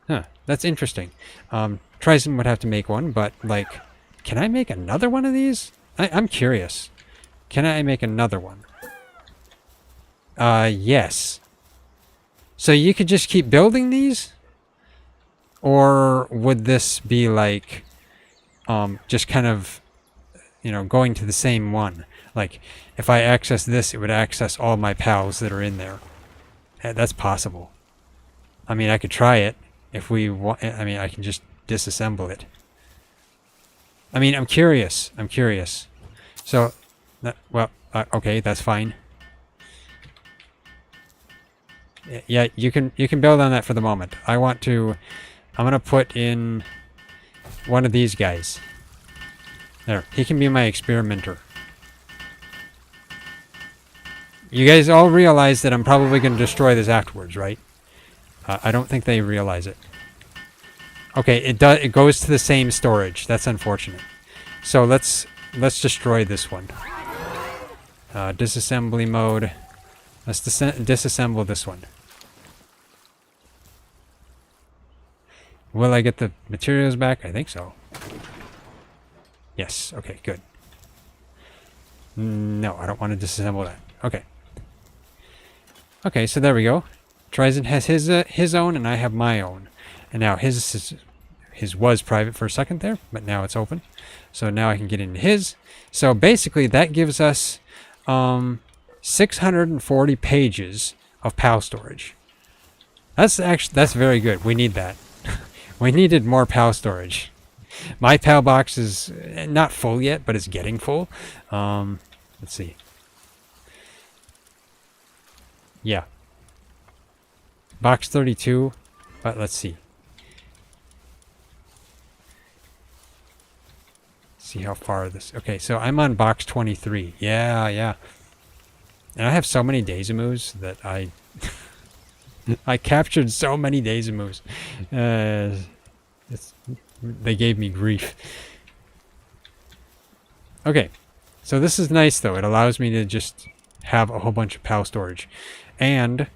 Huh, that's interesting. TriZon would have to make one, but, like... Can I make another one of these? I'm curious. Can I make another one? Yes. So you could just keep building these? Or would this be like... just kind of, going to the same one. Like, if I access this, it would access all my pals that are in there. That's possible. I mean, I could try it if we want. I mean, I can just disassemble it. I mean, I'm curious. So, okay, that's fine. Yeah, you can build on that for the moment. I'm gonna put in one of these guys. There, he can be my experimenter. You guys all realize that I'm probably going to destroy this afterwards, right? I don't think they realize it. Okay, it goes to the same storage. That's unfortunate. So let's destroy this one. Disassembly mode. Let's disassemble this one. Will I get the materials back? I think so. Yes. Okay, good. No, I don't want to disassemble that. Okay. Okay, so there we go. TriZon has his own, and I have my own. And now his was private for a second there, but now it's open. So now I can get into his. So basically, that gives us 640 pages of PAL storage. That's very good. We need that. We needed more PAL storage. My PAL box is not full yet, but it's getting full. Let's see. Yeah. Box 32, but let's see. See how far this... Okay, so I'm on box 23. Yeah. And I have so many Dezimus that I... I captured so many Dezimus. They gave me grief. Okay, so this is nice though. It allows me to just have a whole bunch of PAL storage. And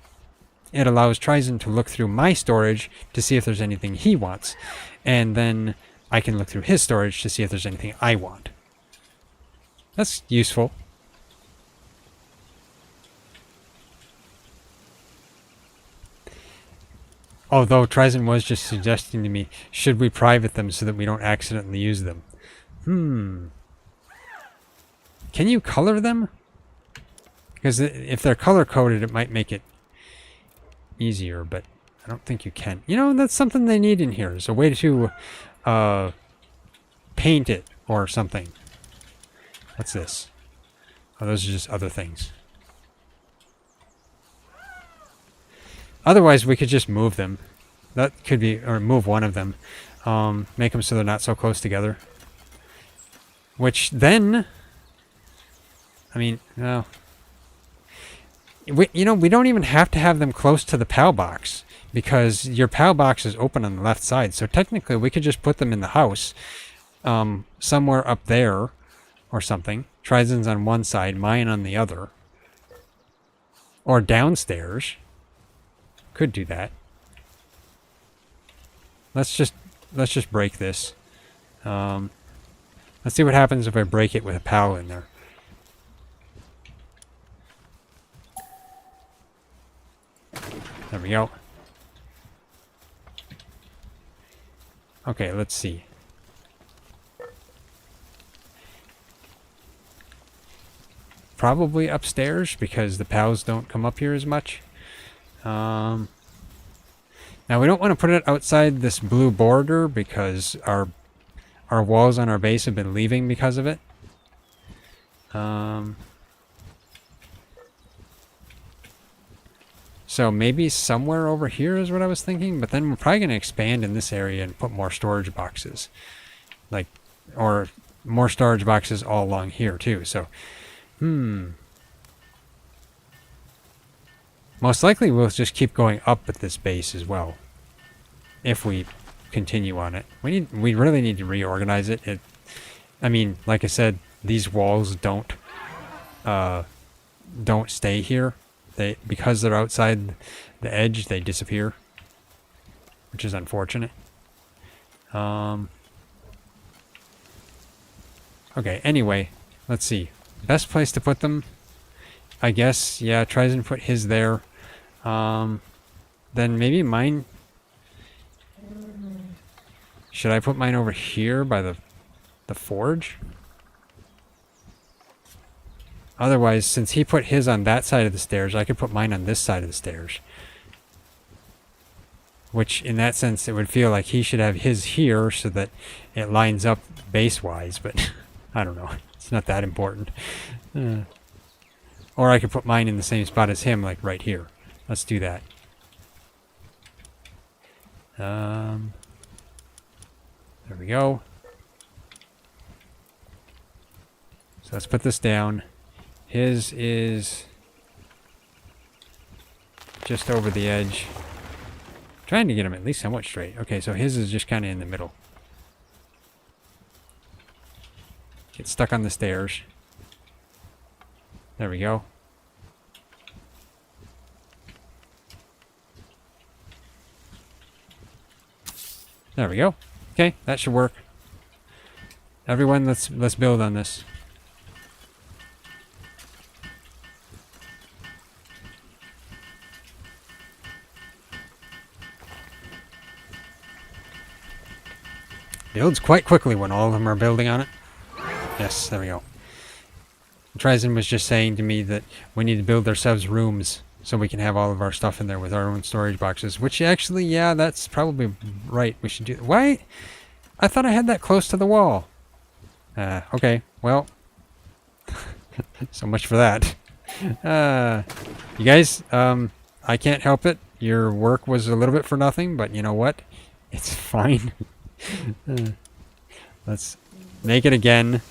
it allows TriZon to look through my storage to see if there's anything he wants. And then I can look through his storage to see if there's anything I want. That's useful. Although TriZon was just suggesting to me, should we private them so that we don't accidentally use them? Can you color them? Because if they're color-coded, it might make it easier, but I don't think you can. You know, that's something they need in here. Is a way to paint it or something. What's this? Oh, those are just other things. Otherwise, we could just move them. That could be, or move one of them. Make them so they're not so close together. Which then, I mean, no. We don't even have to have them close to the PAL box because your PAL box is open on the left side. So technically, we could just put them in the house, somewhere up there or something. TriZon's on one side, mine on the other. Or downstairs. Could do that. Let's just break this. Let's see what happens if I break it with a PAL in there. There we go. Okay, let's see. Probably upstairs because the PALs don't come up here as much. Now we don't want to put it outside this blue border because our walls on our base have been leaving because of it. So maybe somewhere over here is what I was thinking, but then we're probably going to expand in this area and put more storage boxes. Or more storage boxes all along here too. So, most likely we'll just keep going up at this base as well. If we continue on it. We really need to reorganize it. I mean, like I said, these walls don't stay here. Because they're outside the edge, they disappear. Which is unfortunate. Okay, anyway, let's see. Best place to put them, I guess, yeah, TriZon put his there. Then maybe mine... Should I put mine over here by the the forge. Otherwise, since he put his on that side of the stairs, I could put mine on this side of the stairs. Which, in that sense, it would feel like he should have his here so that it lines up base-wise, but I don't know. It's not that important. Or I could put mine in the same spot as him, like right here. Let's do that. There we go. So let's put this down. His is just over the edge. Trying to get him at least somewhat straight. Okay, so his is just kind of in the middle. Get stuck on the stairs. There we go. There we go. Okay, that should work. Everyone, let's build on this. Builds quite quickly when all of them are building on it. Yes, there we go. TriZon was just saying to me that we need to build ourselves rooms so we can have all of our stuff in there with our own storage boxes. Which actually, yeah, that's probably right. We should do. Why? I thought I had that close to the wall. Okay, well, so much for that. You guys, I can't help it. Your work was a little bit for nothing, but you know what? It's fine. Let's make it again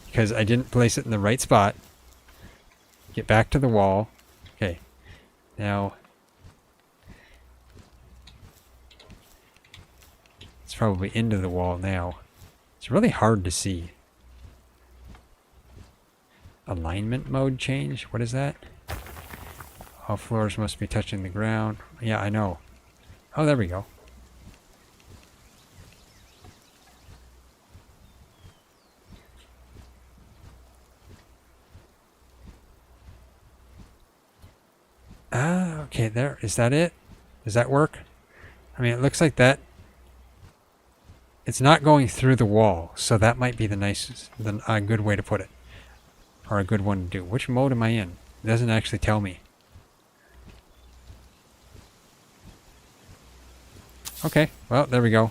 because I didn't place it in the right spot. Get back to the wall. Okay. Now it's probably into the wall now. It's really hard to see. Alignment mode change? What is that? All floors must be touching the ground. Yeah, I know. Oh, there we go. Okay, there. Is that it? Does that work? I mean, it looks like that. It's not going through the wall, so that might be the nicest, a good way to put it. Or a good one to do. Which mode am I in? It doesn't actually tell me. Okay, well, there we go.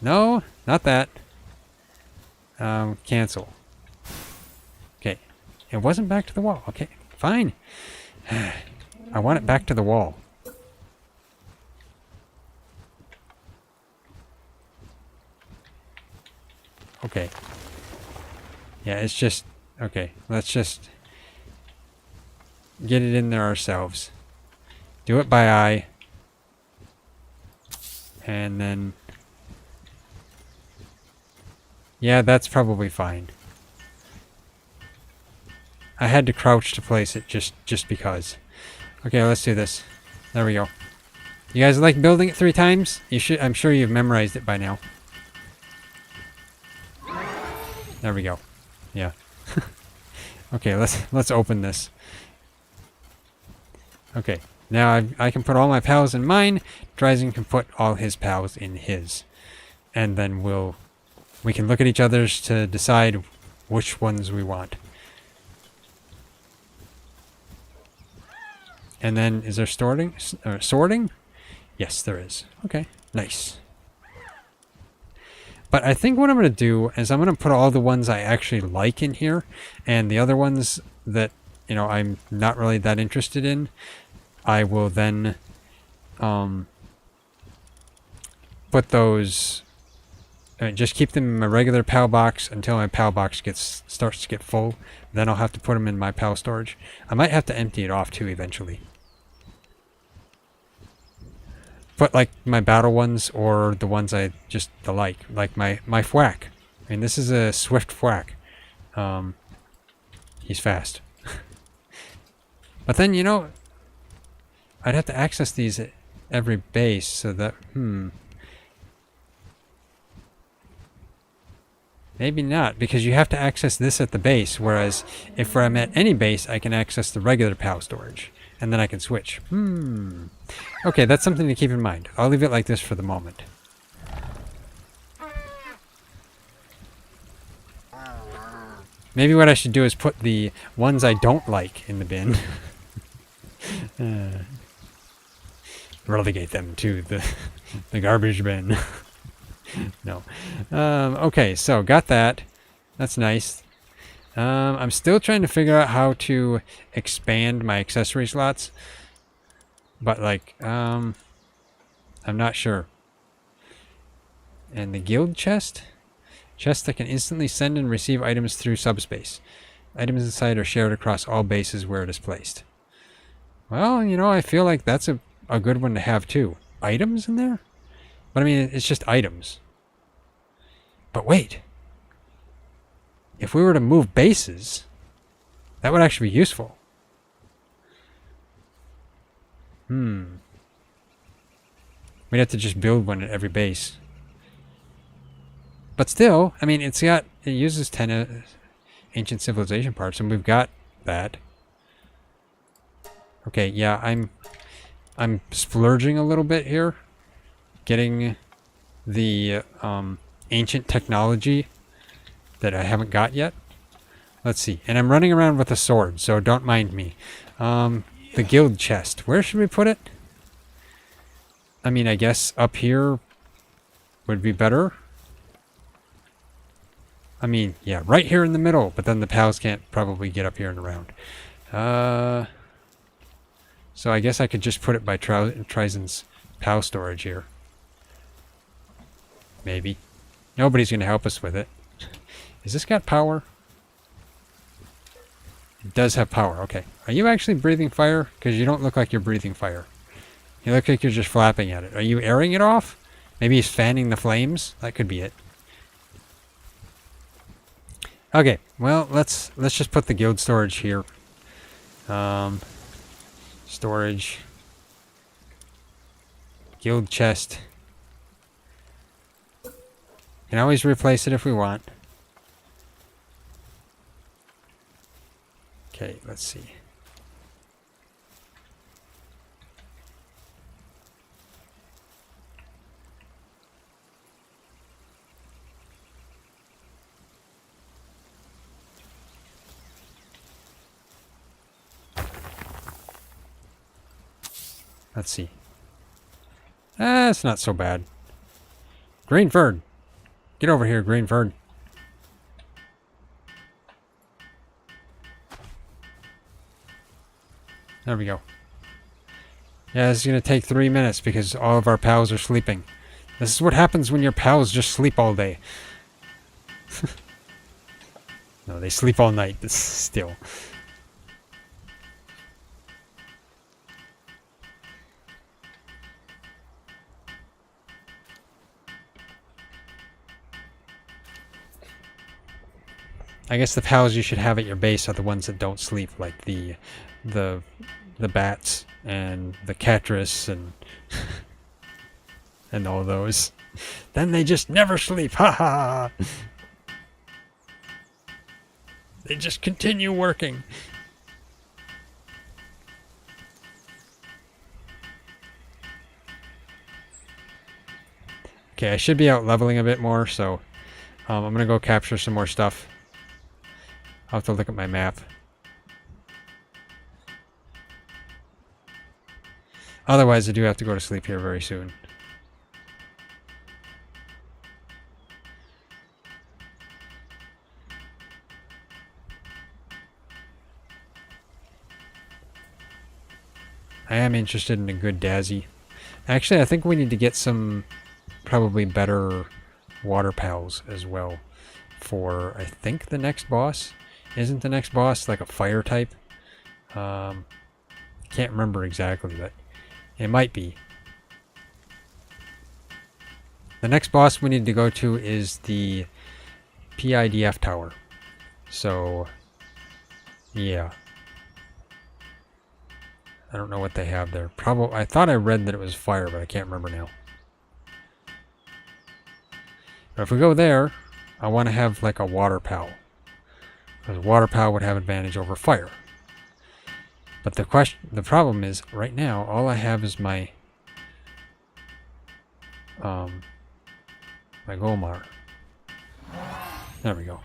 No, not that. Cancel. Okay. It wasn't back to the wall. Okay, fine. I want it back to the wall. Okay. Yeah, it's just... Okay, let's just get it in there ourselves. Do it by eye. And then... Yeah, that's probably fine. I had to crouch to place it just because. Okay, let's do this. There we go. You guys like building it 3 times? You should. I'm sure you've memorized it by now. There we go. Yeah. Okay, let's open this. Okay, now I can put all my pals in mine. TriZon can put all his pals in his, and then we can look at each other's to decide which ones we want. And then, is there sorting? Sorting? Yes, there is. Okay, nice. But I think what I'm going to do is I'm going to put all the ones I actually like in here, and the other ones that, you know, I'm not really that interested in, I will then put those, just keep them in my regular PAL box until my PAL box starts to get full. Then I'll have to put them in my PAL storage. I might have to empty it off too eventually. But like my battle ones or the ones I just like my FWAC. I mean, this is a swift FWAC. He's fast. But then, you know, I'd have to access these at every base so that, maybe not, because you have to access this at the base, whereas if I'm at any base, I can access the regular PAL storage. And then I can switch. Okay, that's something to keep in mind. I'll leave it like this for the moment. Maybe what I should do is put the ones I don't like in the bin. Relegate them to the garbage bin. No. Okay, so got that. That's nice. I'm still trying to figure out how to expand my accessory slots. But, like, I'm not sure. And the guild chest? Chest that can instantly send and receive items through subspace. Items inside are shared across all bases where it is placed. Well, you know, I feel like that's a good one to have too. Items in there? But I mean, it's just items. But wait. If we were to move bases, that would actually be useful. We'd have to just build one at every base. But still, I mean, it uses 10 ancient civilization parts, and we've got that. Okay, yeah, I'm splurging a little bit here, getting the ancient technology that I haven't got yet. Let's see, and I'm running around with a sword, so don't mind me. The guild chest, where should we put it? I mean, I guess up here would be better. I mean, yeah, right here in the middle, but then the pals can't probably get up here and around. So I guess I could just put it by TriZon's PAL storage here. Maybe. Nobody's going to help us with it. Has this got power? It does have power, okay. Are you actually breathing fire? Because you don't look like you're breathing fire. You look like you're just flapping at it. Are you airing it off? Maybe he's fanning the flames? That could be it. Okay, well, let's just put the guild storage here. Storage. Guild chest. Can always replace it if we want. Okay, let's see. Let's see. It's not so bad. Greenford! Get over here, Greenford. There we go. Yeah, this is going to take 3 minutes because all of our pals are sleeping. This is what happens when your pals just sleep all day. No, they sleep all night still. I guess the pals you should have at your base are the ones that don't sleep, like the bats and the Catris and and all those. Then they just never sleep. Ha ha. They just continue working. Okay, I should be out leveling a bit more, so I'm gonna go capture some more stuff. I'll have to look at my map. Otherwise, I do have to go to sleep here very soon. I am interested in a good Dazzy. Actually, I think we need to get some probably better water pals as well for, I think, the next boss. Isn't the next boss like a fire type? Can't remember exactly, but it might be. The next boss we need to go to is the PIDF tower. So, yeah. I don't know what they have there. Probably, I thought I read that it was fire, but I can't remember now. But if we go there, I want to have like a water pal. Because water pal would have advantage over fire. But the problem is, right now, all I have is my my Golmar. There we go.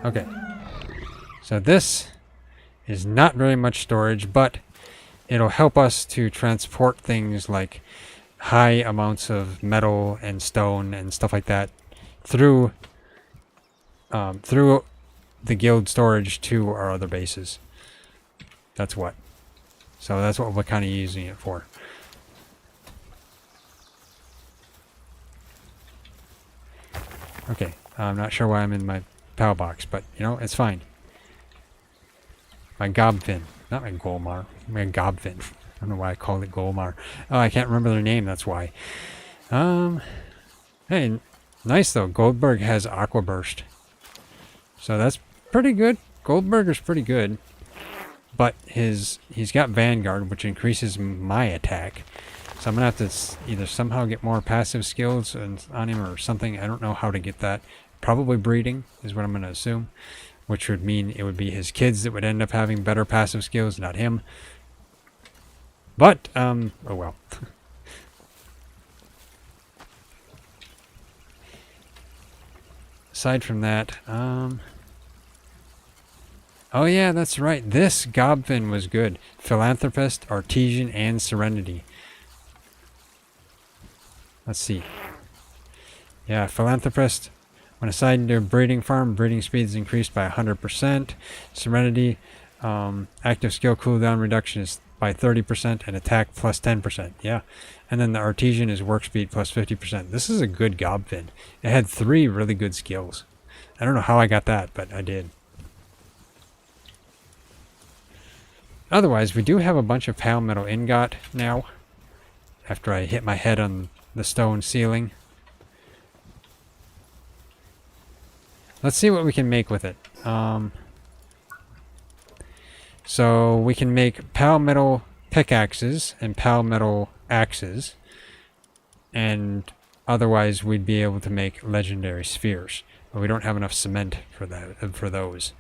Okay. So this is not very much storage, but it'll help us to transport things like high amounts of metal and stone and stuff like that through through the guild storage to our other bases. That's what. So that's what we're kind of using it for. Okay, I'm not sure why I'm in my PAL box, but you know, it's fine. My Gobfin, not my Golmar, my Gobfin. I don't know why I called it Golmar. Oh, I can't remember their name, that's why. Hey, nice though. Goldberg has Aqua Burst. So that's pretty good. Goldberger's pretty good. But he's got Vanguard, which increases my attack. So I'm going to have to either somehow get more passive skills on him or something. I don't know how to get that. Probably breeding is what I'm going to assume. Which would mean it would be his kids that would end up having better passive skills, not him. But, oh well. Aside from that, oh yeah, that's right. This Gobfin was good. Philanthropist, Artesian, and Serenity. Let's see. Yeah, Philanthropist. When assigned to a breeding farm, breeding speed is increased by 100%. Serenity, active skill cooldown reduction is by 30% and attack plus 10%. Yeah. And then the Artesian is work speed plus 50%. This is a good Gobfin. It had 3 really good skills. I don't know how I got that, but I did. Otherwise, we do have a bunch of pale metal ingot now. After I hit my head on the stone ceiling. Let's see what we can make with it. So we can make pale metal pickaxes and pale metal axes. And otherwise we'd be able to make legendary spheres. But we don't have enough cement for that, for those.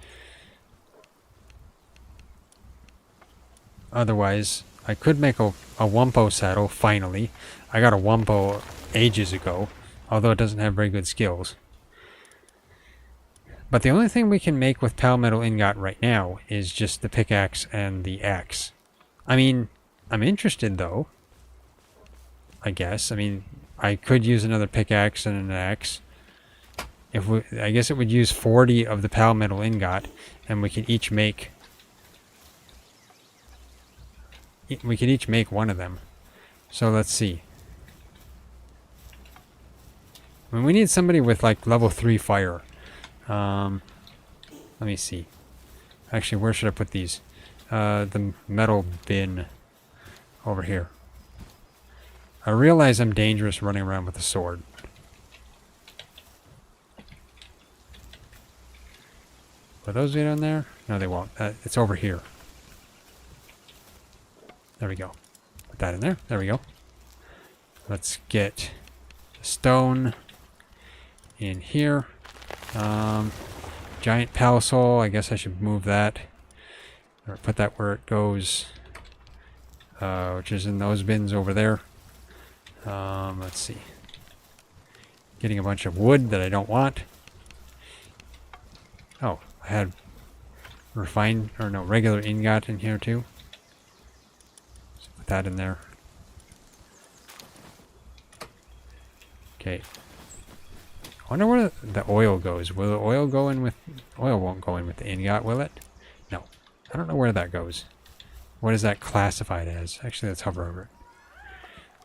Otherwise, I could make a Wumpo saddle, finally. I got a Wumpo ages ago, although it doesn't have very good skills. But the only thing we can make with pale metal ingot right now is just the pickaxe and the axe. I mean, I'm interested though. I guess. I mean, I could use another pickaxe and an axe. I guess it would use 40 of the pale metal ingot, and we could each make one of them. So let's see. I mean, we need somebody with like level 3 fire. Let me see. Actually, where should I put these? The metal bin over here. I realize I'm dangerous running around with a sword. Will those be down there? No, they won't. It's over here. There we go. Put that in there. There we go. Let's get stone in here. Giant palisol. I guess I should move that. Or put that where it goes. Which is in those bins over there. Let's see. Getting a bunch of wood that I don't want. Oh, I had regular ingot in here too. So put that in there. Okay. I wonder where the oil goes. Will the oil go in with... Oil won't go in with the ingot, will it? No. I don't know where that goes. What is that classified as? Actually, let's hover over it.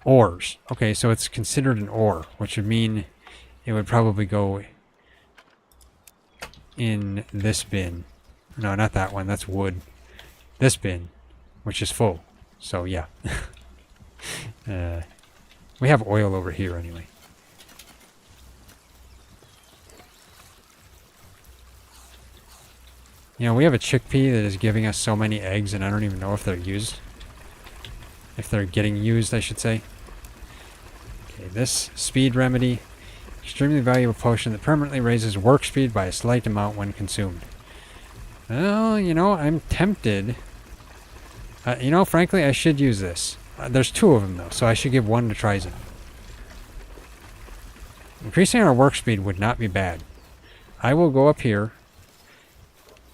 Ores. Okay, so it's considered an ore, which would mean it would probably go in this bin. No, not that one. That's wood. This bin, which is full. So, yeah. We have oil over here anyway. You know, we have a chickpea that is giving us so many eggs, and I don't even know if they're used. If they're getting used, I should say. Okay, this speed remedy. Extremely valuable potion that permanently raises work speed by a slight amount when consumed. Well, you know, I'm tempted. You know, frankly, I should use this. There's 2 of them, though, so I should give 1 to TriZon. Increasing our work speed would not be bad. I will go up here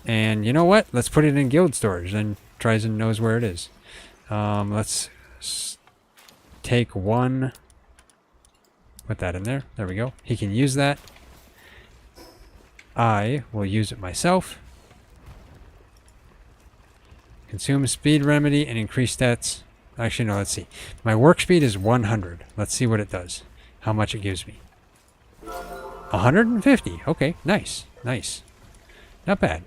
And you know what? Let's put it in guild storage. Then TriZon knows where it is. Let's take one. Put that in there. There we go. He can use that. I will use it myself. Consume speed remedy and increase stats. Actually, no, let's see. My work speed is 100. Let's see what it does. How much it gives me. 150. Okay, nice. Nice. Not bad.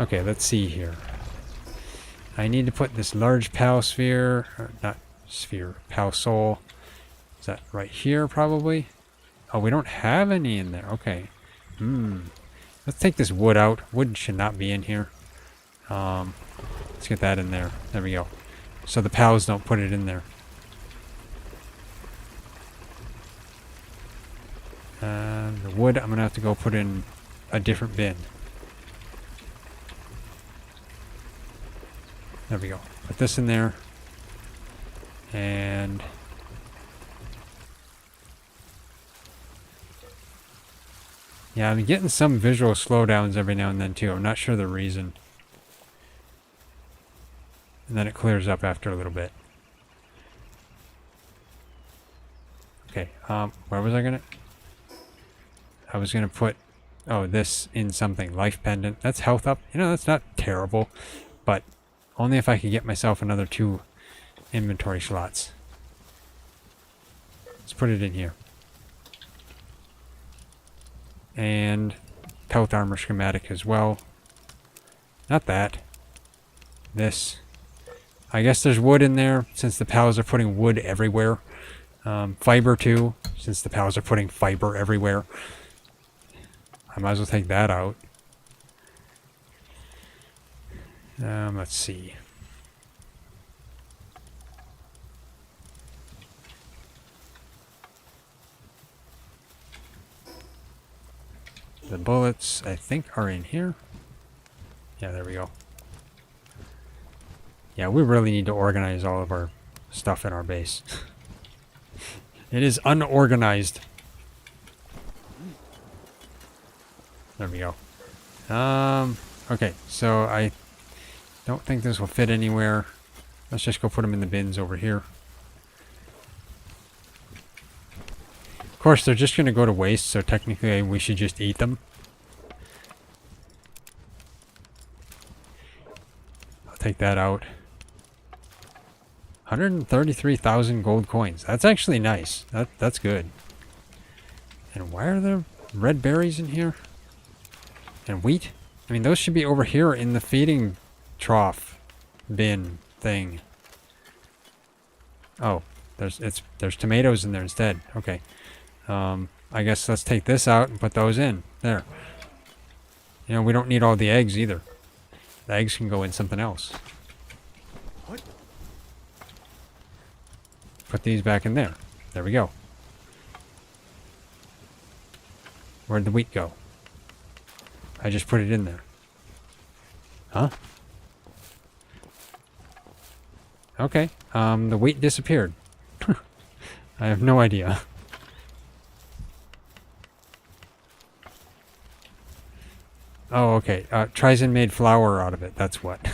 Okay, let's see here. I need to put this large PAL sphere, or not sphere, PAL soul. Is that right here, probably? Oh, we don't have any in there. Okay. Let's take this wood out. Wood should not be in here. Let's get that in there. There we go. So the PALs don't put it in there. The wood, I'm going to have to go put in a different bin. There we go. Put this in there. And yeah, I'm getting some visual slowdowns every now and then too. I'm not sure the reason. And then it clears up after a little bit. Okay, where was I gonna? I was gonna put, oh, this in something. Life pendant. That's health up. You know, that's not terrible. But only if I could get myself another 2 inventory slots. Let's put it in here. And health armor schematic as well. Not that. This. I guess there's wood in there since the pals are putting wood everywhere. Fiber too, since the pals are putting fiber everywhere. I might as well take that out. Let's see. The bullets, I think, are in here. Yeah, there we go. Yeah, we really need to organize all of our stuff in our base. It is unorganized. There we go. Okay, so I don't think this will fit anywhere. Let's just go put them in the bins over here. Of course, they're just going to go to waste, so technically we should just eat them. I'll take that out. 133,000 gold coins. That's actually nice. That's good. And why are there red berries in here? And wheat? I mean, those should be over here in the feeding trough bin thing. Oh, there's tomatoes in there instead. Okay. I guess let's take this out and put those in. There. You know, we don't need all the eggs either. The eggs can go in something else. Put these back in there. There we go. Where'd the wheat go? I just put it in there. Huh? Okay. The wheat disappeared. I have no idea. Oh, okay. TriZon made flour out of it. That's what.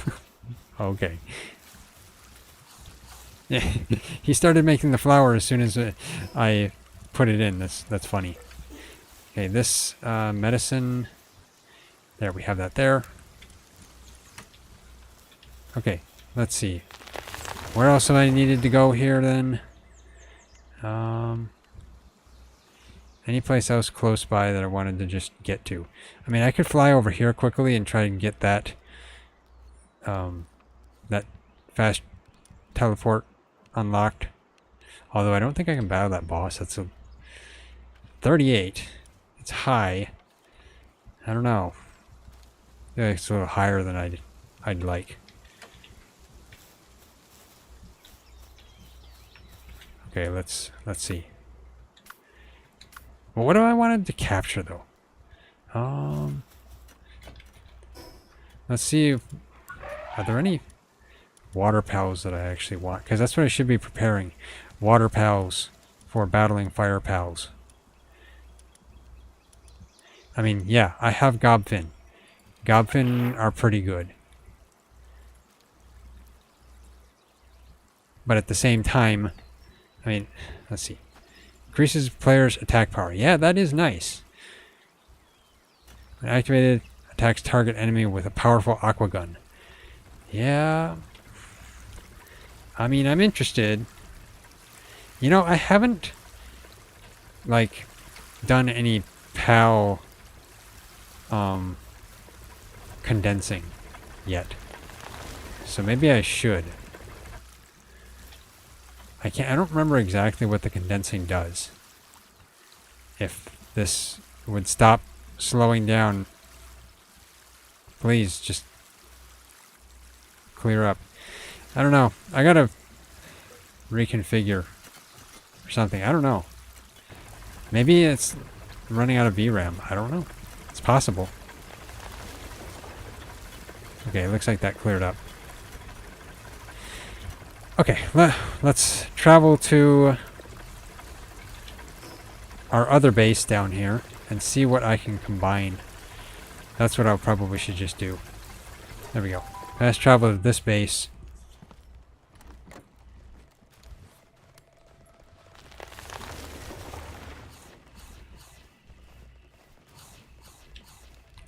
Okay. Yeah, he started making the flour as soon as I put it in. That's funny. Okay, this medicine. There, we have that there. Okay, let's see. Where else have I needed to go here then? Any place else close by that I wanted to just get to? I mean, I could fly over here quickly and try and get that that fast teleport unlocked. Although I don't think I can battle that boss. That's a 38. It's high. I don't know. I feel like it's a little higher than I'd like. Okay, let's see. Well, what do I want to capture though? Let's see if, are there any water pals that I actually want, because that's what I should be preparing. Water pals for battling fire pals. I mean, yeah, I have Gobfin. Gobfin are pretty good. But at the same time, I mean, let's see. Increases players' attack power. Yeah, that is nice. When activated, attacks target enemy with a powerful aqua gun. Yeah. I mean, I'm interested. You know, I haven't, like, done any PAL condensing yet. So maybe I should. I don't remember exactly what the condensing does. If this would stop slowing down, please just clear up. I don't know. I gotta reconfigure or something. I don't know. Maybe it's running out of VRAM. I don't know. It's possible. Okay, looks like that cleared up. Okay, let's travel to our other base down here and see what I can combine. That's what I probably should just do. There we go. Let's travel to this base.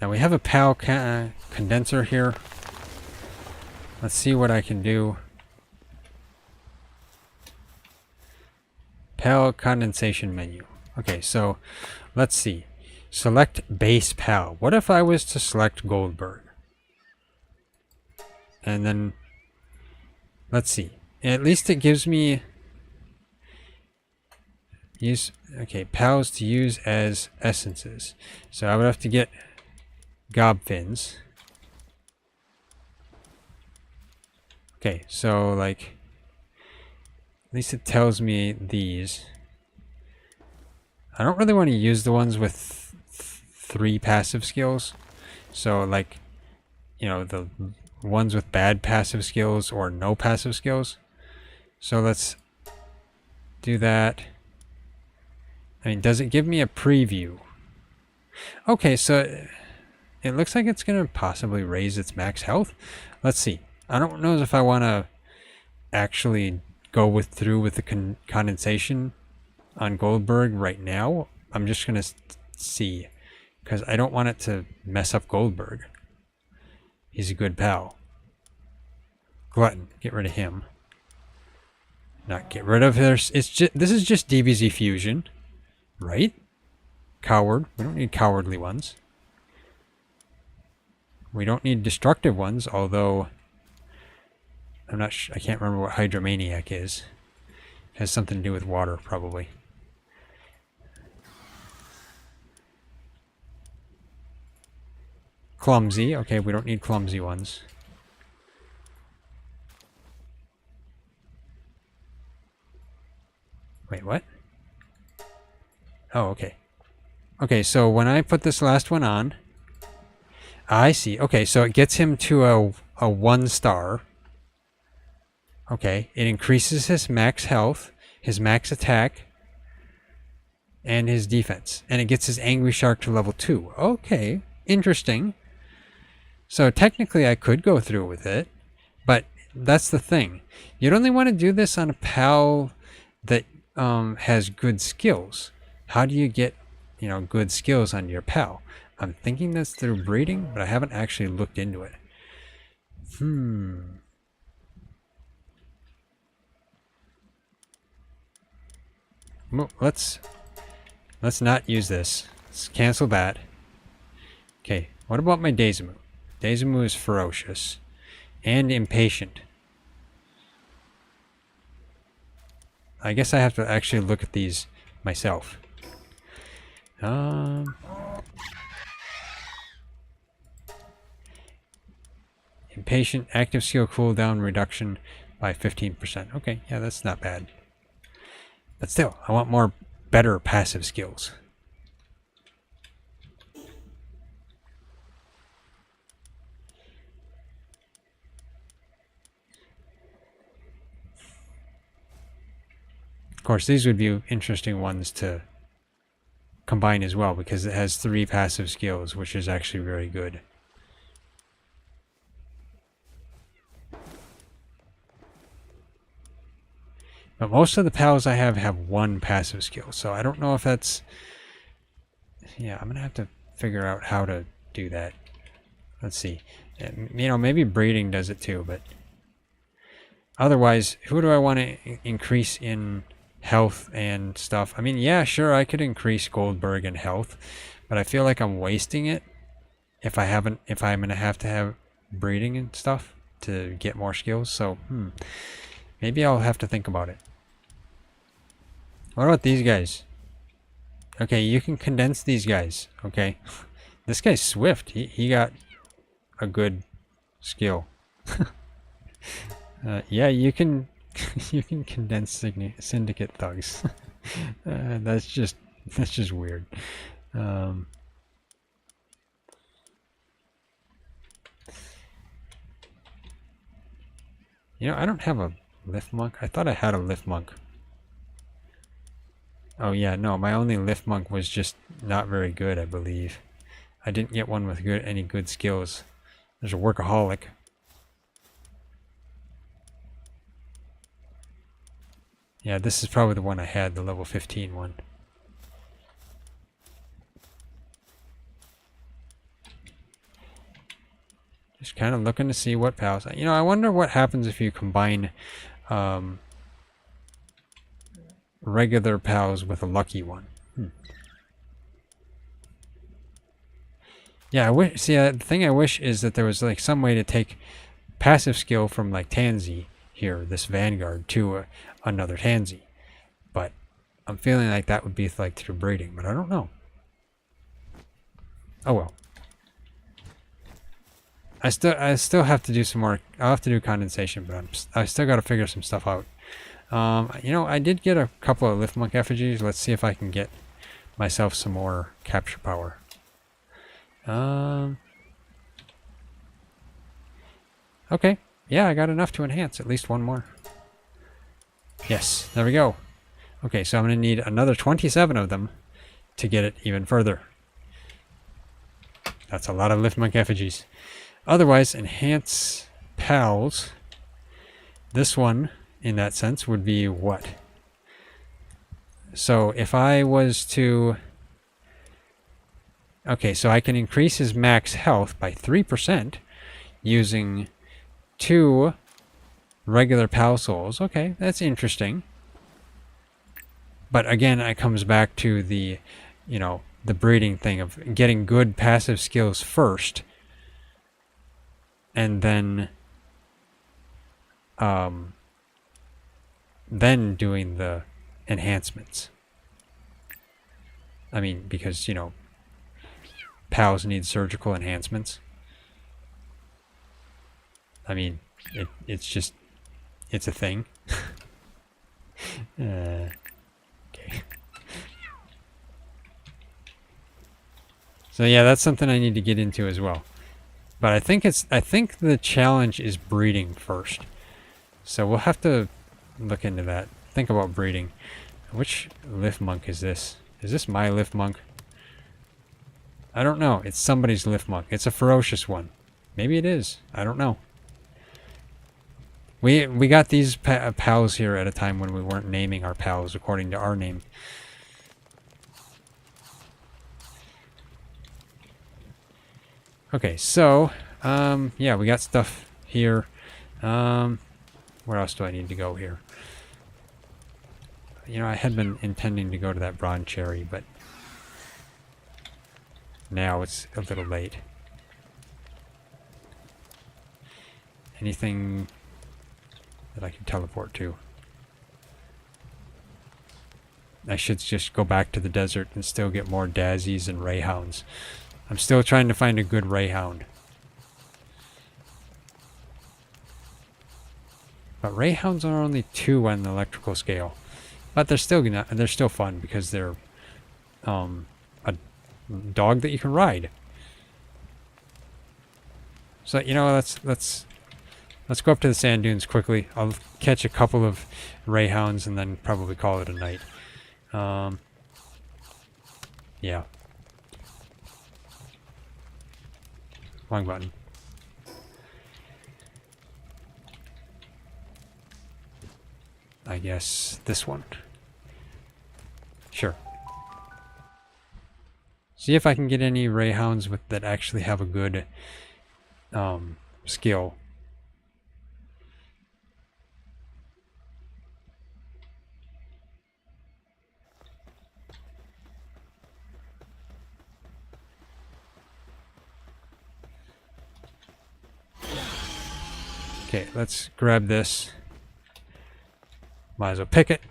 Now we have a PAL condenser here. Let's see what I can do. PAL condensation menu. Okay, so let's see. Select base PAL. What if I was to select Goldberg? And then, let's see. At least it gives me PALs to use as essences. So I would have to get Gobfins. Okay, so like, at least it tells me these. I don't really want to use the ones with 3 passive skills. So like, you know, the ones with bad passive skills or no passive skills. So let's do that. I mean, does it give me a preview? Okay, so it looks like it's going to possibly raise its max health. Let's see. I don't know if I want to actually go through with the condensation on Goldberg right now. I'm just going to see, because I don't want it to mess up Goldberg. He's a good pal. Glutton, get rid of him. Not get rid of this. This is just DBZ fusion, right? Coward. We don't need cowardly ones. We don't need destructive ones, although I'm not sure. I can't remember what Hydromaniac is. It has something to do with water, probably. Clumsy. Okay, we don't need clumsy ones. Wait, what? Oh, okay. Okay, so when I put this last one on, I see. Okay, so it gets him to a 1 star. Okay, it increases his max health, his max attack, and his defense. And it gets his Angry Shark to level 2. Okay, interesting. So technically I could go through with it, but that's the thing. You'd only want to do this on a PAL that has good skills. How do you get, you know, good skills on your PAL? I'm thinking that's through breeding, but I haven't actually looked into it. Let's not use this. Let's cancel that. Okay, what about my Daisamu? Daisamu is ferocious and impatient. I guess I have to actually look at these myself. Impatient, active skill cooldown reduction by 15%. Okay, yeah, that's not bad. But still, I want more better passive skills. Of course, these would be interesting ones to combine as well because it has 3 passive skills, which is actually very good. But most of the pals I have 1 passive skill, so I don't know if that's... Yeah, I'm going to have to figure out how to do that. Let's see. You know, maybe breeding does it too, but... Otherwise, who do I want to increase in health and stuff? I mean, yeah, sure, I could increase Goldberg in health, but I feel like I'm wasting it if I'm going to have breeding and stuff to get more skills, so, maybe I'll have to think about it. What about these guys? Okay, you can condense these guys, okay? This guy's swift. He got a good skill. Yeah, you can you can condense syndicate thugs. That's just weird. You know, I don't have a lift monk. I thought I had a lift monk. Oh yeah, no, my only lift monk was just not very good, I believe. I didn't get one with any good skills. There's a workaholic. Yeah, this is probably the one I had, the level 15 one. Just kind of looking to see what pals... You know, I wonder what happens if you combine regular pals with a lucky one. Yeah, I wish... See, the thing I wish is that there was like some way to take passive skill from like Tansy here, this Vanguard, to another Tansy. But I'm feeling like that would be like through breeding, but I don't know. Oh well. I still have to do some more. I'll have to do condensation, but I still got to figure some stuff out. You know, I did get a couple of lift monk effigies. Let's see if I can get myself some more capture power. Okay. Yeah, I got enough to enhance at least one more. Yes, there we go. Okay, so I'm going to need another 27 of them to get it even further. That's a lot of lift monk effigies. Otherwise, enhance pals. This one, in that sense, would be what? So if I was to... Okay, so I can increase his max health by 3% using 2 regular pal souls. Okay, that's interesting. But again, it comes back to the, you know, the breeding thing of getting good passive skills first, and then doing the enhancements. I mean, because, you know, pals need surgical enhancements. I mean, it's a thing. Okay. So yeah, that's something I need to get into as well. But I think the challenge is breeding first. So we'll have to look into that. Think about breeding. Which lift monk is this? Is this my lift monk? I don't know. It's somebody's lift monk. It's a ferocious one. Maybe it is. I don't know. We got these pals here at a time when we weren't naming our pals according to our name. Okay, so, yeah, we got stuff here. Where else do I need to go here? You know, I had been intending to go to that Bronze Cherry, but now it's a little late. Anything that I can teleport to? I should just go back to the desert and still get more Dazies and Rayhounds. I'm still trying to find a good Rayhound. But Rayhounds are only 2 on the electrical scale. But they're still fun because they're a dog that you can ride. So, you know, let's Let's go up to the sand dunes quickly. I'll catch a couple of ray hounds and then probably call it a night. Yeah. Wrong button. I guess this one. Sure. See if I can get any ray hounds with that actually have a good skill. Okay, let's grab this. Might as well pick it.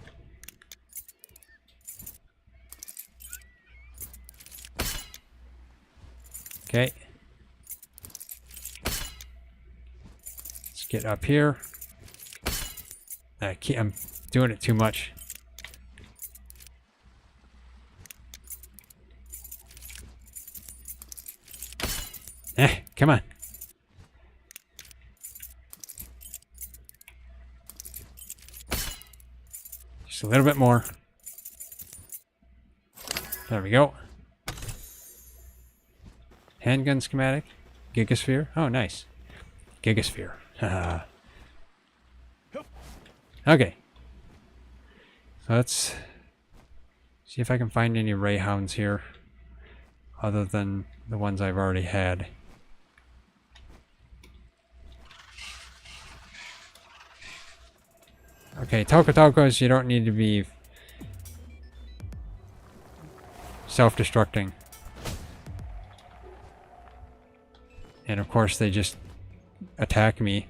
Okay. Let's get up here. I'm doing it too much. Come on. Just a little bit more. There we go. Handgun schematic. Gigasphere. Oh, nice. Gigasphere. Okay. So let's see if I can find any ray hounds here other than the ones I've already had. Okay, Tokotokos, you don't need to be self-destructing. And of course they just attack me.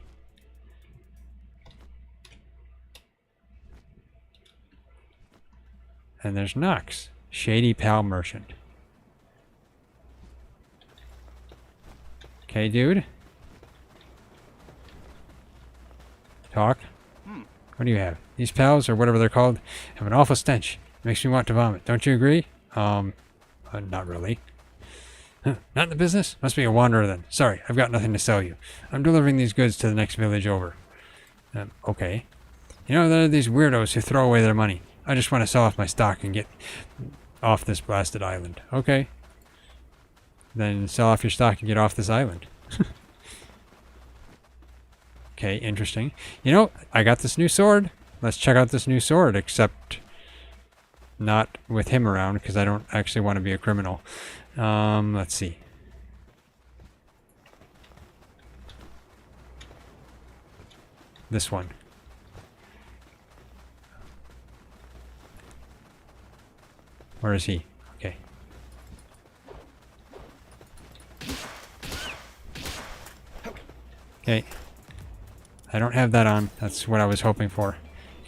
And there's Nox, Shady Pal Merchant. Okay, dude. Talk. What do you have? These pals, or whatever they're called, have an awful stench. Makes me want to vomit. Don't you agree? Not really. Huh, not in the business? Must be a wanderer then. Sorry, I've got nothing to sell you. I'm delivering these goods to the next village over. Okay. You know, there are these weirdos who throw away their money. I just want to sell off my stock and get off this blasted island. Okay. Then sell off your stock and get off this island. Okay, interesting. You know, I got this new sword. Let's check out this new sword, except not with him around, because I don't actually want to be a criminal. Let's see. This one. Where is he? Okay. Okay. I don't have that on. That's what I was hoping for.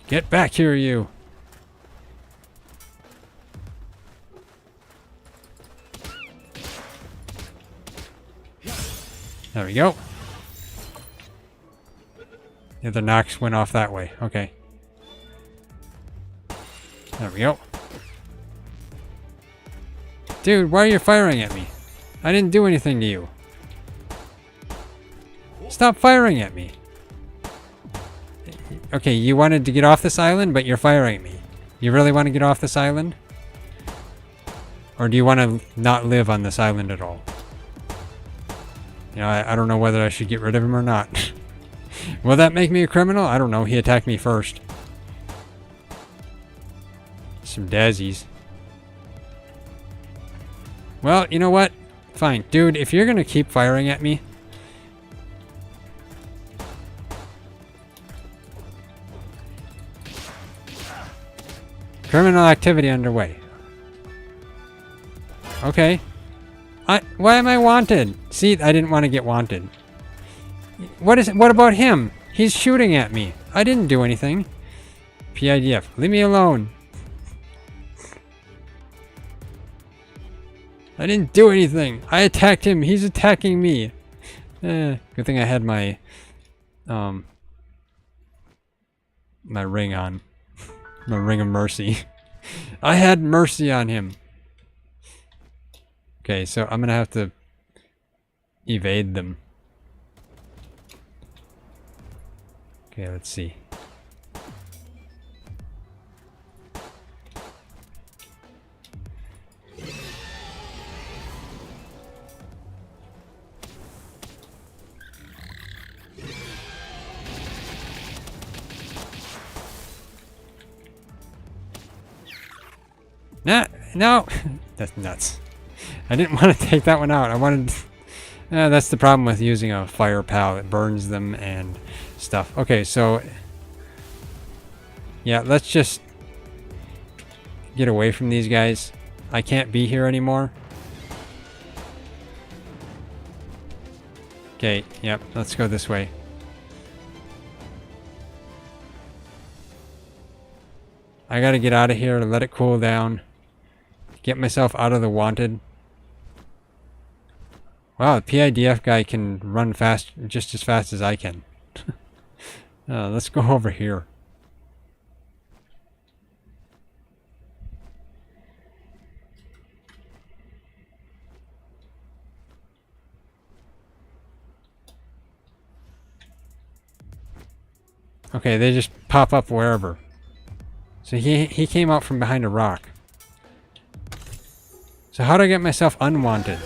Get back here, you! There we go. The other Nox went off that way. Okay. There we go. Dude, why are you firing at me? I didn't do anything to you. Stop firing at me. Okay, you wanted to get off this island, but you're firing at me. You really want to get off this island? Or do you want to not live on this island at all? You know, I don't know whether I should get rid of him or not. Will that make me a criminal? I don't know. He attacked me first. Some daisies. Well, you know what? Fine. Dude, if you're going to keep firing at me... Criminal activity underway. Okay. Why am I wanted? See, I didn't want to get wanted. What about him? He's shooting at me. I didn't do anything. PIDF. Leave me alone. I didn't do anything. I attacked him. He's attacking me. Good thing I had my my ring on. My ring of mercy. I had mercy on him. Okay, so I'm gonna have to evade them. Okay, let's see. Nah, no! That's nuts. I didn't want to take that one out. I wanted... that's the problem with using a fire pal. It burns them and stuff. Okay, so... yeah, let's just get away from these guys. I can't be here anymore. Okay, yep, let's go this way. I gotta get out of here, let it cool down. Get myself out of the wanted. Wow, the PIDF guy can run fast, just as fast as I can. Let's go over here. Okay, they just pop up wherever. So he came out from behind a rock. So how do I get myself unwanted?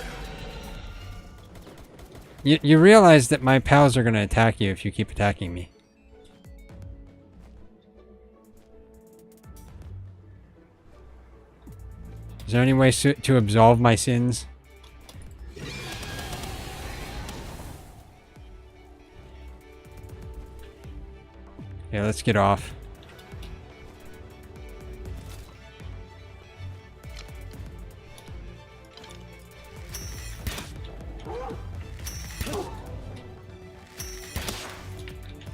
You realize that my pals are going to attack you if you keep attacking me. Is there any way to absolve my sins? Okay, let's get off.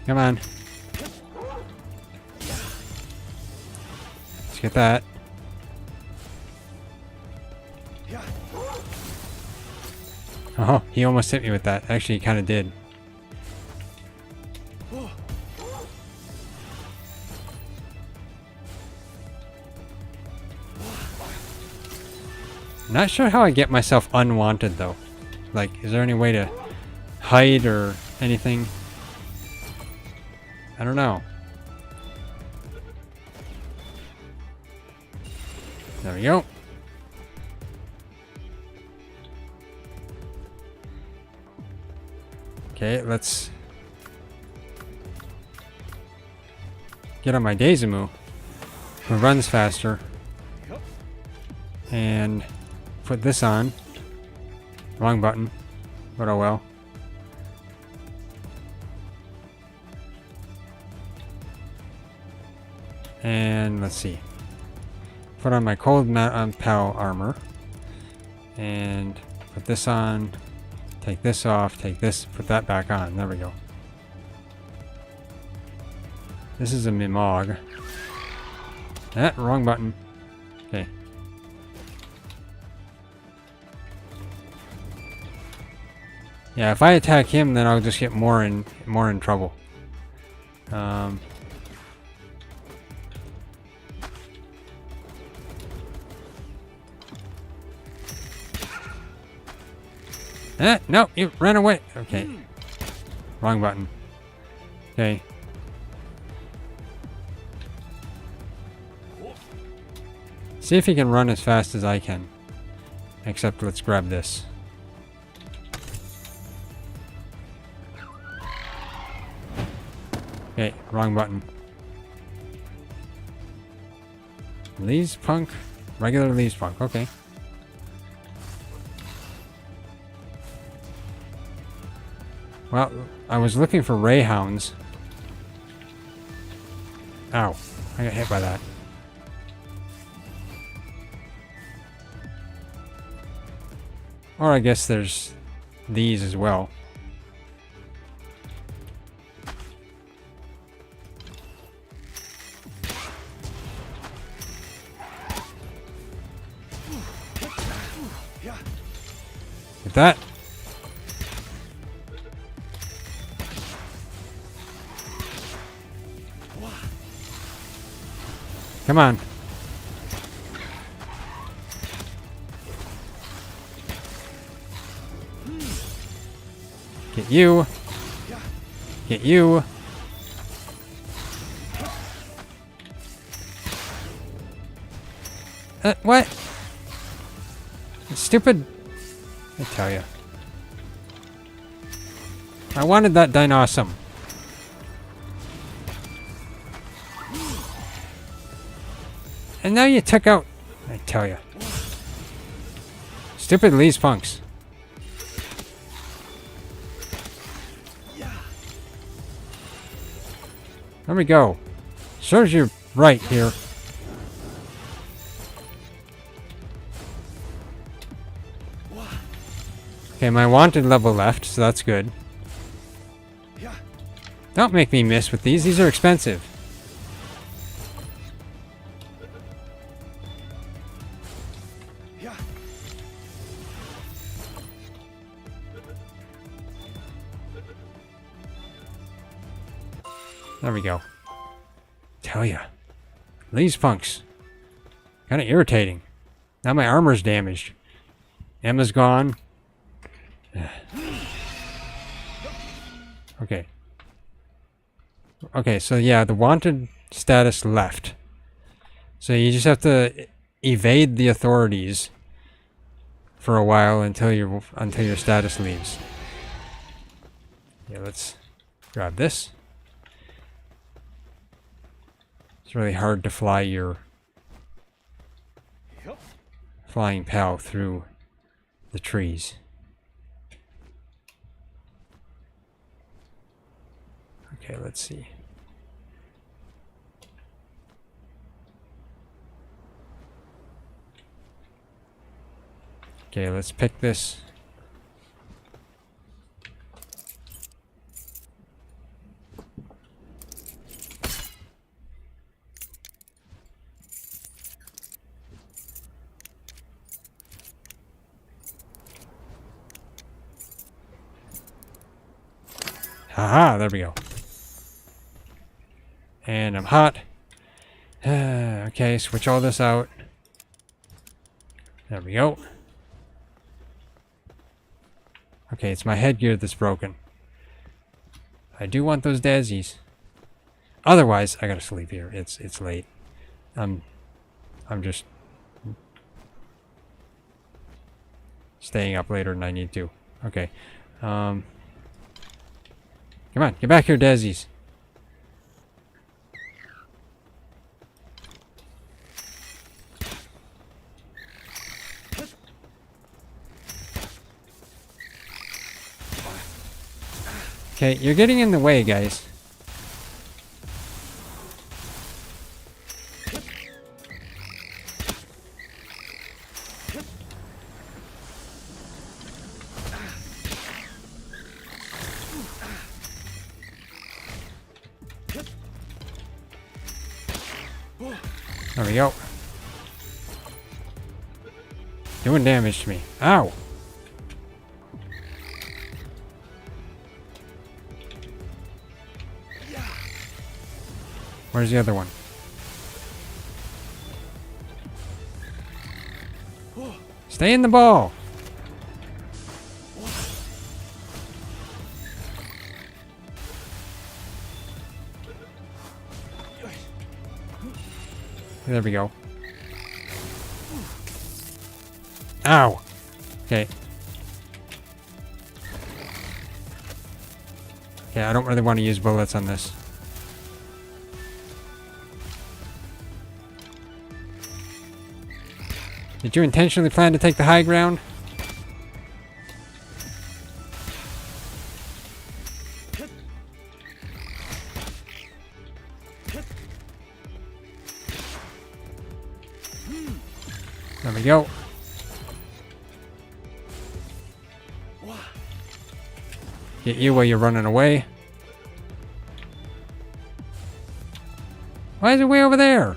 Come on. Let's get that. Oh, he almost hit me with that. Actually, he kind of did. Not sure how I get myself unwanted, though. Like, is there any way to hide or anything? I don't know. There we go. Okay, let's get on my Daisamu, who runs faster, and put this on. Wrong button, but oh well. And let's see. Put on my cold PAL armor. And put this on. Take this off. Take this. Put that back on. There we go. This is a Mimog. Wrong button. Okay. Yeah, if I attack him, then I'll just get more in trouble. No, you ran away. Okay. Wrong button. Okay. See if he can run as fast as I can. Except let's grab this. Okay, wrong button. Leaves punk. Regular leaves punk. Okay. Well, I was looking for ray hounds. Ow. I got hit by that. Or I guess there's these as well. Get that. Come on. Get you. Get you. What? Stupid. I tell you. I wanted that Dinosaur. And now you took out. I tell you. Stupid Lee's punks. There we go. Serves you right here. Okay, my wanted level left, so that's good. Don't make me miss with these. These are expensive. There we go. Tell ya. These punks. Kind of irritating. Now my armor's damaged. Emma's gone. Okay. Okay, so yeah, the wanted status left. So you just have to evade the authorities for a while until your status leaves. Yeah, let's grab this. It's really hard to fly your flying pal through the trees. Okay, let's see. Okay, let's pick this. Haha, there we go. And I'm hot. Okay, switch all this out. There we go. Okay, it's my headgear that's broken. I do want those daisies. Otherwise, I gotta sleep here. It's late. I'm just staying up later than I need to. Okay. Come on, get back here, daisies. Okay, you're getting in the way, guys. There we go. Doing damage to me. Ow! Where's the other one? Stay in the ball! There we go. Ow! Okay. Okay, I don't really want to use bullets on this. Did you intentionally plan to take the high ground? There we go. Get you while you're running away. Why is it way over there?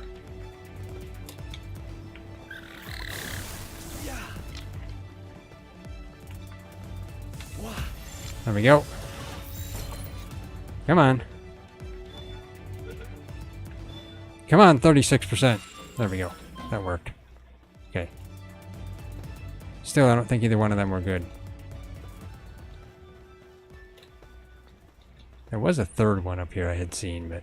There we go. Come on. Come on, 36%. There we go. That worked. Okay. Still, I don't think either one of them were good. There was a third one up here I had seen, but...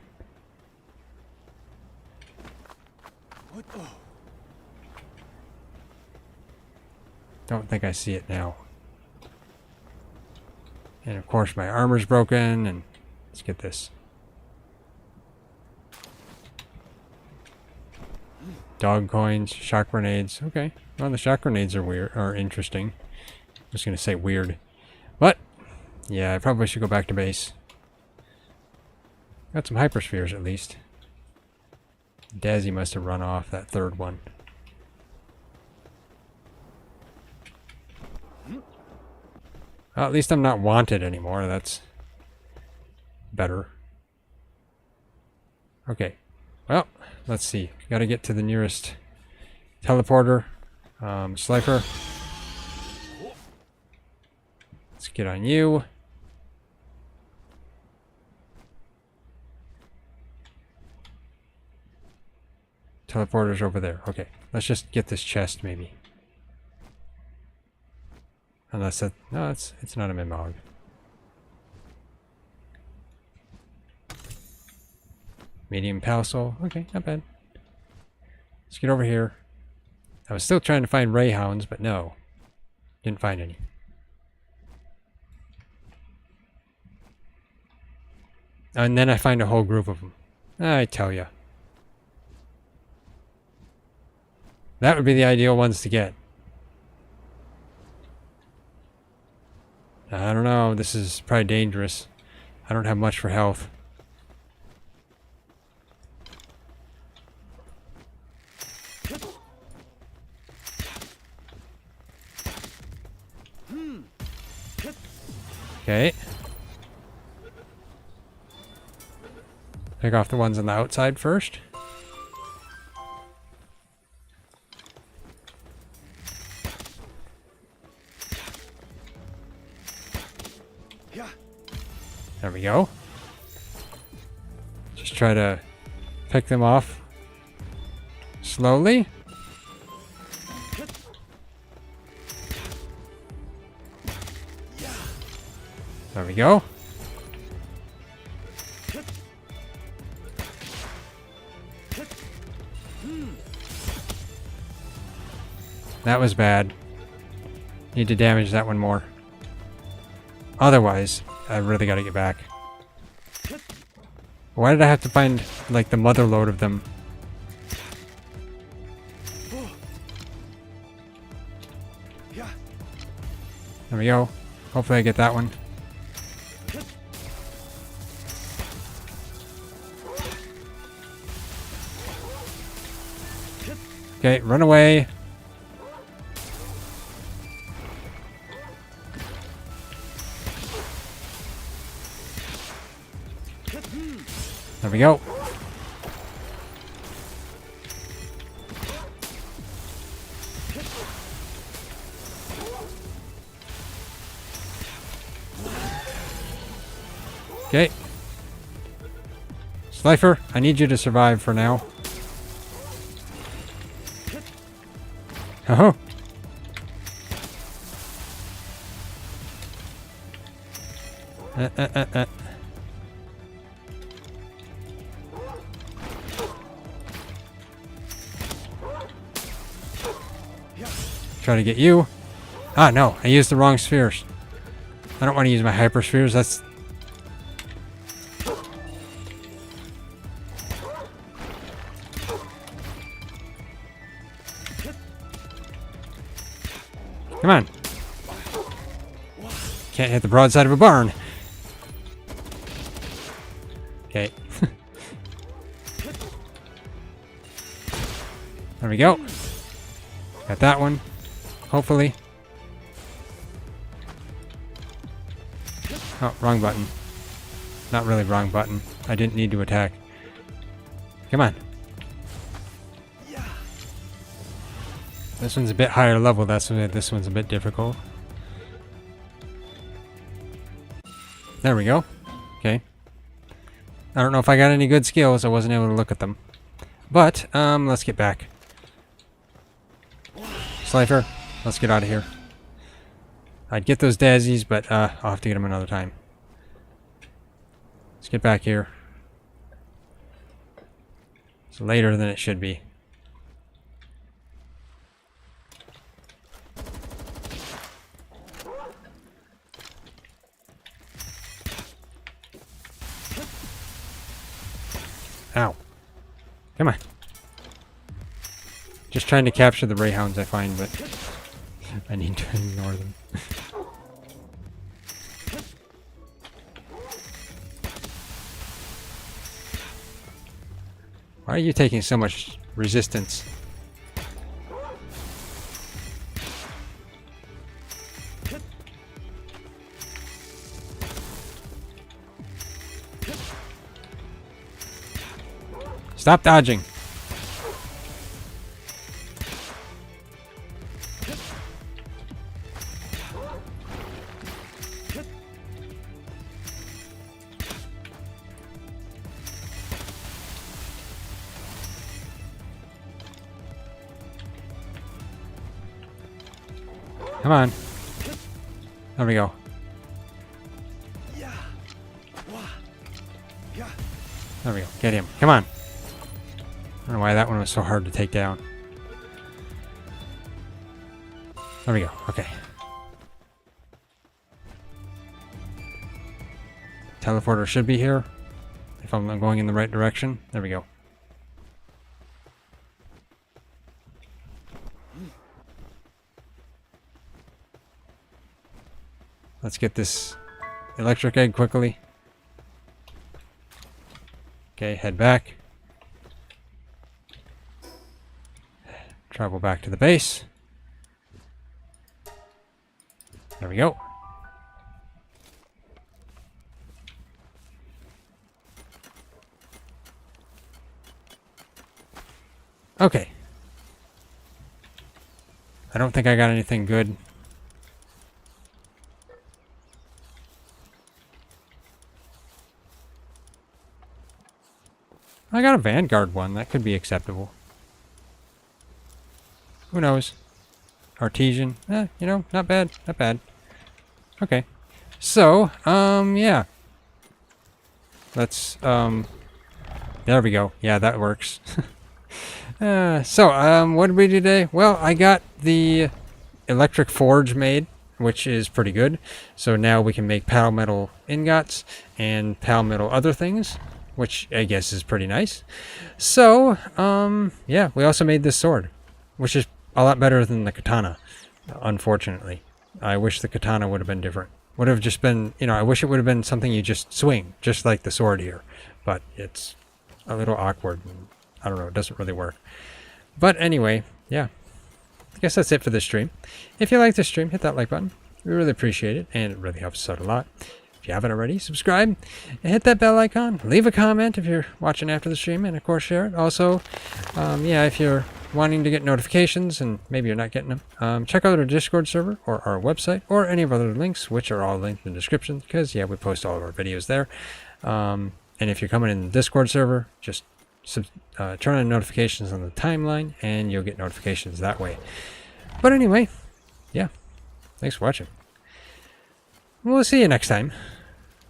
Don't think I see it now. And of course my armor's broken, and let's get this. Dog coins, shock grenades. Okay. Well, the shock grenades are weird, or interesting. I'm just gonna say weird. But, yeah, I probably should go back to base. Got some hyperspheres at least. Dazzy must have run off that third one. Well, at least I'm not wanted anymore. That's better. Okay. Well, let's see. Gotta get to the nearest teleporter. Slifer. Let's get on you. Teleporter's over there. Okay. Let's just get this chest, maybe. Unless that... No, it's not a Mimog. Medium Palsol. Okay, not bad. Let's get over here. I was still trying to find Ray Hounds, but no. Didn't find any. And then I find a whole group of them. I tell ya. That would be the ideal ones to get. I don't know. This is probably dangerous. I don't have much for health. Okay. Pick off the ones on the outside first. There we go. Just try to pick them off slowly. There we go. That was bad. Need to damage that one more. Otherwise, I really gotta get back. Why did I have to find, like, the mother load of them? There we go. Hopefully I get that one. Okay, run away. There we go. Okay. Slifer, I need you to survive for now. Oh. Try to get you. Ah, no. I used the wrong spheres. I don't want to use my hyper spheres. That's... Come on. Can't hit the broadside of a barn. Okay. There we go. Got that one. Hopefully. Oh, wrong button. Not really wrong button. I didn't need to attack. Come on. This one's a bit higher level. That's why this one's a bit difficult. There we go. Okay. I don't know if I got any good skills. I wasn't able to look at them. But, let's get back. Slifer, let's get out of here. I'd get those daisies, but I'll have to get them another time. Let's get back here. It's later than it should be. Come on. Just trying to capture the Rayhounds, I find, but I need to ignore them. Why are you taking so much resistance? Stop dodging. Come on. There we go. There we go. Get him. Come on. I don't know why that one was so hard to take down. There we go. Okay. Teleporter should be here. If I'm going in the right direction. There we go. Let's get this electric egg quickly. Okay, head back. Travel back to the base. There we go. Okay. I don't think I got anything good. I got a Vanguard one. That could be acceptable. Who knows? Artesian. You know, not bad. Not bad. Okay. So, yeah. Let's, there we go. Yeah, that works. What did we do today? Well, I got the electric forge made, which is pretty good. So now we can make pal metal ingots and pal metal other things, which I guess is pretty nice. So, yeah, we also made this sword, which is a lot better than the katana, unfortunately. I wish the katana would have been different. Would have just been, you know, I wish it would have been something you just swing, just like the sword here. But it's a little awkward. I don't know, it doesn't really work. But anyway, yeah. I guess that's it for this stream. If you like this stream, hit that like button. We really appreciate it, and it really helps us out a lot. If you haven't already, subscribe and hit that bell icon. Leave a comment if you're watching after the stream, and of course share it. Also, yeah, if you're wanting to get notifications and maybe you're not getting them, check out our Discord server or our website or any of our other links, which are all linked in the description, because yeah, we post all of our videos there. And if you're coming in the Discord server, just turn on notifications on the timeline and you'll get notifications that way. But anyway, yeah, thanks for watching. We'll see you next time.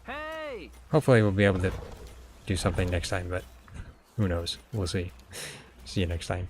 Hey! Hopefully we'll be able to do something next time, but who knows? We'll see. See you next time.